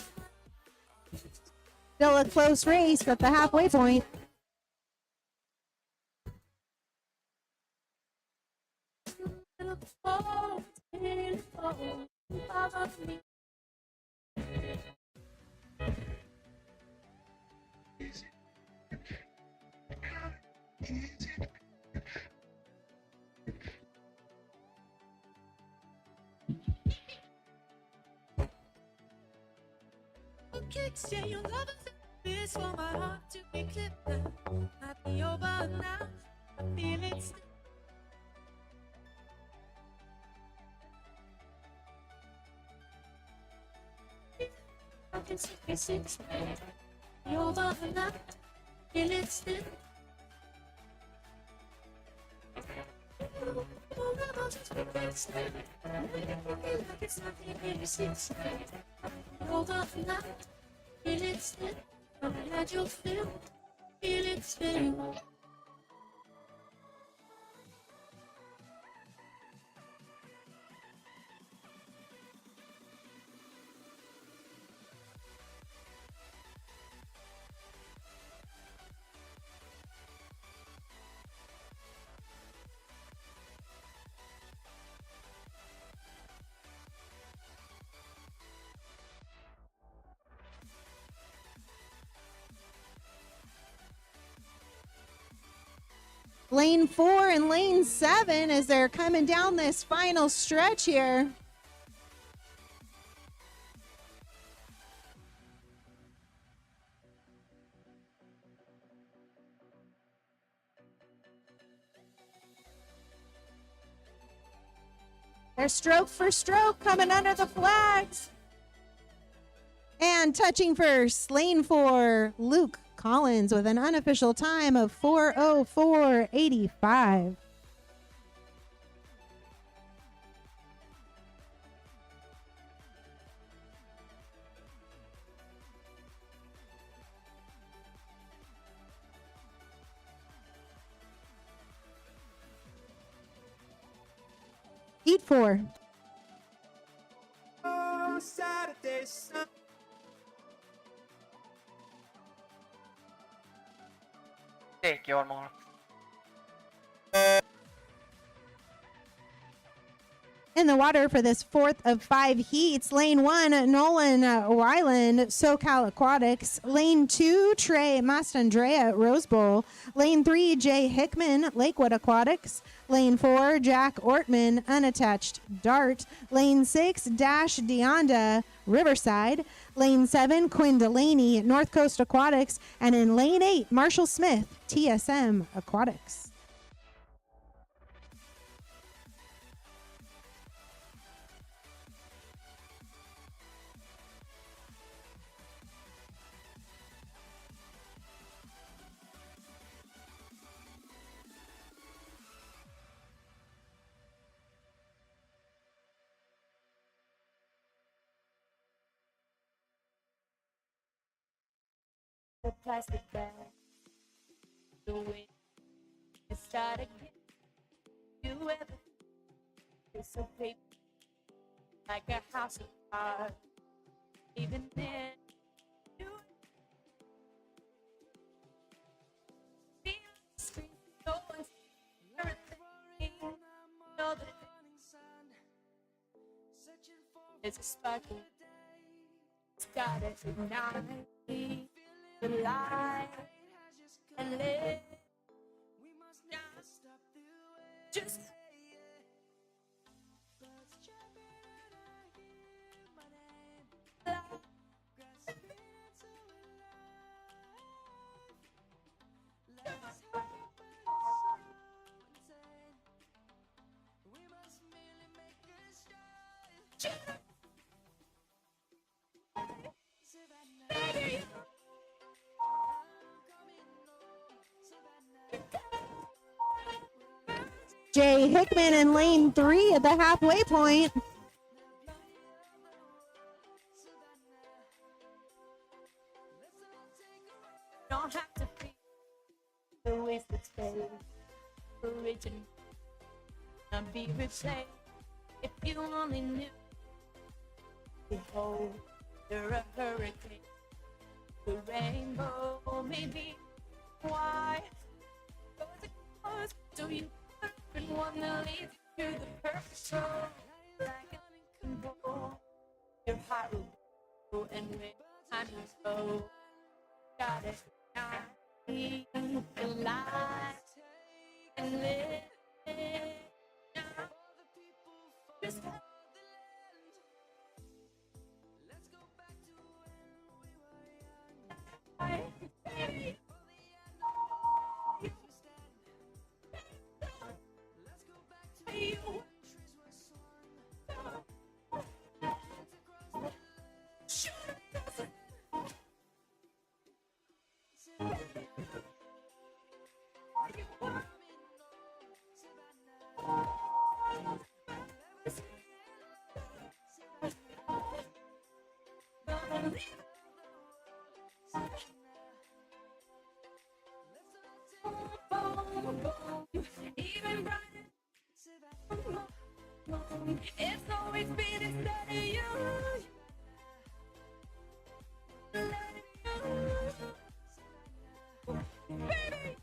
Still a close race at the halfway point. Kicks, yeah, your love is for my heart to be clipped now. Might be over now. I feel it still. I can see it six. Be over now. Feel it still. It's 1986. Over now. Feel it still. I'm glad you'll feel it still. Lane 4 and lane 7 as they're coming down this final stretch here. They're stroke for stroke coming under the flags. And touching first, lane 4, Luke Collins with an unofficial time of 4:04.85. Heat 4. Oh, Saturday, Sunday. Take your mark. In the water for this fourth of 5 heats, lane 1, Nolan Weiland, SoCal Aquatics. Lane 2, Trey Mastandrea, Rose Bowl. Lane 3, Jay Hickman, Lakewood Aquatics. Lane 4, Jack Ortman, Unattached, Dart. Lane 6, Dash Deonda, Riverside. Lane 7, Quinn Delaney, North Coast Aquatics. And in lane 8, Marshall Smith, TSM Aquatics. The plastic bag, the way you start again. You ever feel so paper, like a house of cards? Even then, you feel the scream, no one's everything. Know that there's a sparkle, it's gotta ignite the light and live. Just Jay Hickman in lane 3 at the halfway point. don't have to be the wasted space. Original, not be replaced. If you only knew, behold, you're a hurricane. The rainbow may be why goes it goes. So you and one that leads you to the perfect soul. Like a control, your heart will go and when time is slow. Got it now. The light and live now. Just baby. Even brighter. It's always been instead of you. Baby.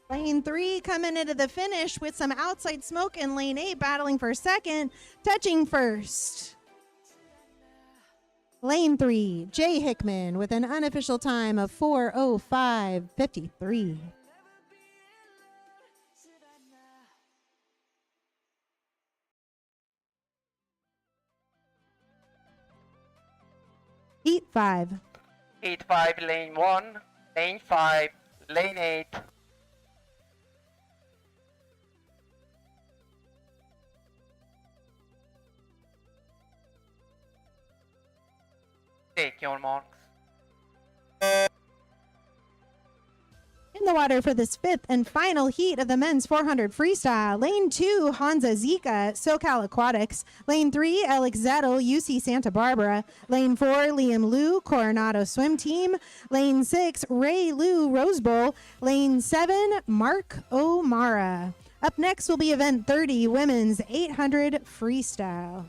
Lane 3 coming into the finish with some outside smoke in lane 8, battling for second, touching first. Lane 3, Jay Hickman with an unofficial time of 4:05:53. Heat 5. Heat 5, lane 1, lane 5, lane 8. Take your marks. In the water for this fifth and final heat of the men's 400 freestyle. Lane 2, Hansa Zika, SoCal Aquatics. Lane 3, Alex Zettel, UC Santa Barbara. Lane 4, Liam Liu, Coronado Swim Team. Lane 6, Ray Liu, Rose Bowl. Lane 7, Mark O'Mara. Up next will be event 30, women's 800 freestyle.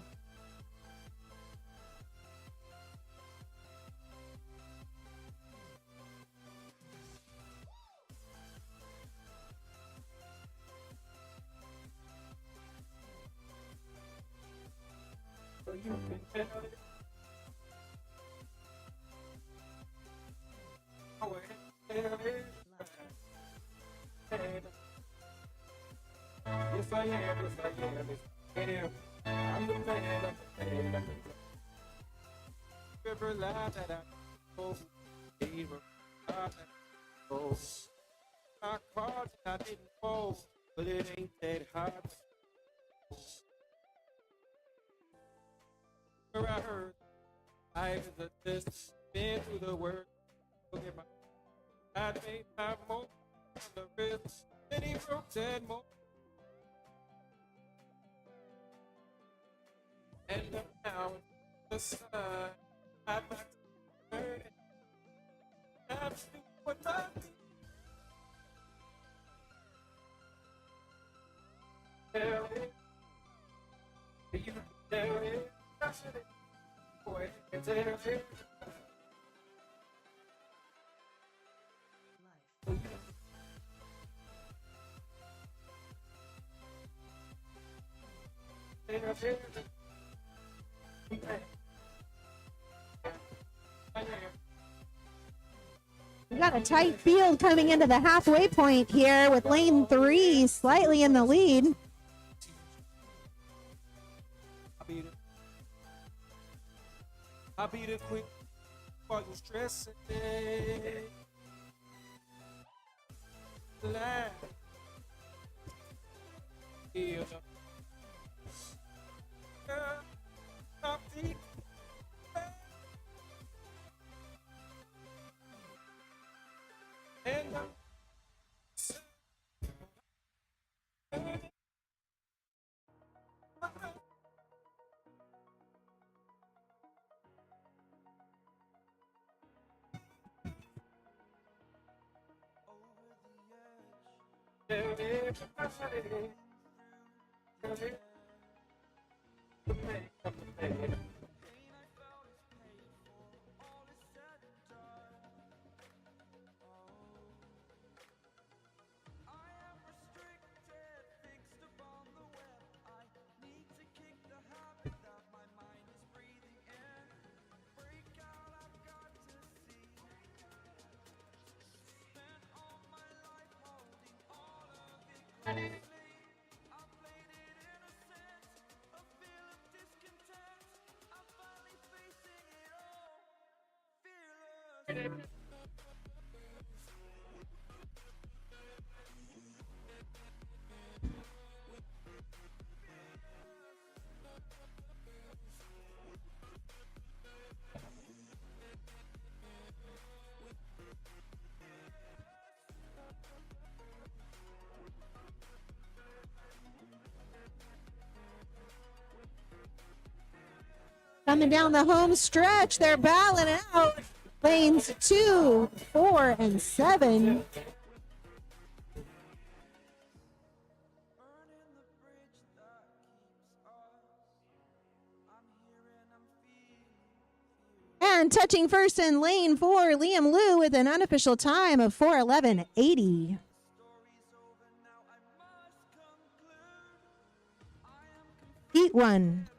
Yes, I am, yes, I am, yes, I am. I'm the man, I'm the man, I'm the man. River line that I go, river line that I go. I called and I didn't fall, but it ain't that hard. I heard life is a test, been through the work. Look at my, I made my most on the wrist, then he broke that most. And now the sun, I'd like to burn it. I'm still what I tell it. You can tell it. That's it. Boy, you can tell it. We got a tight field coming into the halfway point here with lane 3 slightly in the lead. I'll be the quick while you stressing. Line. Yeah. Stop the and Coming down the home stretch, they're battling out. Lanes 2, 4, and 7. And touching first in lane 4, Liam Liu with an unofficial time of 4:11.80. Heat 1.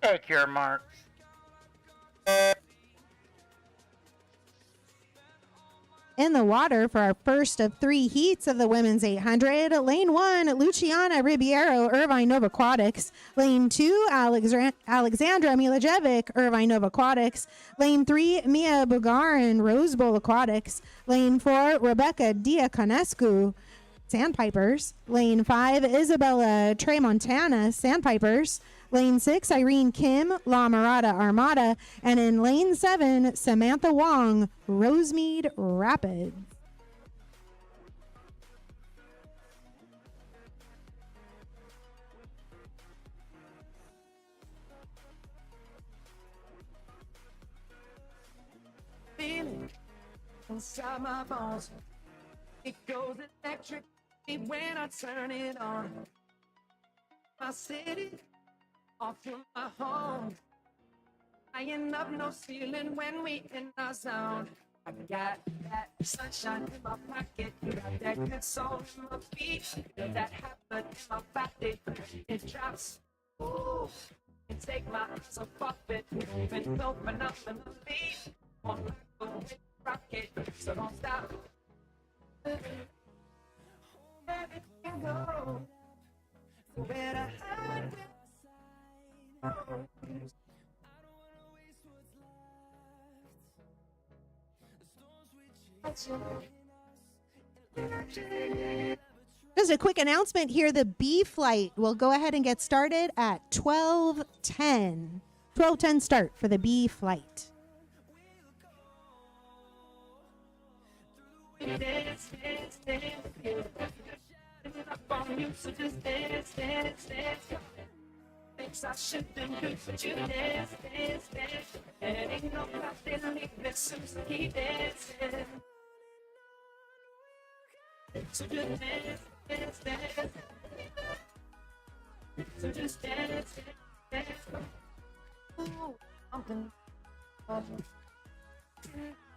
Take your marks. In the water for our first of 3 heats of the women's 800. Lane 1, Luciana Ribeiro, Irvine Nova Aquatics. Lane 2, Alexandra Milajevic, Irvine Nova Aquatics. Lane 3, Mia Bugarin, Rose Bowl Aquatics. Lane 4, Rebecca Diaconescu, Sandpipers. Lane 5, Isabella Tremontana, Sandpipers. Lane 6, Irene Kim, La Mirada Armada. And in lane 7, Samantha Wong, Rosemead Rapids. inside my bones. It goes electric when I turn it on. My city, off from my home. High up, no ceiling when we in our zone. I got that sunshine in my pocket, got that good soul in my feet, feel that hot blood in my body. It drops, ooh, and take my eyes off it. Even though phenomenally, on like a wind rocket, so don't stop. Let it go. Where to hide with Just a quick announcement here. The B flight will go ahead and get started at 12:10. 12:10 start for the B flight. dance, dance, dance. Up on you, so just dance, dance, dance. Things I shouldn't do, but you dance, dance, dance. And ain't nobody leaving soon, so keep dancing. So just dance, dance, dance. So just dance, dance, dance. Ooh, something.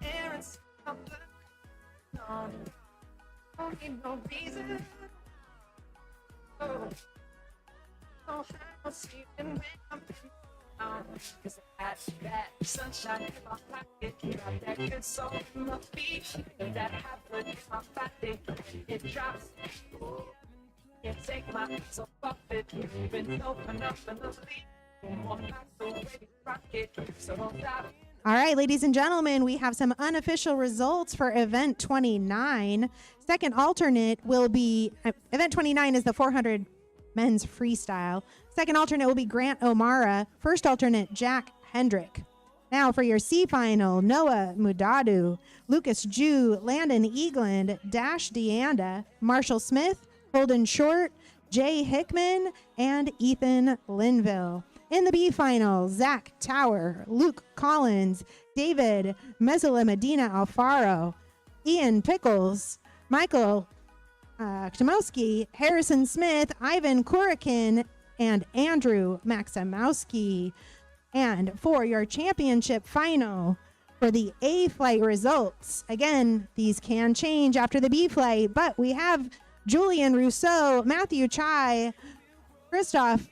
Errands, something. No, don't need no reason. Oh, don't have no sleeping when I'm down. Cause I got that sunshine in my pocket, got that good soul in my feet, and that hot blood in my body. It drops. Can't take my eyes off it. Been open up and asleep. More like the way you rock it. So don't stop. All right, ladies and gentlemen, we have some unofficial results for event 29. Second alternate will be, event 29 is the 400 men's freestyle. Second alternate will be Grant O'Mara. First alternate, Jack Hendrick. Now for your C final, Noah Mudadu, Lucas Jew, Landon Eagland, Dash Deanda, Marshall Smith, Holden Short, Jay Hickman, and Ethan Linville. In the B final, Zach Tower, Luke Collins, David Mesola Medina Alfaro, Ian Pickles, Michael Ktomowski, Harrison Smith, Ivan Kurikin, and Andrew Maximowski. And for your championship final, for the A flight results, again, these can change after the B flight, but we have Julian Rousseau, Matthew Chai, Christoph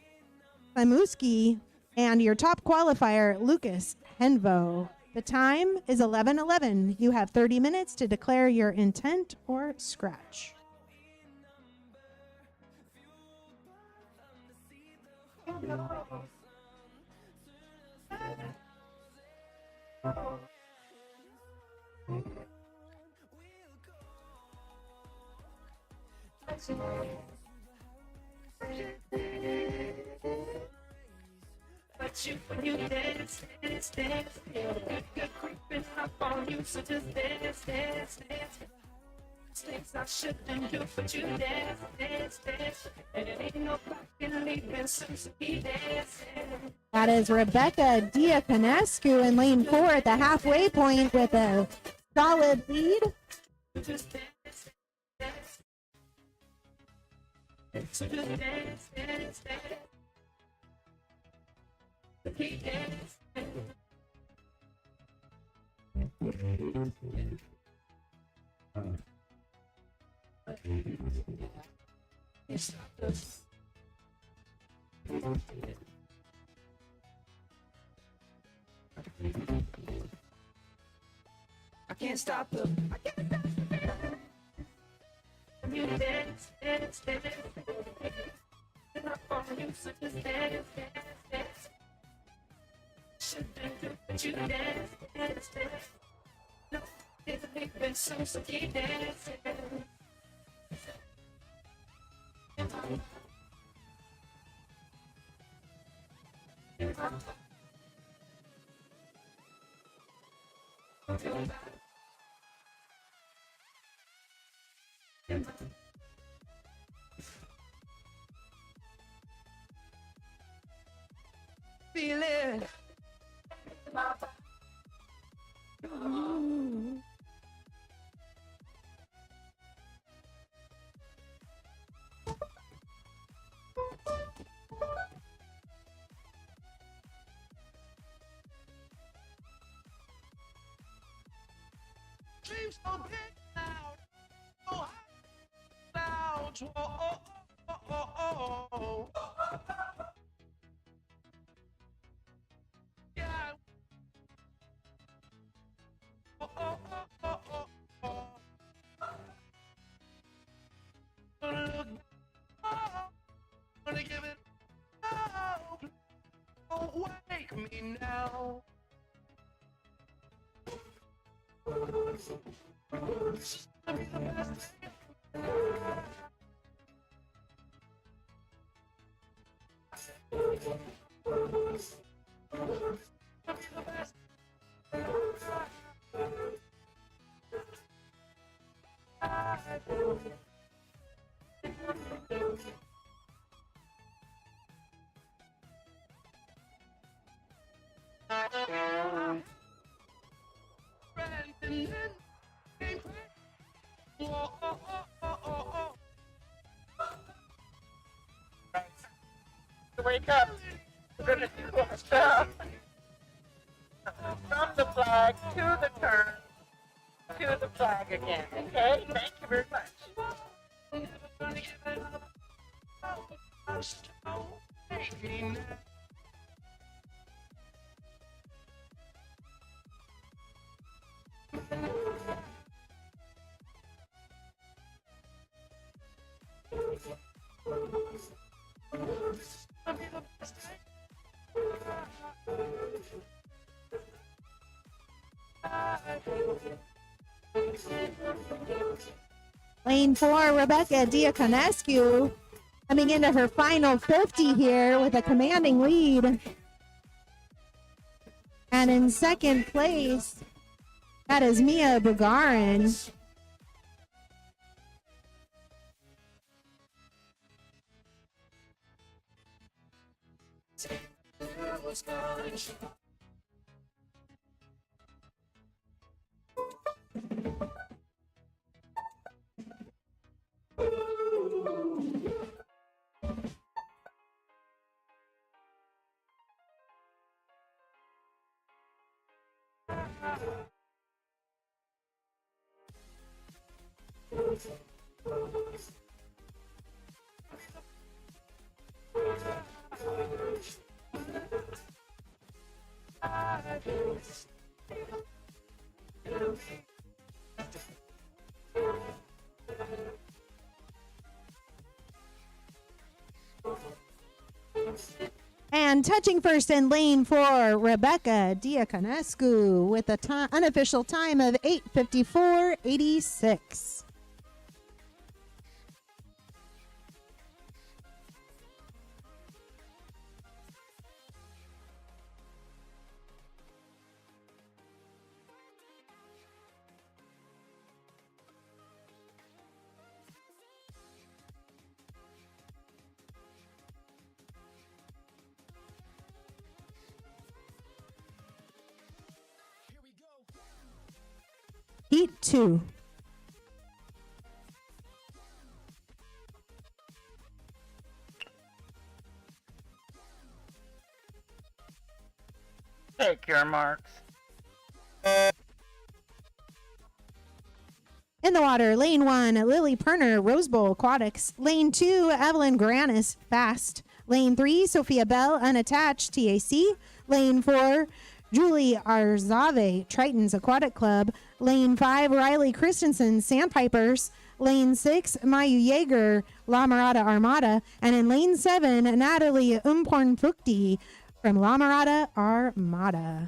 Samuski, and your top qualifier, Lucas Henvo. The time is 11:11. You have 30 minutes to declare your intent or scratch. But you, when you dance, dance, dance, good creeping up on you, so just dance, dance, dance. Things I shouldn't do, but you dance, dance, dance. And it ain't nobody leaving, so keep dancing. That is Rebecca Diaconescu in lane 4 at the halfway point with a solid lead. Just dance, dance. So just dance, dance, dance. Keep dancing. I can't stop them. I can't stop them. You dance, dance, dance. And I'm on you, so just dance, dance, dance. Shouldn't do, but you dance, dance, dance. No, it's leaving soon, so keep dancing. Feel it. so big loud. Oh, loud. Oh, oh, oh, oh, oh. Yeah. Oh, oh, oh, oh, oh, oh. Look, oh, gonna give it. Oh, wake me now. I'll be the best. Wake up. We're gonna do our stuff. From the flag to the turn to the flag again. Okay? Thank you very much. Lane 4, Rebecca Diaconescu coming into her final 50 here with a commanding lead. And in second place, that is Mia Bugarin. And touching first in lane 4, Rebecca Diaconescu with a unofficial time of 8:54.86. Heat 2. Take your marks. In the water, lane 1, Lily Perner, Rose Bowl Aquatics. Lane 2, Evelyn Granis, Fast. Lane 3, Sophia Bell, Unattached, TAC. Lane 4, Julie Arzave, Triton's Aquatic Club. Lane 5, Riley Christensen, Sandpipers. Lane 6, Mayu Yeager, La Mirada Armada. And in lane 7, Natalie Umpornfukti from La Mirada Armada.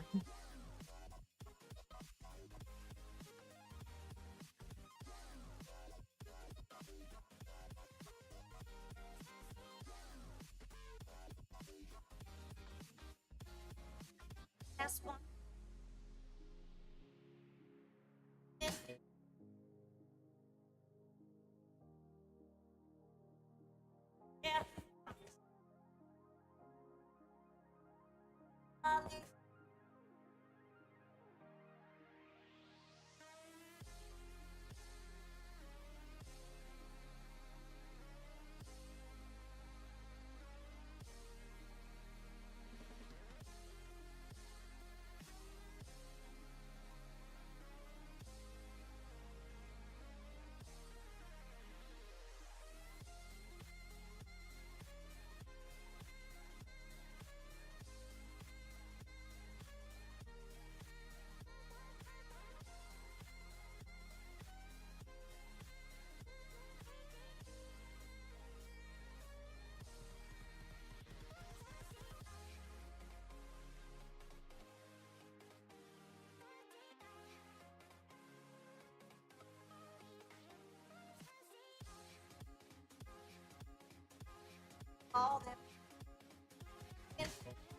all that.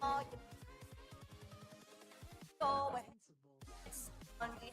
All you go away. It's funny.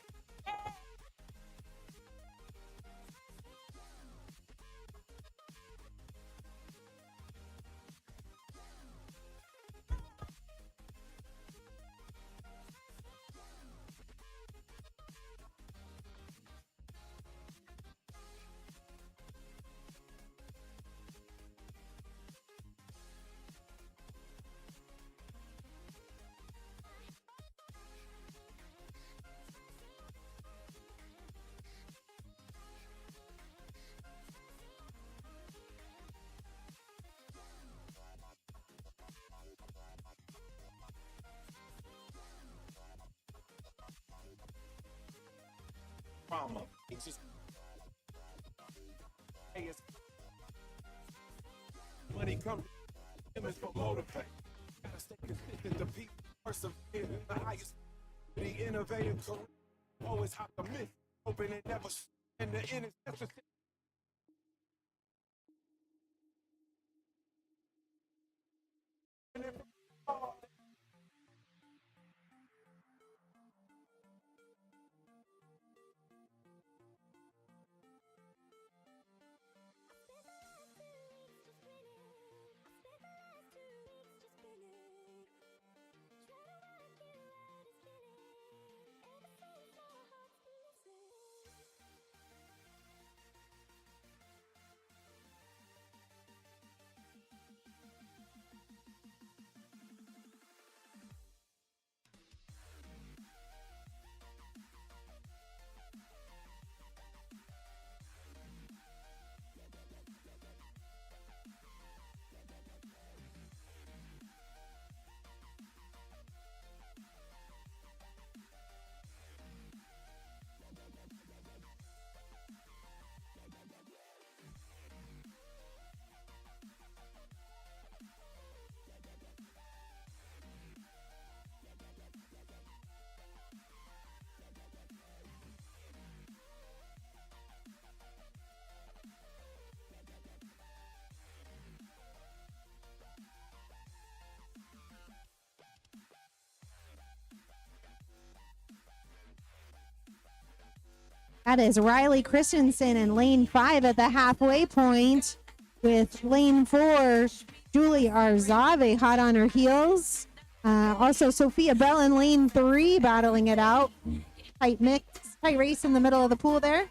Mama, it's just hey, it's money comes image for motivate. Gotta stay consistent to people persevere in the highest, the innovative career. Always optimistic, hoping it never and the end is necessary. That is Riley Christensen in lane 5 at the halfway point, with lane 4, Julie Arzave hot on her heels. Also, Sophia Bell in lane 3 battling it out. Tight mix, tight race in the middle of the pool there.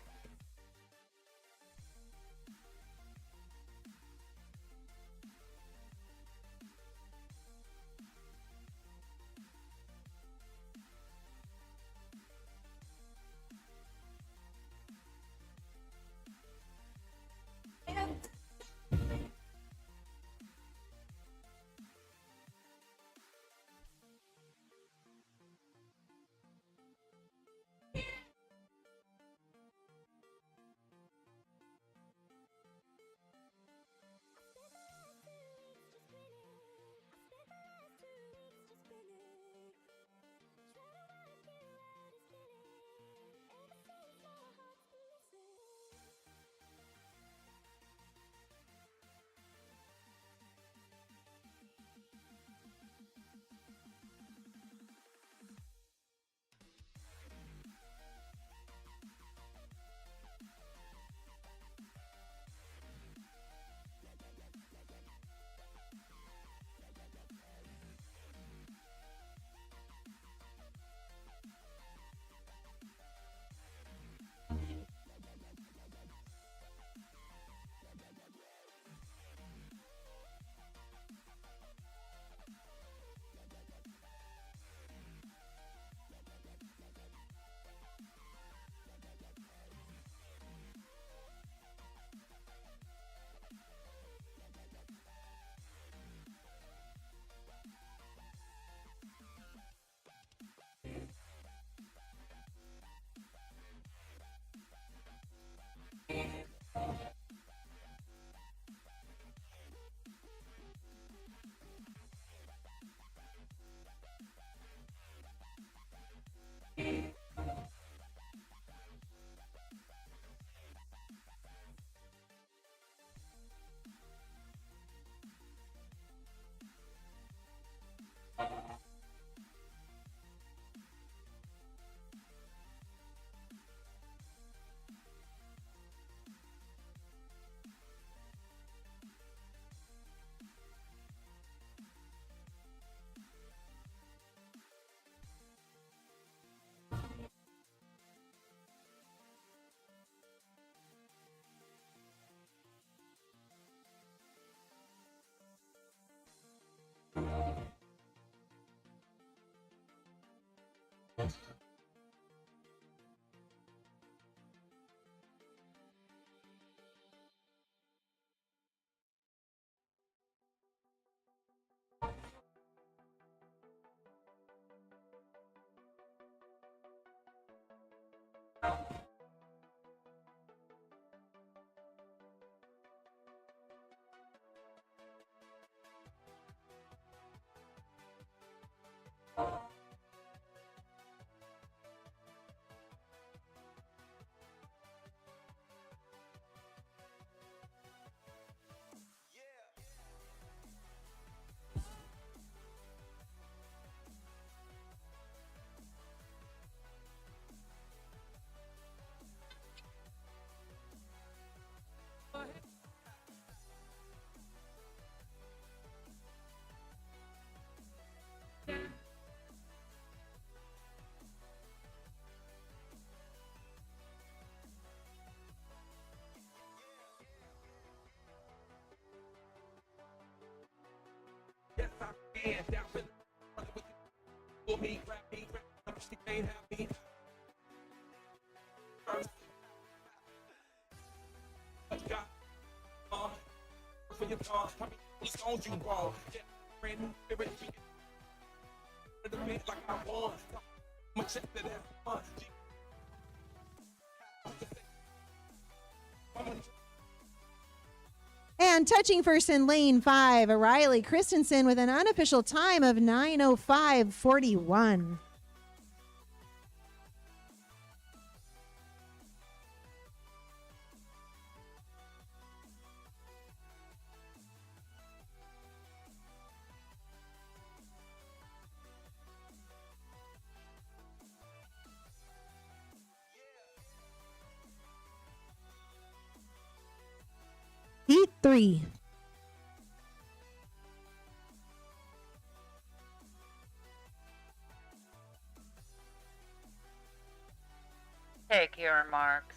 Yes, I can. Down with the pull me, grab me, she can't have me. What you got? For your thoughts, how many songs you brought? Yeah, brand new spirit. The man like I won. I'ma check that ass. And touching first in lane 5, Riley Christensen with an unofficial time of 9:05:41. Heat 3. Take your marks.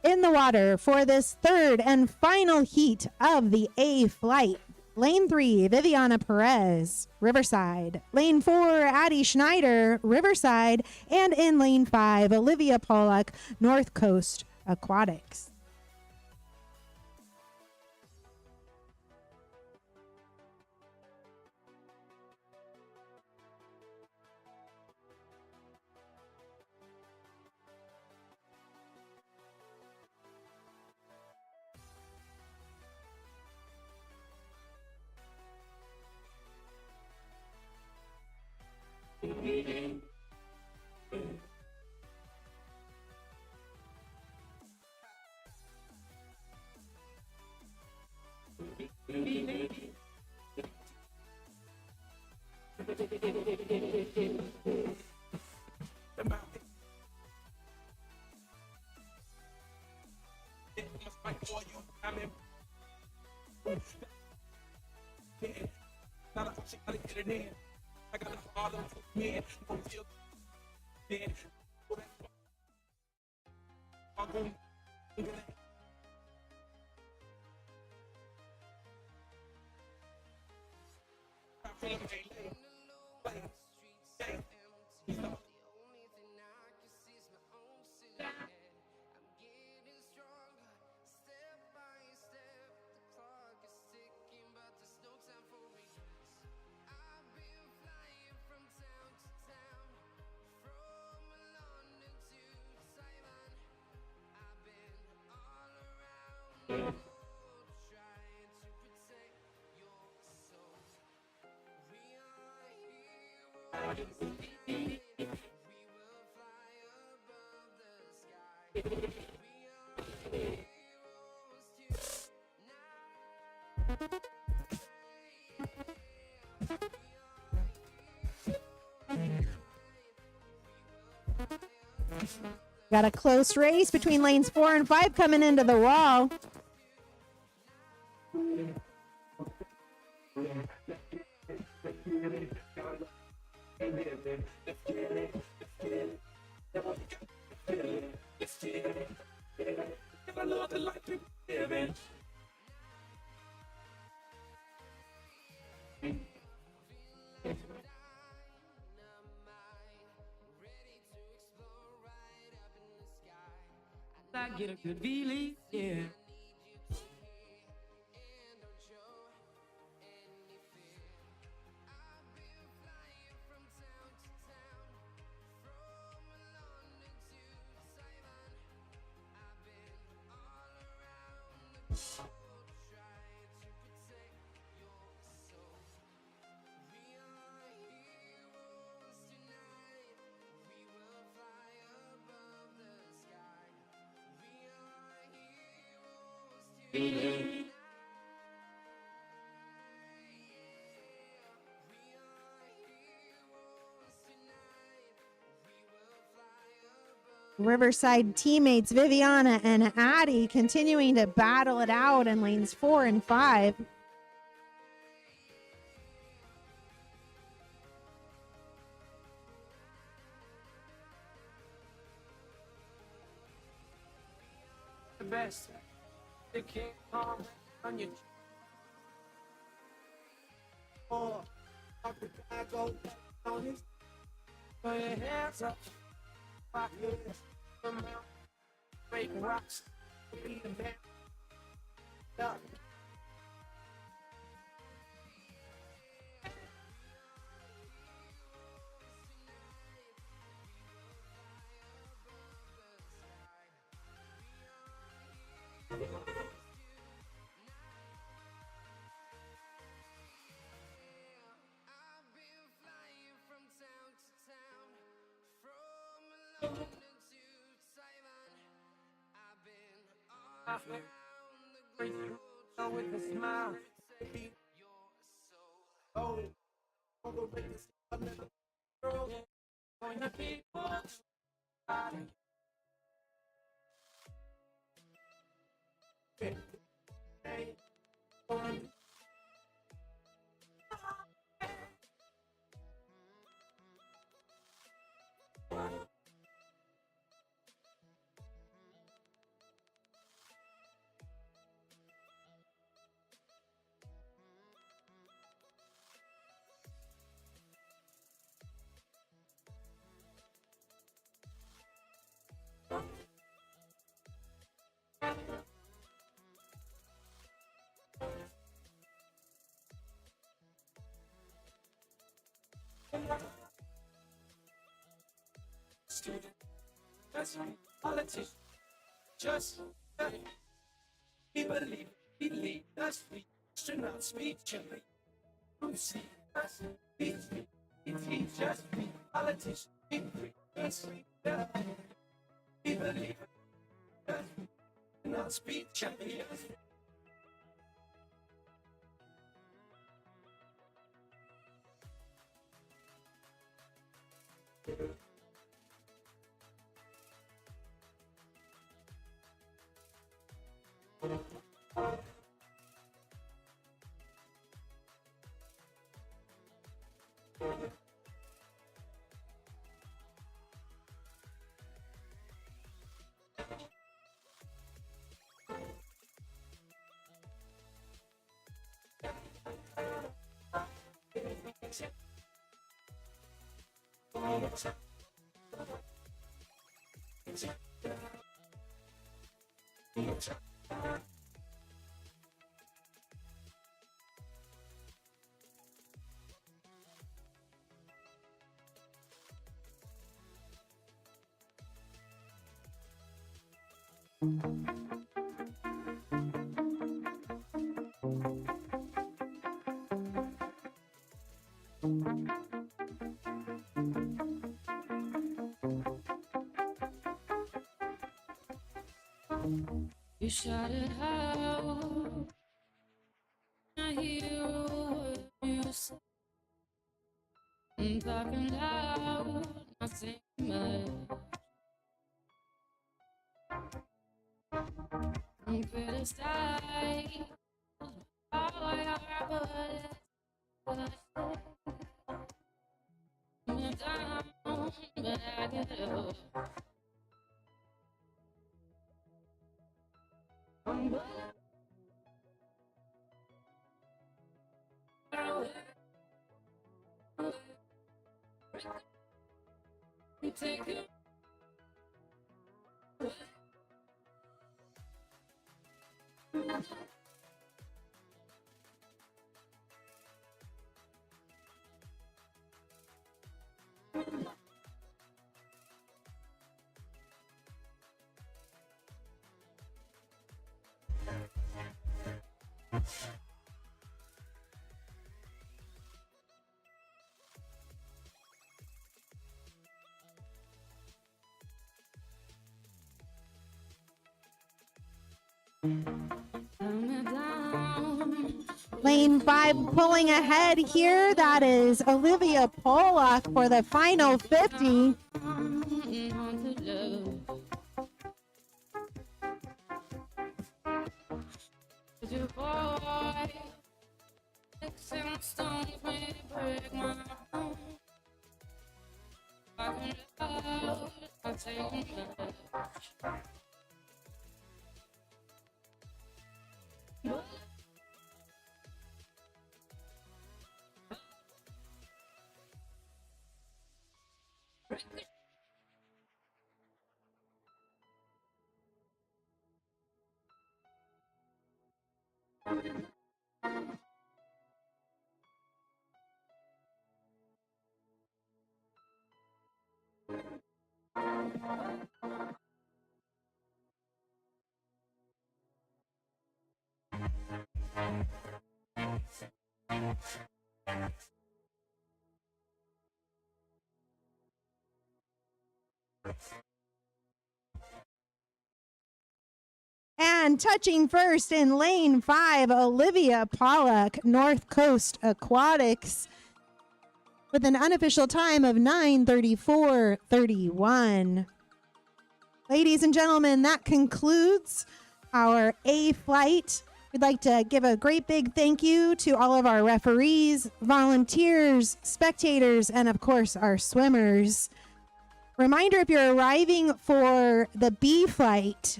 In the water for this third and final heat of the A flight. Lane 3, Viviana Perez, Riverside. Lane 4, Addie Schneider, Riverside. And in lane 5, Olivia Pollack, North Coast Aquatics. I got the heart of man. Got a close race between lanes 4 and 5 coming into the wall. I get a good feeling, yeah. Riverside teammates Viviana and Addie continuing to battle it out in lanes 4 and 5. The best. The king on your Oh, I could go on his put your hands up. Rock it. Come out. Break rocks. Be the band. Up. With a smile. oh, on the way to see another girl. Going to people. Hey, on Student, that's right. Politician, just we believe that's free. Astronaut speech and we see us. It's free. It's just free. Politician, we free. That's free. We believe that's free. Astronaut speech and we You shout it out. I hear what you say. I'm talking loud, not saying much. I'm criticized. All I are, but it's what I say. I'm down, but I get up. I'm Take it. Lane 5 pulling ahead here. That is Olivia Pollock for the final 50. And touching first in lane 5, Olivia Pollock, North Coast Aquatics, with an unofficial time of 9:34:31. Ladies and gentlemen, that concludes our A flight. We'd like to give a great big thank you to all of our referees, volunteers, spectators, and of course our swimmers. Reminder, if you're arriving for the B flight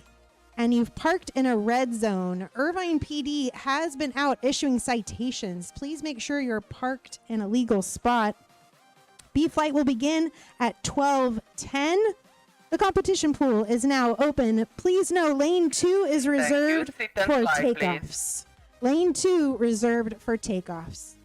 and you've parked in a red zone, Irvine PD has been out issuing citations. Please make sure you're parked in a legal spot. B flight will begin at 12:10. The competition pool is now open. Please know lane 2 is reserved Sit and for fly, takeoffs. Lane 2 reserved for takeoffs.